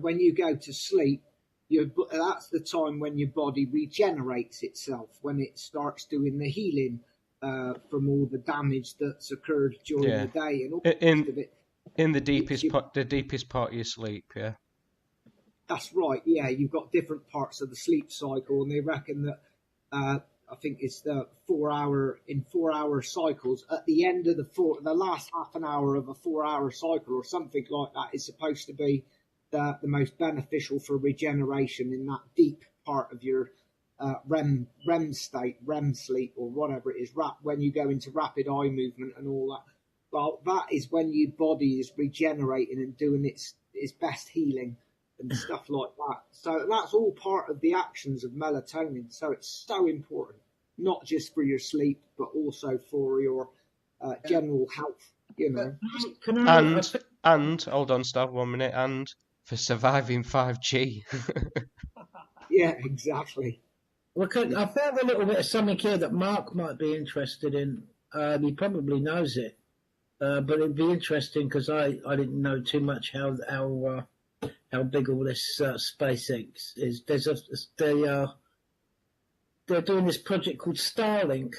when you go to sleep, that's the time when your body regenerates itself, when it starts doing the healing from all the damage that's occurred during the day and all the rest of it. In the deepest part of your sleep, yeah. That's right. Yeah, you've got different parts of the sleep cycle, and they reckon that I think it's the 4 hour cycles. At the end of the last half an hour of a 4 hour cycle or something like that is supposed to be the most beneficial for regeneration in that deep part of your REM state, REM sleep, or whatever it is, when you go into rapid eye movement and all that. Well, that is when your body is regenerating and doing its best healing and stuff like that. So that's all part of the actions of melatonin. So it's so important, not just for your sleep, but also for your general health, And hold on, Stav, 1 minute. And for surviving 5G. Yeah, exactly. Well, I found a little bit of something here that Mark might be interested in. He probably knows it, but it'd be interesting because I didn't know too much how big all this SpaceX is. They're doing this project called Starlink.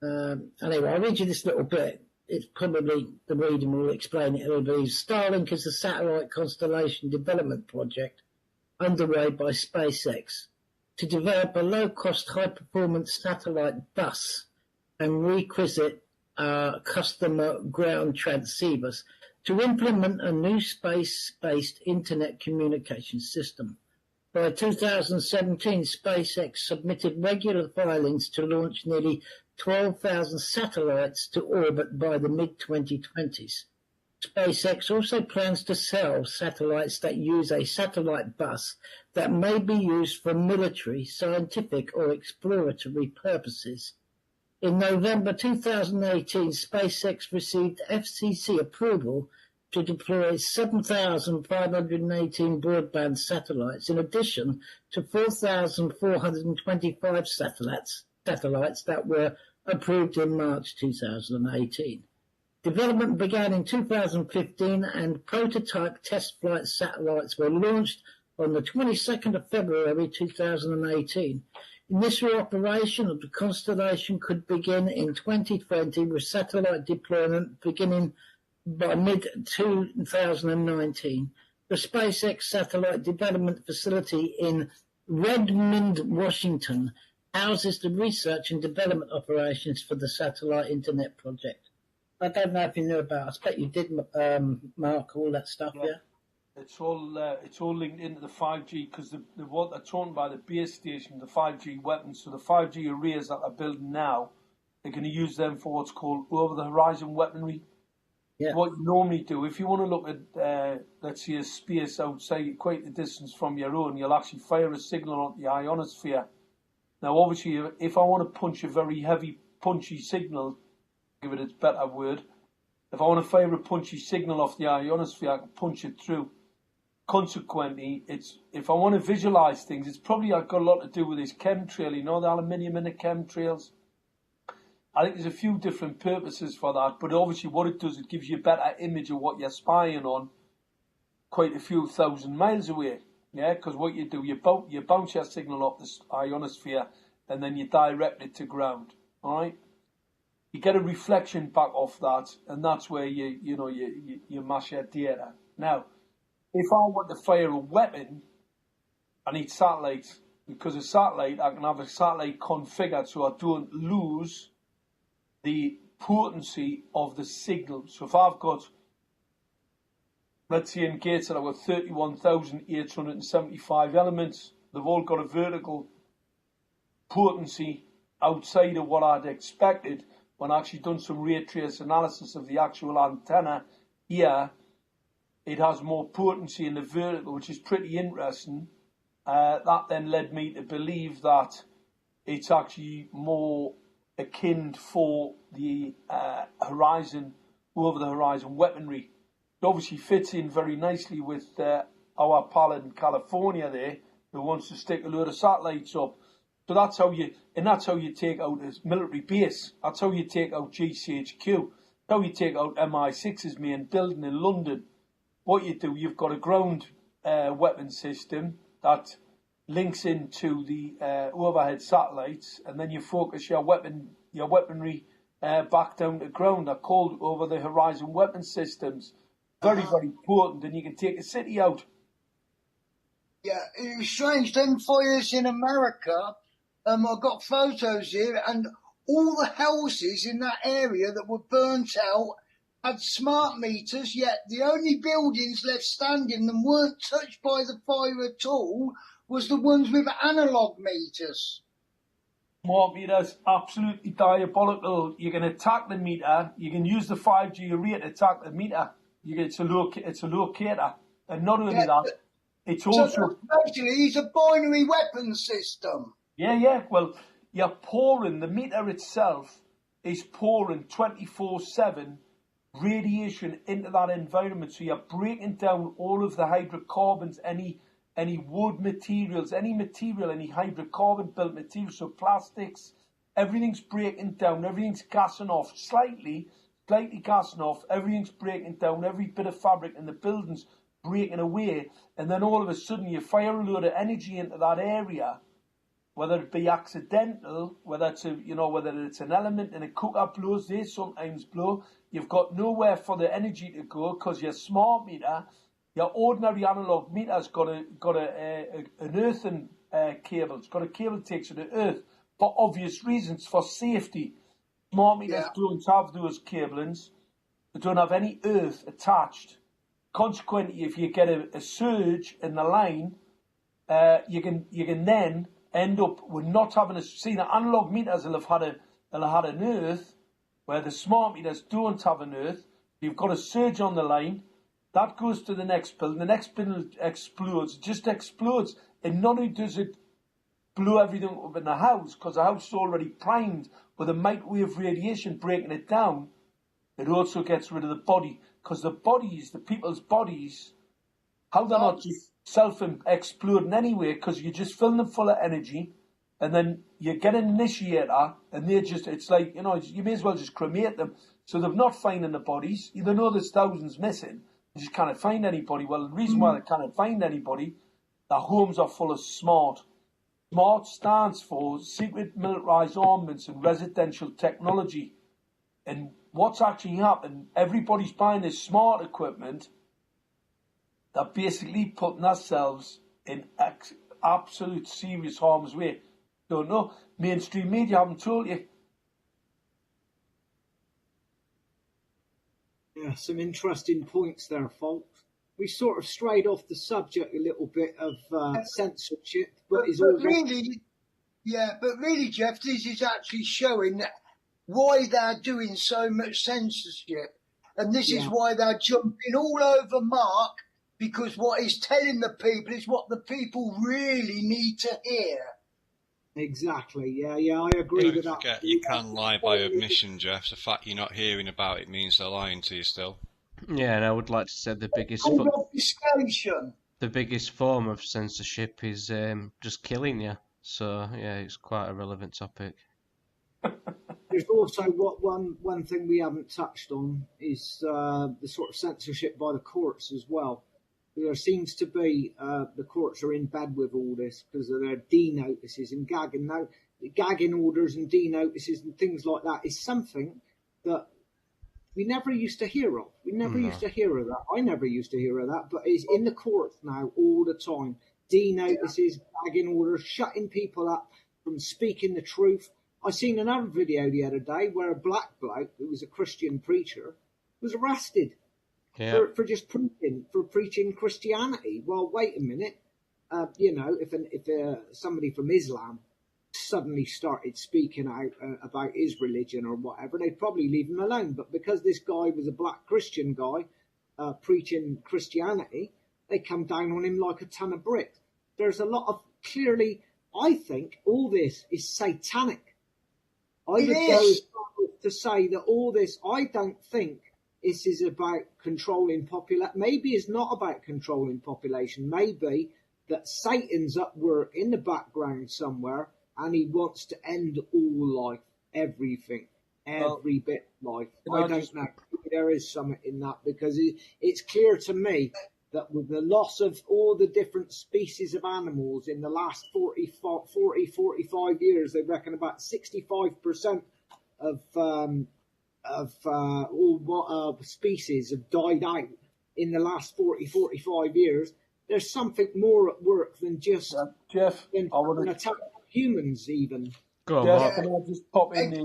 Anyway, I'll read you this little bit. It's probably the reading will explain it. It'll be Starlink is a satellite constellation development project underway by SpaceX to develop a low-cost, high-performance satellite bus and requisite customer ground transceivers to implement a new space-based internet communication system. By 2017, SpaceX submitted regular filings to launch nearly 12,000 satellites to orbit by the mid-2020s. SpaceX also plans to sell satellites that use a satellite bus that may be used for military, scientific, or exploratory purposes. In November 2018, SpaceX received FCC approval to deploy 7,518 broadband satellites, in addition to 4,425 satellites that were approved in March 2018. Development began in 2015 and prototype test flight satellites were launched on the 22nd of February 2018. Initial operation of the constellation could begin in 2020 with satellite deployment beginning by mid-2019. The SpaceX Satellite Development Facility in Redmond, Washington, houses the research and development operations for the satellite internet project. I don't know if you knew about it. I expect you did, Mark, all that stuff, yeah? It's all linked into the 5G because what they're talking about, the base station, the 5G weapons. So the 5G arrays that they're building now, they're going to use them for what's called over-the-horizon weaponry. Yeah. What you normally do, if you want to look at, let's say, a space outside quite a distance from your own, you'll actually fire a signal onto the ionosphere. Now, obviously, if I want to punch a very heavy, punchy signal, give it a better word, if I want to fire a punchy signal off the ionosphere, I can punch it through. consequently, if I want to visualize things, it's probably got a lot to do with this chemtrail, you know, the aluminium in the chemtrails. I think there's a few different purposes for that, but obviously what it does, it gives you a better image of what you're spying on quite a few thousand miles away. Yeah, because what you do, you bounce your signal off the ionosphere and then you direct it to ground. All right, you get a reflection back off that, and that's where you mash your data. Now, if I want to fire a weapon, I need satellites, because a satellite, I can have a satellite configured so I don't lose the potency of the signal. So if I've got, let's say in gates that I've got 31,875 elements, they've all got a vertical potency outside of what I'd expected when I actually done some ray trace analysis of the actual antenna here. It has more potency in the vertical, which is pretty interesting. That then led me to believe that it's actually more akin for the horizon, over-the-horizon weaponry. It obviously fits in very nicely with our pal in California there, who wants to stick a load of satellites up. So that's how you take out a military base. That's how you take out GCHQ. That's how you take out MI6's main building in London. What you do, you've got a ground weapon system that links into the overhead satellites, and then you focus your weaponry back down to ground. They're called over-the-horizon weapon systems. Very, very important, and you can take a city out. Yeah, it was strange. Them fires in America, I've got photos here, and all the houses in that area that were burnt out had smart meters, yet the only buildings left standing and weren't touched by the fire at all was the ones with analog meters. Smart meters, absolutely diabolical. You can attack the meter. You can use the 5G array to attack the meter. It's a locator. And not only that, it's also... So basically, it's a binary weapon system. Yeah. Well, you're pouring, the meter itself is pouring 24/7 radiation into that environment. So you're breaking down all of the hydrocarbons, any wood materials, any hydrocarbon built material, so plastics, everything's breaking down, everything's gassing off, slightly gassing off, everything's breaking down, every bit of fabric in the building's breaking away, and then all of a sudden you fire a load of energy into that area, whether it be accidental, whether it's an element in a cooker blows, they sometimes blow. You've got nowhere for the energy to go because your smart meter, your ordinary analog meter's got an earthen cable. It's got a cable that takes it to earth for obvious reasons, for safety. Smart meters don't have those cablings. They don't have any earth attached. Consequently, if you get a surge in the line, you can then end up with not having the analog meters will have had an earth, where the smart meters don't have an earth. You've got a surge on the line, that goes to the next building, the next building explodes, and not only does it blow everything up in the house, because the house is already primed with a microwave radiation breaking it down, it also gets rid of the body, because the people's bodies, how they're not just self-exploding anyway, because you just fill them full of energy, and then you get an initiator, and it's like, you may as well just cremate them. So they're not finding the bodies. They know there's thousands missing. They just can't find anybody. Well, the reason why they can't find anybody, their homes are full of SMART. SMART stands for Secret Militarized Armaments and Residential Technology. And what's actually happened, everybody's buying this smart equipment. They're basically putting themselves in absolute serious harm's way. Don't know. Mainstream media haven't told you. Yeah, some interesting points there, folks. We sort of strayed off the subject a little bit of censorship, but really, Jeff, this is actually showing why they're doing so much censorship, and this is why they're jumping all over Mark, because what he's telling the people is what the people really need to hear. Exactly. Yeah, I agree with that. Don't forget, you can lie by omission, Jeff. The fact you're not hearing about it means they're lying to you still. Yeah, and I would like to say the biggest... Obfuscation. the biggest form of censorship is just killing you. So yeah, it's quite a relevant topic. There's also one thing we haven't touched on is the sort of censorship by the courts as well. There seems to be the courts are in bed with all this because of their D-notices and gagging. Now, gagging orders and D-notices and things like that is something that we never used to hear of. We never used to hear of that. I never used to hear of that, but it's in the courts now all the time. D-notices, gagging orders, shutting people up from speaking the truth. I seen another video the other day where a black bloke who was a Christian preacher was arrested for just preaching Christianity. Well, wait a minute. If somebody from Islam suddenly started speaking out about his religion or whatever, they'd probably leave him alone. But because this guy was a black Christian guy preaching Christianity, they come down on him like a ton of bricks. There's a lot of clearly, I think all this is satanic. I would go as far to say that all this, I don't think this is about controlling population. Maybe it's not about controlling population. Maybe that Satan's at work in the background somewhere and he wants to end all life, everything, every bit of life. I don't know. There is something in that because it's clear to me that with the loss of all the different species of animals in the last 45 years, they reckon about 65% of all species have died out in the last 45 years. There's something more at work than just Jeff. I want to attack humans even. Go on, Jeff, can I just pop in I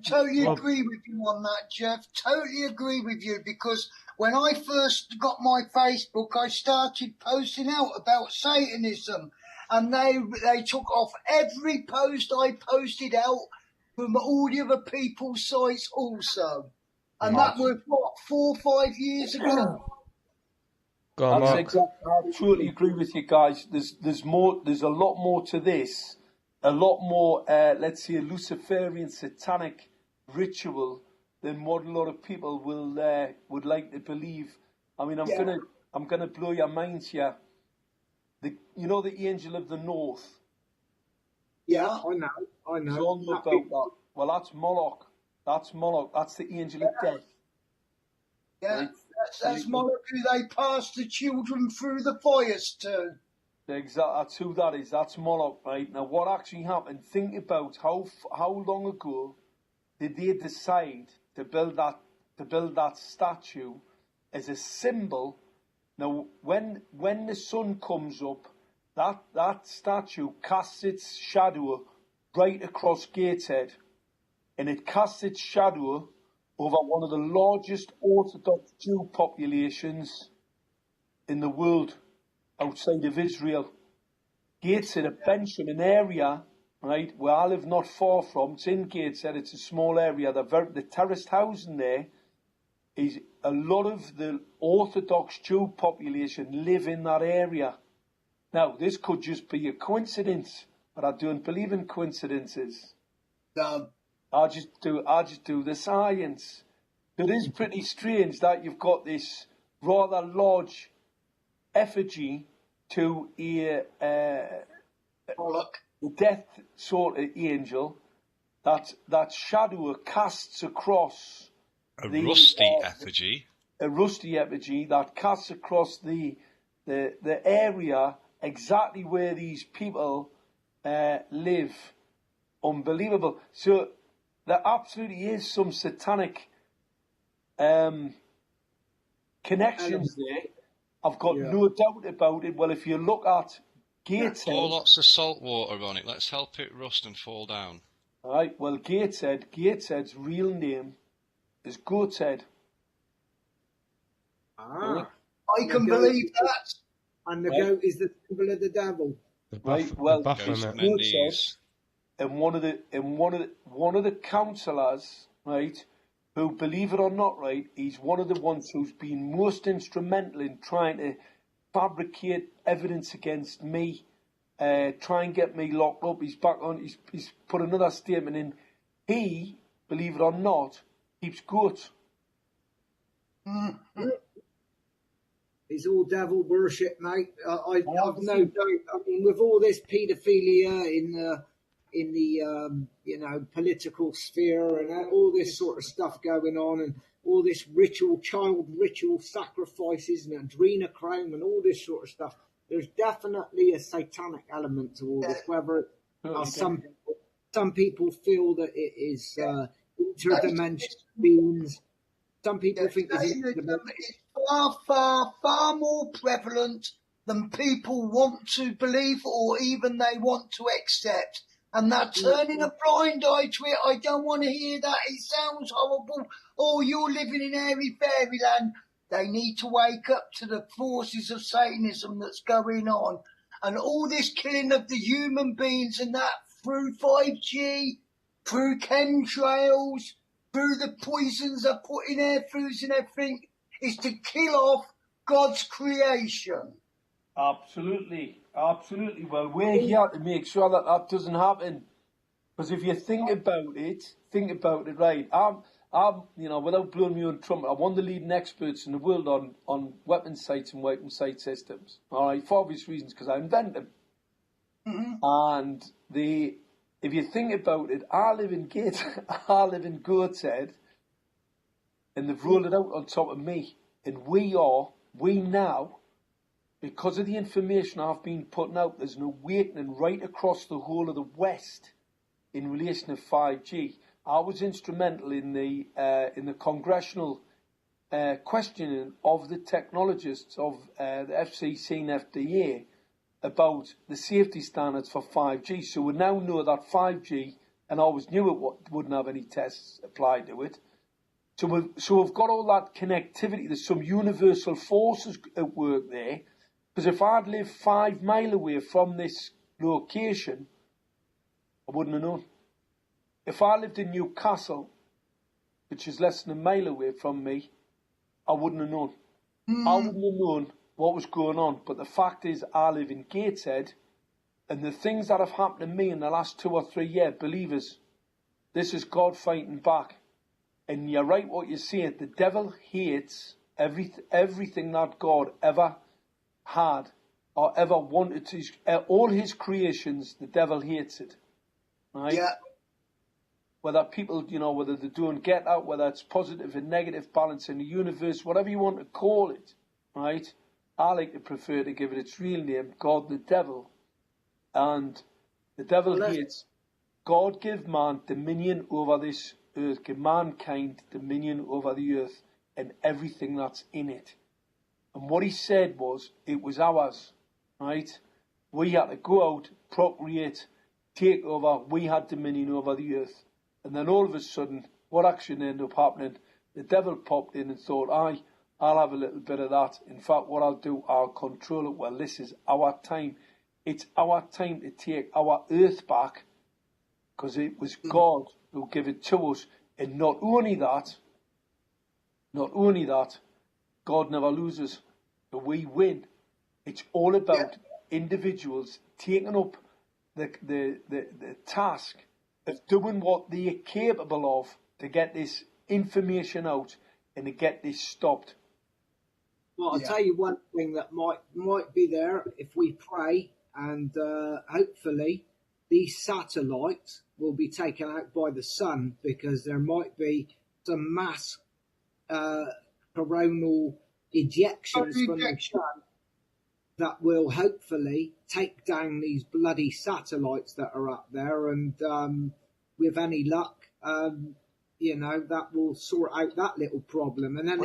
totally agree with you on that, Jeff. Totally agree with you because when I first got my Facebook, I started posting out about Satanism, and they took off every post I posted out from all the other people's sites also, and that was what 4 or 5 years ago. Go on, I totally agree with you guys. There's more. There's a lot more to this. A lot more, let's say, Luciferian satanic ritual than what a lot of people would like to believe. I mean, I'm gonna blow your minds here. The angel of the north. Yeah, I know. You all know about that. Well, that's Moloch. That's the angel of death. Yeah, right? That's Moloch who they pass the children through the fires to. Exactly, that's who that is. That's Moloch, right? Now, what actually happened? Think about how long ago did they decide to build that statue as a symbol? Now, when the sun comes up, that statue casts its shadow right across Gateshead, and it casts its shadow over one of the largest Orthodox Jew populations in the world. Outside of Israel, Gateshead, a Benjamin area, right, where I live not far from. It's in Gateshead. It's a small area. The terraced housing there is a lot of the Orthodox Jew population live in that area. Now, this could just be a coincidence, but I don't believe in coincidences. No. I just do the science. It is pretty strange that you've got this rather large effigy to a death sort of angel that shadow casts across a rusty effigy that casts across the area exactly where these people live. Unbelievable. So there absolutely is some satanic connections there. I've got no doubt about it. Well, if you look at Gateshead... Pour lots of salt water on it. Let's help it rust and fall down. All right, well, Gateshead's real name is Goathead. Ah. I can believe that. And the goat is the symbol of the devil. Right, well, Goathead, and one of the councillors, right, who, believe it or not, right, he's one of the ones who's been most instrumental in trying to fabricate evidence against me, try and get me locked up. He's back on. He's put another statement in. He, believe it or not, keeps goats. Yeah, It's all devil worship, mate. I've no doubt. I mean, with all this paedophilia in the political sphere and all this sort of stuff going on, and all this child ritual sacrifices and adrenochrome and all this sort of stuff, there's definitely a satanic element to all this. Whether some people feel that it is interdimensional beings. Some people think it's far more prevalent than people want to believe or even they want to accept. And they're turning a blind eye to it. I don't want to hear that. It sounds horrible. Oh, you're living in airy fairyland. They need to wake up to the forces of Satanism that's going on. And all this killing of the human beings and that through 5G, through chemtrails, through the poisons they're putting in air foods and everything, is to kill off God's creation. Absolutely. Well, we're here to make sure that that doesn't happen. Because if you think about it, right? I'm, without blowing my own trumpet, I'm one of the leading experts in the world on weapon sights and weapon sight systems. All right, for obvious reasons, because I invented them. Mm-hmm. And if you think about it, I live in Gateshead, and they've rolled it out on top of me. And we now, because of the information I've been putting out, there's an awakening right across the whole of the West in relation to 5G. I was instrumental in the congressional questioning of the technologists of the FCC and FDA about the safety standards for 5G. So we now know that 5G, and I always knew it wouldn't have any tests applied to it. So we've got all that connectivity. There's some universal forces at work there. Because if I'd lived 5 miles away from this location, I wouldn't have known. If I lived in Newcastle, which is less than a mile away from me, I wouldn't have known. I wouldn't have known what was going on. But the fact is, I live in Gateshead, and the things that have happened to me in the last 2 or 3 years, believers, this is God fighting back. And you're right what you're saying. The devil hates everything that God ever had or ever wanted to. All his creations, the devil hates it. Right? Yeah. Whether people, whether they don't get that, whether it's positive and negative balance in the universe, whatever you want to call it, right? I like to prefer to give it its real name, God the devil. And the devil hates. God give man dominion over this earth, give mankind dominion over the earth and everything that's in it. And what he said was, it was ours, right? We had to go out, procreate, take over, we had dominion over the earth. And then all of a sudden, what actually ended up happening? The devil popped in and thought, I'll have a little bit of that. In fact, what I'll do, I'll control it. Well, this is our time. It's our time to take our earth back, because it was God who gave it to us. And not only that, God never loses. So we win. It's all about individuals taking up the task of doing what they are capable of to get this information out and to get this stopped. Well, I'll tell you one thing that might be there if we pray, and hopefully these satellites will be taken out by the sun, because there might be some mass coronal ejections from the sun that will hopefully take down these bloody satellites that are up there, and with any luck, that will sort out that little problem. And then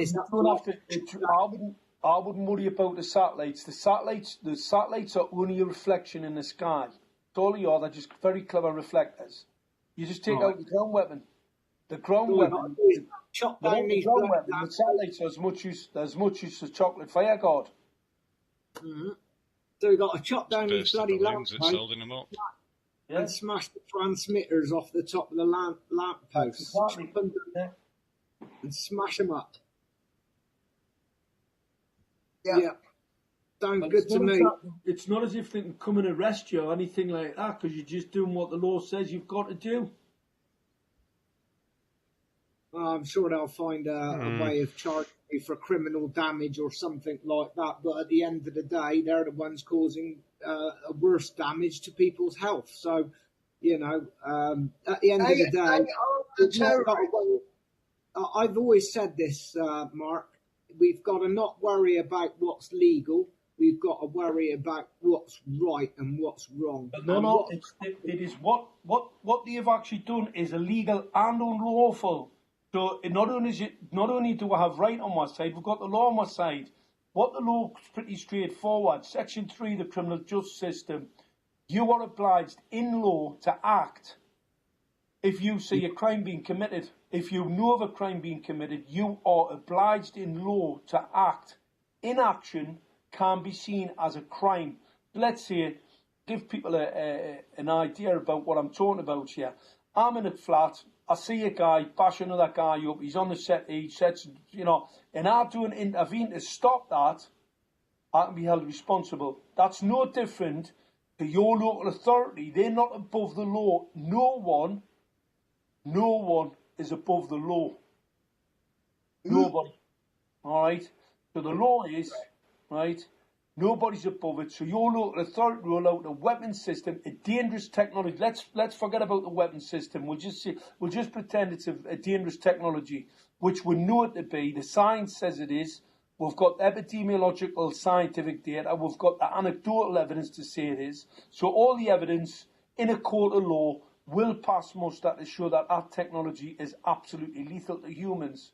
I wouldn't worry about the satellites. The satellites are only a reflection in the sky. All you are, they're just very clever reflectors. You just take out the ground weapon. The ground weapon. Chop down these ground weapon. The satellites are as much use as chocolate fire god. Mm-hmm. So we've got to chop down these bloody lamp posts and smash the transmitters off the top of the lamp posts. Exactly. And smash them up. Yeah. Sounds good to me. It's not as if they can come and arrest you or anything like that, because you're just doing what the law says you've got to do. I'm sure they'll find a way of charging me for criminal damage or something like that. But at the end of the day, they're the ones causing a worse damage to people's health. So, you know, at the end of the day, I've always said this, Mark. We've got to not worry about what's legal. We've got to worry about what's right and what's wrong. No, it is what they have actually done is illegal and unlawful. So not only do I have right on my side, we've got the law on my side. What the law is pretty straightforward. Section 3 of the criminal justice system, you are obliged in law to act if you see a crime being committed. If you know of a crime being committed, you are obliged in law to act. Inaction can be seen as a crime. Let's say, give people an idea about what I'm talking about here. I'm in a flat, I see a guy bash another guy up, he's on the set, he sets, you know, and I do an intervene to stop that, I can be held responsible. That's no different to your local authority. They're not above the law. No one is above the law. Nobody. All right? So the law is, right, nobody's above it. So your local authority roll out a weapons system, a dangerous technology. Let's forget about the weapons system. We'll just pretend it's a dangerous technology, which we know it to be. The science says it is. We've got epidemiological scientific data. We've got the anecdotal evidence to say it is. So all the evidence in a court of law will pass muster to show that that technology is absolutely lethal to humans.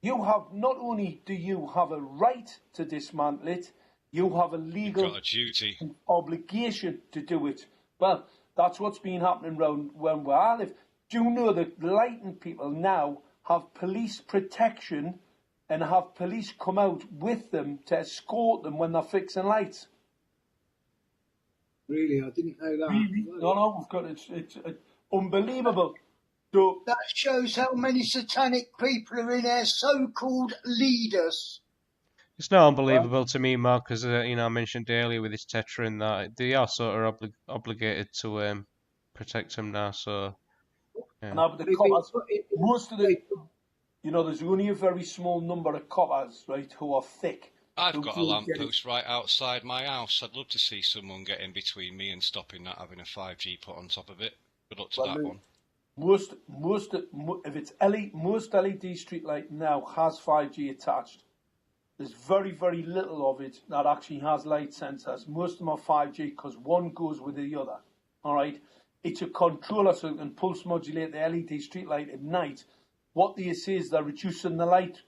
You have, not only do you have a right to dismantle it, you have a legal duty, obligation to do it. Well, that's what's been happening around where I live. Do you know that lighting people now have police protection and have police come out with them to escort them when they're fixing lights? Really, I didn't know that. Really? No, we've got it's unbelievable. So that shows how many satanic people are in our so-called leaders. It's not unbelievable to me, Mark, because I mentioned earlier with this Tetra that they are sort of obligated to protect them now. So, yeah. Now, but the coppers, most of the, there's only a very small number of coppers, right, who are thick. I've got a lamppost right outside my house. I'd love to see someone get in between me and stopping that having a 5G put on top of it. Good luck to that one. Most LED street light now has 5G attached. There's very, very little of it that actually has light sensors. Most of them are 5G because one goes with the other. All right, it's a controller so it can pulse modulate the LED street light at night. What they say is they're reducing the light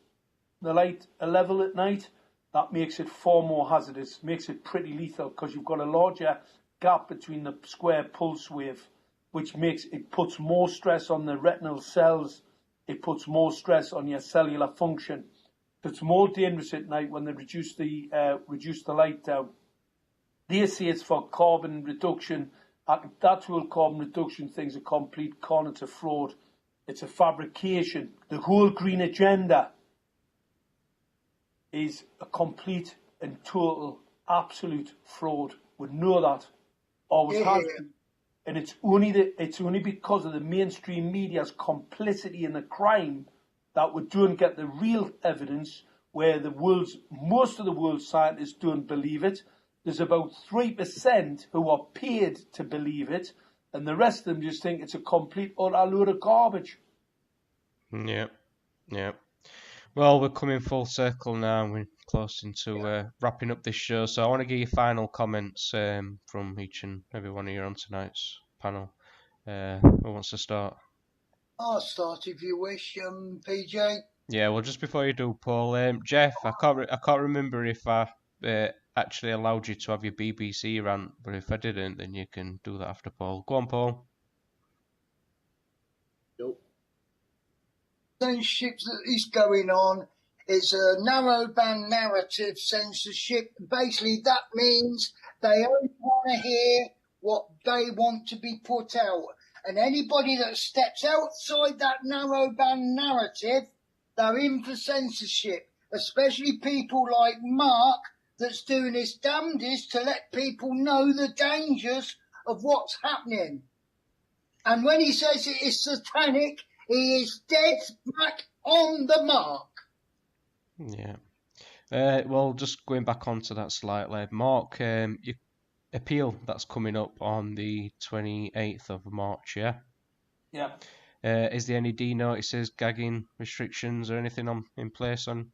level at night. That makes it far more hazardous, makes it pretty lethal because you've got a larger gap between the square pulse wave, which puts more stress on the retinal cells. It puts more stress on your cellular function. So it's more dangerous at night when they reduce the light down. They say it's for carbon reduction. That whole carbon reduction thing's a complete con. It's a fraud. It's a fabrication. The whole green agenda is a complete and total, absolute fraud. We know that. Always has been. And it's only because of the mainstream media's complicity in the crime that we don't get the real evidence where most of the world's scientists don't believe it. There's about 3% who are paid to believe it, and the rest of them just think it's a complete utter load of garbage. Yeah. Well, we're coming full circle now. We're close into wrapping up this show. So I want to give you final comments from each and every one of you on tonight's panel. Who wants to start? I'll start if you wish, PJ. Yeah, well, just before you do, Paul, Jeff, I can't remember if I actually allowed you to have your BBC rant, but if I didn't, then you can do that after Paul. Go on, Paul. Nope. Censorship that is going on. It's a narrowband narrative censorship. Basically, that means they only want to hear what they want to be put out. And anybody that steps outside that narrowband narrative, they're in for censorship. Especially people like Mark that's doing his damnedest to let people know the dangers of what's happening. And when he says it is satanic, He is dead smack on the mark. Yeah. Well, just going back onto that slightly, Mark, your appeal that's coming up on the 28th of March, yeah? Yeah. Is there any D notices, gagging restrictions, or anything in place on?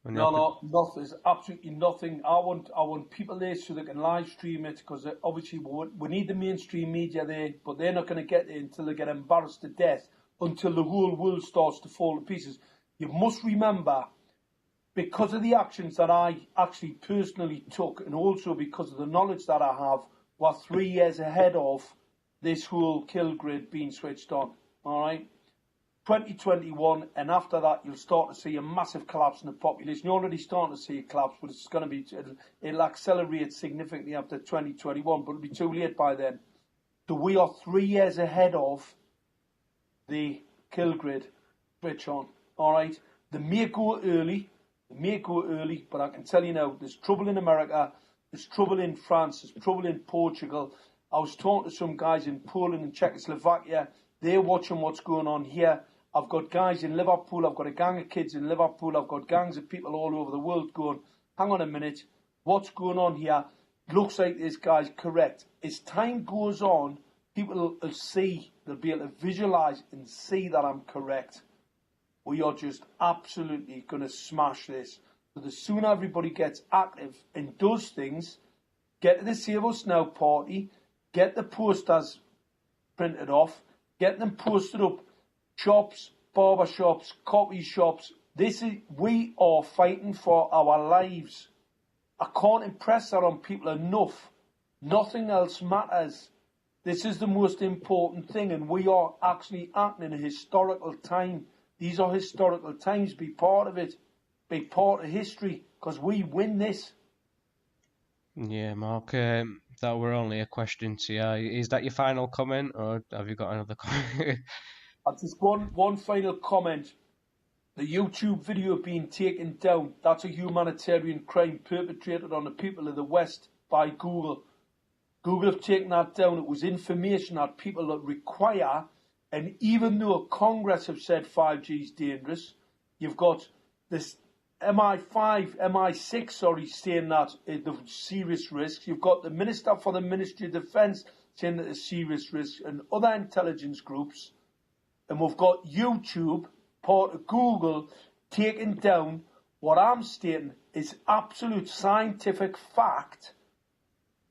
No, nothing. There's absolutely nothing. I want people there so they can live stream it, because obviously we need the mainstream media there, but they're not going to get there until they get embarrassed to death, until the whole world starts to fall to pieces. You must remember, because of the actions that I actually personally took, and also because of the knowledge that I have, we're 3 years ahead of this whole kill grid being switched on. All right? 2021, and after that, you'll start to see a massive collapse in the population. You're already starting to see a collapse, but it's going to be, it'll accelerate significantly after 2021, but it'll be too late by then. So we are 3 years ahead of the kill grid switch on. All right? They may go early, but I can tell you now, there's trouble in America, there's trouble in France, there's trouble in Portugal. I was talking to some guys in Poland and Czechoslovakia. They're watching what's going on here. I've got guys in Liverpool. I've got a gang of kids in Liverpool. I've got gangs of people all over the world going, hang on a minute, what's going on here? Looks like this guy's correct. As time goes on, people will see, they'll be able to visualise and see that I'm correct. We are just absolutely going to smash this. So the sooner everybody gets active and does things, get to the Save Us Now party, get the posters printed off, get them posted up, shops, barber shops, coffee shops. We are fighting for our lives. I can't impress that on people enough. Nothing else matters. This is the most important thing, and we are actually acting in a historical time. These are historical times. Be part of it. Be part of history, because we win this. Yeah, Mark, that were only a question to you. Is that your final comment, or have you got another comment? Just one final comment. The YouTube video being taken down, that's a humanitarian crime perpetrated on the people of the West by Google. Google have taken that down. It was information that people that require, and even though Congress have said 5G is dangerous, you've got this MI6 saying that the serious risks. You've got the Minister for the Ministry of Defence saying that there's serious risks, and other intelligence groups. And we've got YouTube, part of Google, taking down what I'm stating is absolute scientific fact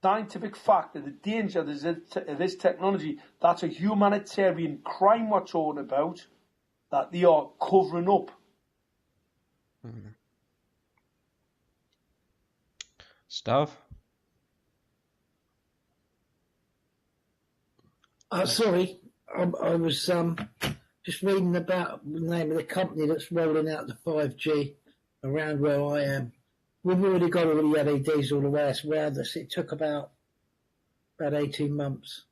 of the danger of this technology. That's a humanitarian crime we're talking about, that they are covering up. Mm-hmm. Stav? Sorry, I was just reading about the name of the company that's rolling out the 5G around where I am. We've already got all the LEDs all the way around us. It took about 18 months.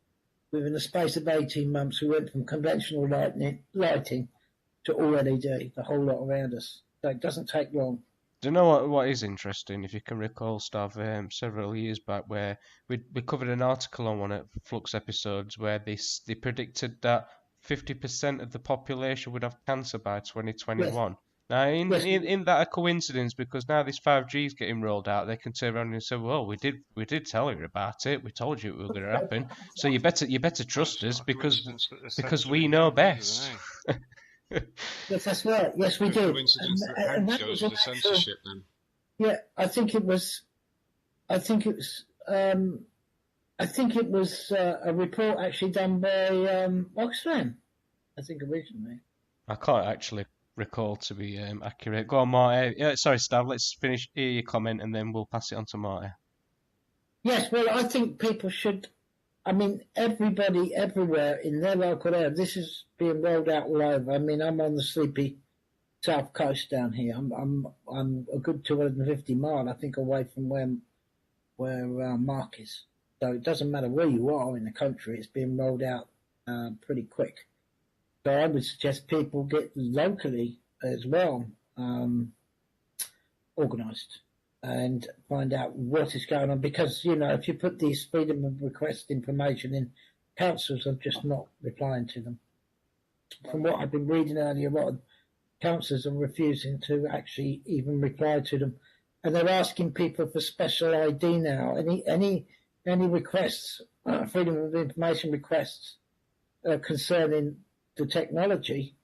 Within the space of 18 months, we went from conventional lighting to all LED, the whole lot around us. So it doesn't take long. Do you know what is interesting? If you can recall, Stav, several years back, where we covered an article on one of Flux episodes where they predicted that 50% of the population would have cancer by 2021. Yes. Now, in that a coincidence, because now this 5G is getting rolled out, they can turn around and say, "Well, we did tell you about it. We told you it was going to happen. So you better trust us because we know best." Yes, that's right. Yes, we do. And that shows the censorship then. Yeah, I think it was a report actually done by Oxfam, I think originally. I can't actually recall to be accurate. Go on, Marty. Sorry, Stav, let's hear your comment and then we'll pass it on to Marty. Yes, well, I think people should. I mean, everybody, everywhere in their local area, this is being rolled out all over. I mean, I'm on the sleepy south coast down here. I'm a good 250 miles, I think, away from where Mark is. So it doesn't matter where you are in the country; it's being rolled out pretty quick. So I would suggest people get locally as well organised and find out what is going on, because, you know, if you put these freedom of request information in, councils are just not replying to them. from what I've been reading earlier on, councillors are refusing to actually even reply to them, and they're asking people for special ID now. Any requests, freedom of information requests concerning the technology,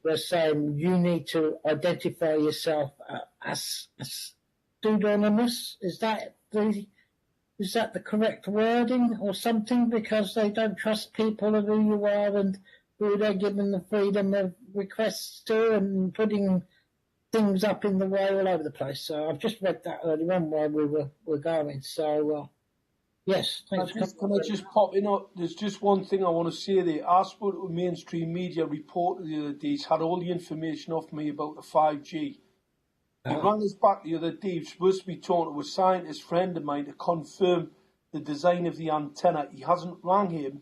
they're saying you need to identify yourself as pseudonymous. Is that the correct wording or something? Because they don't trust people of who you are and who they're giving the freedom of requests to and putting things up in the way all over the place. So I've just read that earlier on while we were going. So yes, thanks. Can I just pop in? There's just one thing I want to say there. I spoke to a mainstream media reporter the other day. He's had all the information off me about the 5G. He rang us back the other day. He was supposed to be talking to a scientist friend of mine to confirm the design of the antenna. He hasn't rang him.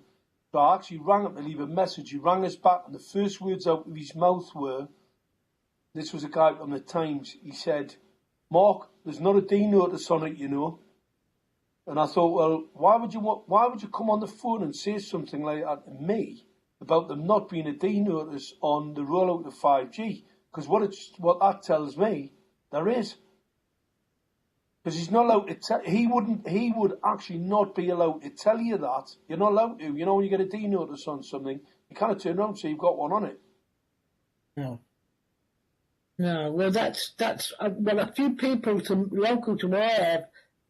So I actually rang him to leave a message. He rang us back, and the first words out of his mouth were, this was a guy from the Times, he said, "Mark, there's not a D notice on it, you know." And I thought, well, why would you come on the phone and say something like that to me about them not being a D notice on the rollout of 5G? Because what that tells me, there is. Because he's not allowed to tell. He would actually not be allowed to tell you that. You're not allowed to. You know, when you get a D notice on something, you kind of turn around and say you've got one on it. No. No. Well, that's well, a few people local to where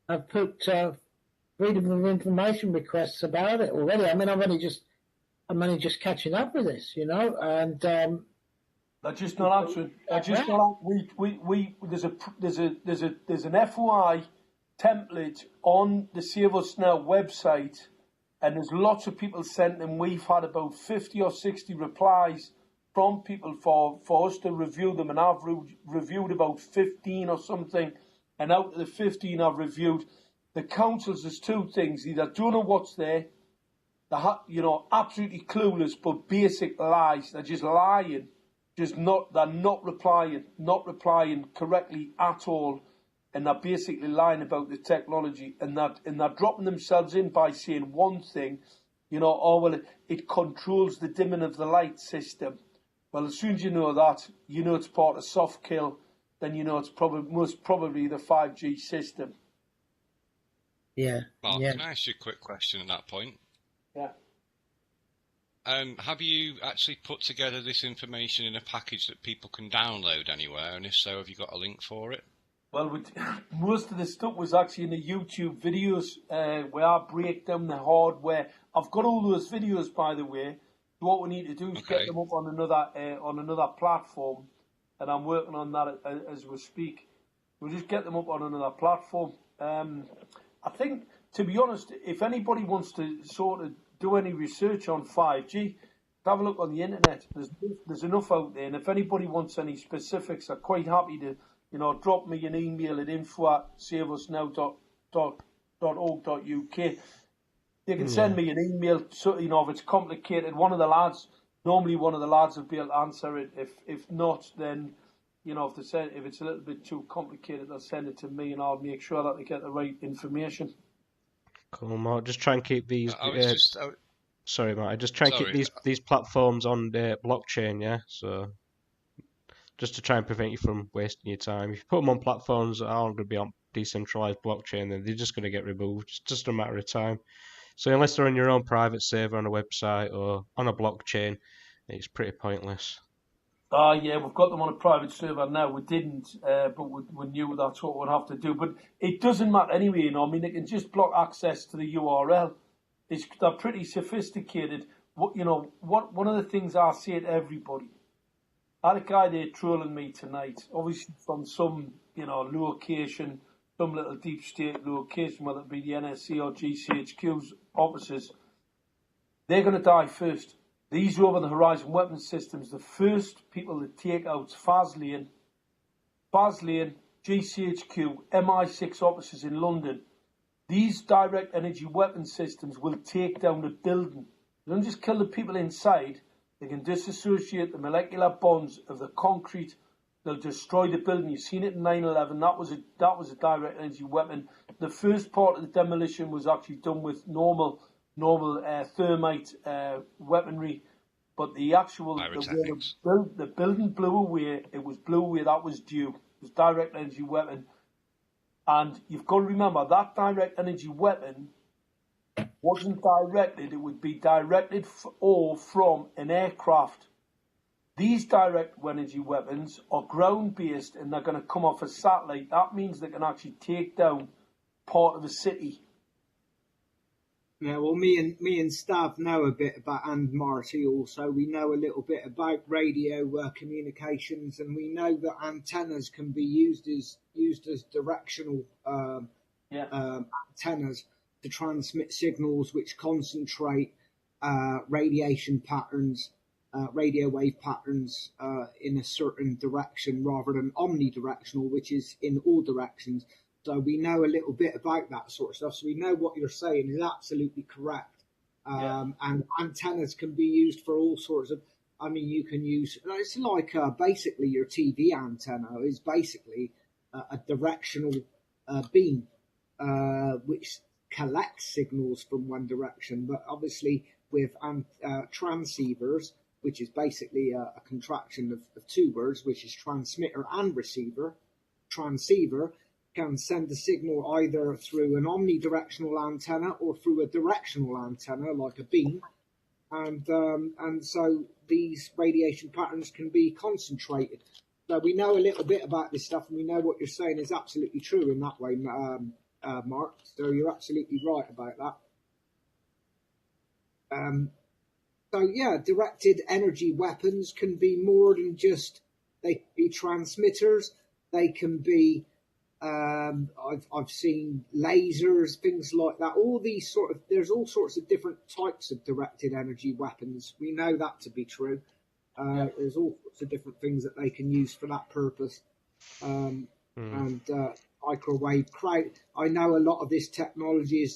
I have put freedom of information requests about it already. I mean, I'm only just catching up with this, you know, and. They're just not answering. They're just not. There's an FOI template on the Save Us Now website, and there's lots of people sent them. We've had about 50 or 60 replies from people for us to review them, and I've reviewed about 15 or something. And out of the 15 I've reviewed, the councils, there's two things: either don't know what's there, they're absolutely clueless, but basic lies. They're just lying. They're not replying correctly at all, and they're basically lying about the technology, and they're dropping themselves in by saying one thing, it controls the dimming of the light system. Well, as soon as you know that, you know it's part of soft kill, then you know it's most probably the 5G system. Yeah. Mark, yeah. Can I ask you a quick question at that point? Yeah. Have you actually put together this information in a package that people can download anywhere? And if so, have you got a link for it? Well, most of the stuff was actually in the YouTube videos where I break down the hardware. I've got all those videos, by the way. What we need to do is get them up on another platform, and I'm working on that as we speak. We'll just get them up on another platform. I think, to be honest, if anybody wants to sort of do any research on 5G, have a look on the internet. There's enough out there, and if anybody wants any specifics, I'm quite happy to, drop me an email at info@saveusnow.org.uk. You can send me an email. So, if it's complicated, one of the lads will be able to answer it. If not, then if it's a little bit too complicated, they'll send it to me, and I'll make sure that they get the right information. Cool, Mark. Just try and keep these. Sorry, Mark. Just try and keep these platforms on the blockchain, yeah. So, just to try and prevent you from wasting your time. If you put them on platforms that aren't going to be on decentralized blockchain, then they're just going to get removed. It's just a matter of time. So, unless they're on your own private server on a website or on a blockchain, it's pretty pointless. Yeah, we've got them on a private server now. We didn't, but we knew that's what we'd have to do. But it doesn't matter anyway, they can just block access to the URL. They're pretty sophisticated. One of the things I say to everybody, I had a guy there trolling me tonight, obviously from some, location, some little deep state location, whether it be the NSC or GCHQ's offices. They're going to die first. These over-the-horizon weapons systems, the first people to take out Faslane, GCHQ, MI6 offices in London. These direct energy weapon systems will take down the building. They don't just kill the people inside. They can disassociate the molecular bonds of the concrete. They'll destroy the building. You've seen it in 9/11. That was a direct energy weapon. The first part of the demolition was actually done with normal thermite weaponry. but the actual the building blew away. It was blew away. That was due. It was direct energy weapon, and you've got to remember that direct energy weapon wasn't directed. It would be directed or from an aircraft. These direct energy weapons are ground based, and they're going to come off a satellite. That means they can actually take down part of the city. Yeah, well, me and Stav know a bit about, and Marty also, we know a little bit about radio communications, and we know that antennas can be used as directional antennas to transmit signals which concentrate radiation patterns, radio wave patterns in a certain direction rather than omnidirectional, which is in all directions. So we know a little bit about that sort of stuff. So we know what you're saying is absolutely correct. And antennas can be used for all sorts of, I mean, you can use, it's like basically your TV antenna is basically a directional beam, which collects signals from one direction. But obviously with transceivers, which is basically a contraction of two words, which is transmitter and receiver, transceiver can send a signal either through an omnidirectional antenna or through a directional antenna, like a beam. And so these radiation patterns can be concentrated. So we know a little bit about this stuff, and we know what you're saying is absolutely true in that way, Mark. So you're absolutely right about that. So yeah, directed energy weapons can be more than just, they can be transmitters, they can be I've seen lasers, things like that. All these there's all sorts of different types of directed energy weapons. We know that to be true. There's all sorts of different things that they can use for that purpose. And microwave crowd. I know a lot of this technology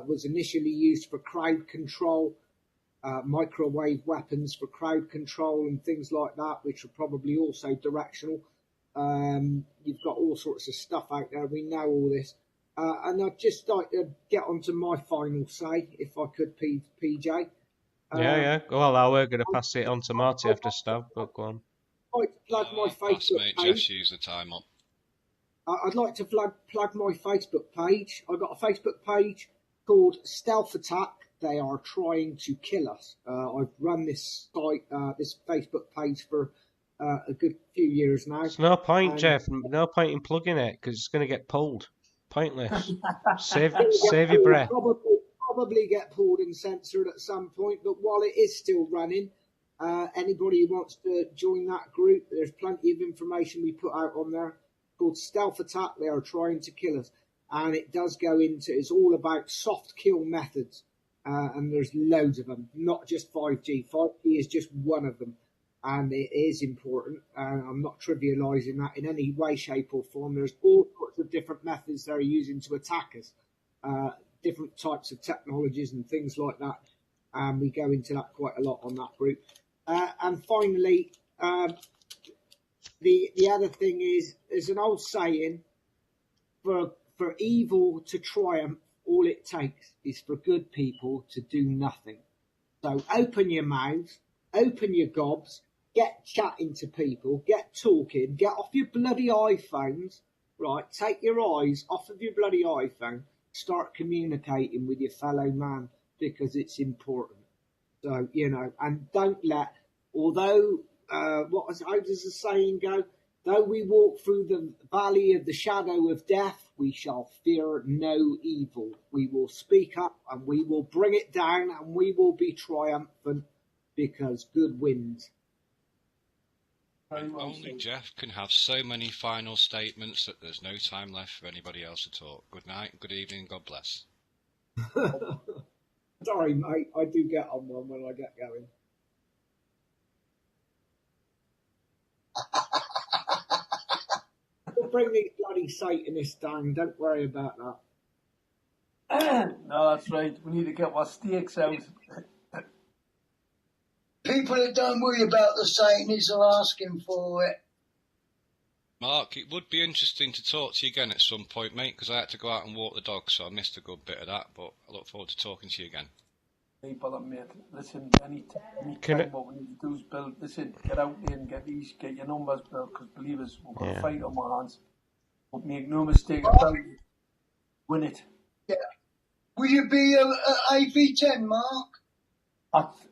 was initially used for crowd control, microwave weapons for crowd control and things like that, which are probably also directional. You've got all sorts of stuff out there. We know all this. And I'd just like to get on to my final say, if I could, PJ. Yeah. Well, I were going to pass it on to Marty after Stav, but go on. I'd like to plug my Facebook page. Just use the time up. I'd like to plug my Facebook page. I've got a Facebook page called Stealth Attack. They are trying to kill us. I've run this site, this Facebook page for a good few years now. There's no point, Jeff. No point in plugging it because it's going to get pulled. Pointless. Save your breath. Probably get pulled and censored at some point, but while it is still running, anybody who wants to join that group, there's plenty of information we put out on there called Stealth Attack. They are trying to kill us, and it does go into, it's all about soft kill methods, and there's loads of them, not just 5G. 5G is just one of them. And it is important, and I'm not trivialising that in any way, shape or form. There's all sorts of different methods they're using to attack us, different types of technologies and things like that. And we go into that quite a lot on that group. And finally, the other thing is, there's an old saying, for evil to triumph, all it takes is for good people to do nothing. So open your mouths, open your gobs, get chatting to people, get talking, get off your bloody iPhones, right? Take your eyes off of your bloody iPhone, start communicating with your fellow man, because it's important. So, and don't let, although, how does the saying go? Though we walk through the valley of the shadow of death, we shall fear no evil. We will speak up and we will bring it down and we will be triumphant because good wins. Only Jeff can have so many final statements that there's no time left for anybody else to talk. Good night, good evening, God bless. Sorry, mate, I do get on one when I get going. We'll bring the bloody Satanist down, don't worry about that. No, that's right, we need to get our stakes out. People that don't worry about the Satanists are asking for it. Mark, it would be interesting to talk to you again at some point, mate, because I had to go out and walk the dog, so I missed a good bit of that, but I look forward to talking to you again. Hey, brother, mate. Listen, any time what we need to do is build. Listen, get out there and get your numbers built, because believe us, we've got a fight on my hands. But make no mistake about it, win it. Yeah. Will you be at AV10, Mark?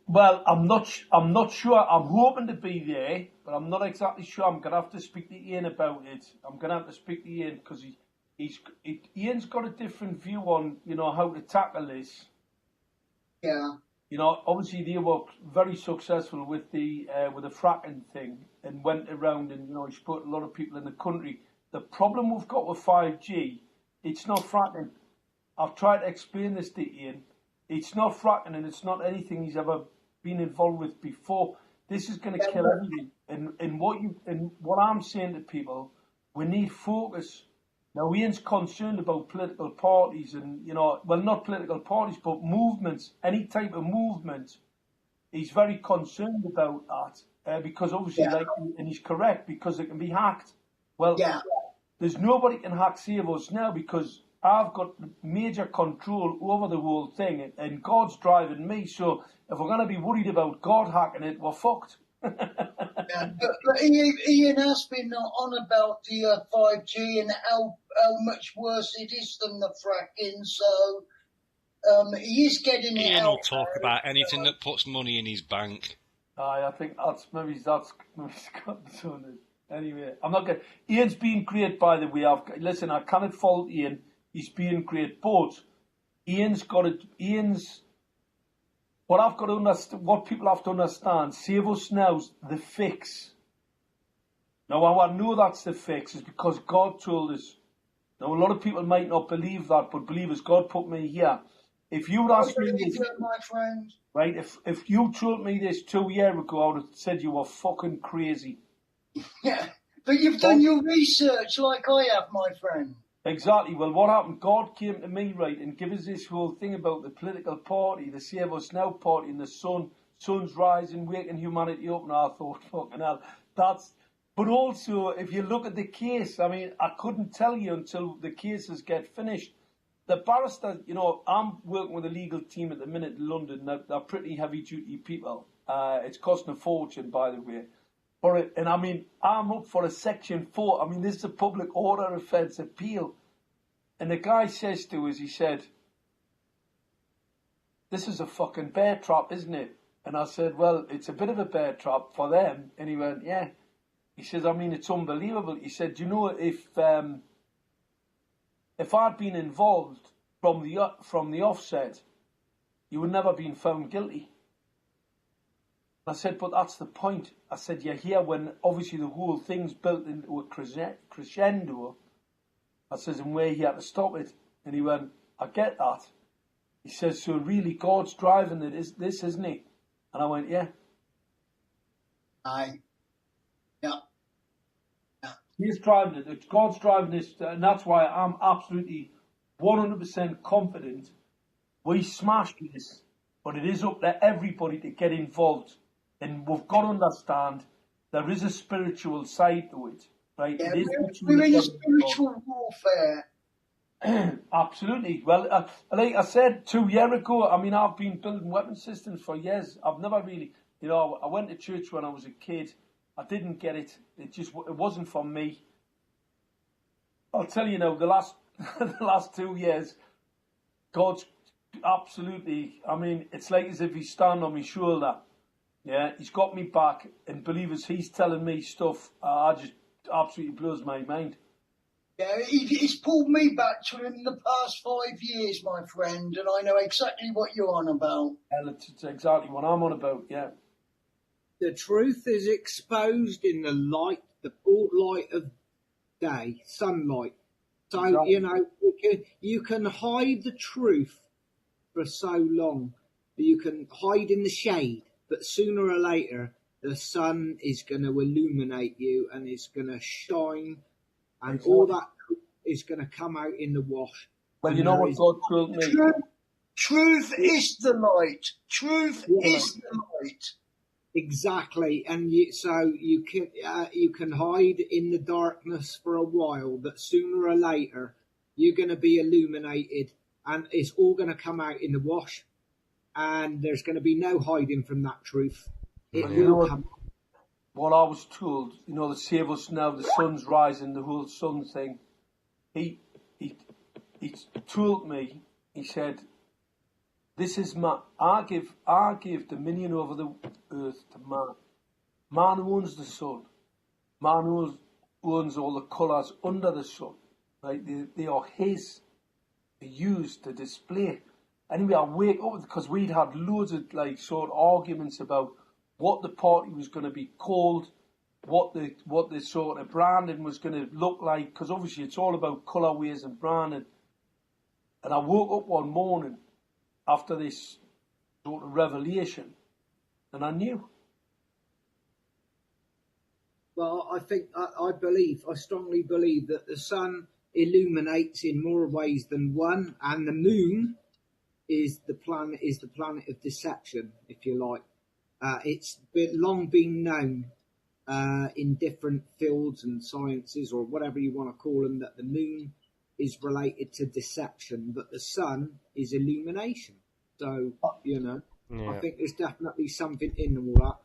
Well, I'm not sure. I'm hoping to be there, but I'm not exactly sure. I'm gonna have to speak to Ian about it. I'm gonna have to speak to Ian because Ian's got a different view on how to tackle this. Yeah. Obviously they were very successful with the fracking thing and went around and he's put a lot of people in the country. The problem we've got with 5G, it's not fracking. I've tried to explain this to Ian. It's not fracking and it's not anything he's ever been involved with before. This is going to kill everything. And what I'm saying to people, we need focus. Now, Ian's concerned about political parties and, well, not political parties, but movements, any type of movement. He's very concerned about that because obviously, and he's correct, because it can be hacked. Well, there's nobody can hack Save Us now because I've got major control over the whole thing and God's driving me. So if we're going to be worried about God hacking it, we're fucked. But Ian has been on about the 5G and how much worse it is than the fracking. So he is getting it out. Ian will talk about anything that puts money in his bank. I think that's maybe Scott's son. Anyway, I'm not going. Ian's being great, by the way. Listen, I cannot fault Ian. He's being great, but what I've got to understand, what people have to understand, Save Us Now's the fix. Now, I know that's the fix is because God told us. Now, a lot of people might not believe that, but believe us, God put me here. If you'd asked me this, my friend. Right, if you told me this 2 years ago, I would have said you were fucking crazy. Yeah, but you've done your research like I have, my friend. Exactly. Well, what happened? God came to me, right, and gave us this whole thing about the political party, the Save Us Now party, and the sun's rising, waking humanity up. And I thought, fucking hell, that's. But also, if you look at the case, I mean, I couldn't tell you until the cases get finished. The barrister, I'm working with a legal team at the minute in London. They're pretty heavy-duty people. It's costing a fortune, by the way. And I mean, I'm up for a Section 4. I mean, this is a public order offence appeal. And the guy says to us, he said, this is a fucking bear trap, isn't it? And I said, well, it's a bit of a bear trap for them. And he went, yeah. He says, I mean, it's unbelievable. He said, if I'd been involved from the offset, you would never been found guilty. I said, but that's the point. I said, you're here when obviously the whole thing's built into a crescendo. I says, and we're here to stop it. And he went, I get that. He says, so really God's driving this, isn't he? And I went, yeah. Aye. Yeah. He's driving it. It's God's driving this. And that's why I'm absolutely 100% confident we smashed this. But it is up to everybody to get involved. And we've got to understand there is a spiritual side to it, right? Yeah, we're in a spiritual warfare. Absolutely. Well, like I said 2 years ago, I mean, I've been building weapon systems for years. I've never really, I went to church when I was a kid. I didn't get it. It wasn't for me. I'll tell you now, the last 2 years, God's absolutely, I mean, it's like as if he's standing on my shoulder. Yeah, he's got me back, and believe us, he's telling me stuff. Just absolutely blows my mind. Yeah, he's pulled me back to him in the past 5 years, my friend, and I know exactly what you're on about. It's exactly what I'm on about, yeah. The truth is exposed in the light, the broad light of day, sunlight. So, exactly. You can hide the truth for so long. You can hide in the shade. But sooner or later, the sun is going to illuminate you and it's going to shine, and all that is going to come out in the wash. Well, you know what God told me? Truth is the light. Truth is the light. Exactly, and you can hide in the darkness for a while, but sooner or later, you're going to be illuminated, and it's all going to come out in the wash. and there's going to be no hiding from that truth. It You know will come. what I was told, the save us now, the sun's rising, the whole sun thing. He told me, he said, this is I give dominion over the earth to man. Man owns the sun. Man owns all the colours under the sun. Right? They are his to use, to display. Anyway, I wake up because we'd had loads of sort of arguments about what the party was going to be called, what the sort of branding was going to look like, because obviously it's all about colourways and branding. And I woke up one morning after this sort of revelation, and I knew. Well, I strongly believe that the sun illuminates in more ways than one, and the moon is the planet of deception, if you like. It's long been known in different fields and sciences, or whatever you want to call them, that the moon is related to deception, but the sun is illumination. So, I think there's definitely something in all that.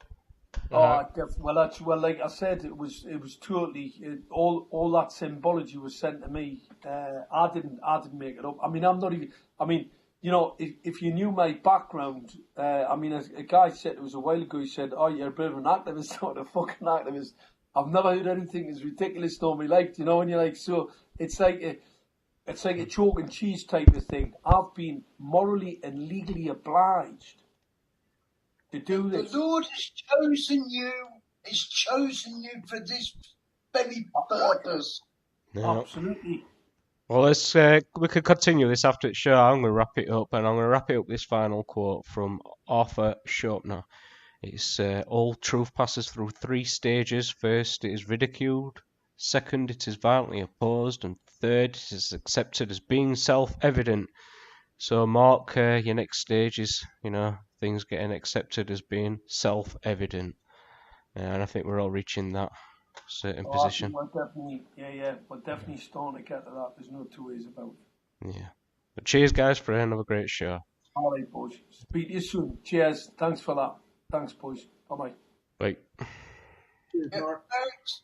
Well, like I said, it was totally all that symbology was sent to me. I didn't make it up. I mean, I'm not even. I mean, if you knew my background, a guy said it was a while ago. He said, "Oh, you're a bit of an activist, not a fucking activist." I've never heard anything as ridiculous nor me liked. And you're like, so it's like a chalk and cheese type of thing. I've been morally and legally obliged to do this. The Lord has chosen you for this very purpose. No. Absolutely. Well, we could continue this after the show. I'm going to wrap it up, and I'm going to wrap it up this final quote from Arthur Schopenhauer. It's all truth passes through 3 stages. First, it is ridiculed. Second, it is violently opposed, and third, it is accepted as being self-evident. So, Mark, your next stage is, things getting accepted as being self-evident, and I think we're all reaching that certain position. We're definitely starting to get to that. There's no two ways about it. Yeah. But cheers, guys, for another great show. All right, boys. Speak to you soon. Cheers. Thanks for that. Thanks, boys. Bye-bye. Bye. Cheers, Mark. Thanks.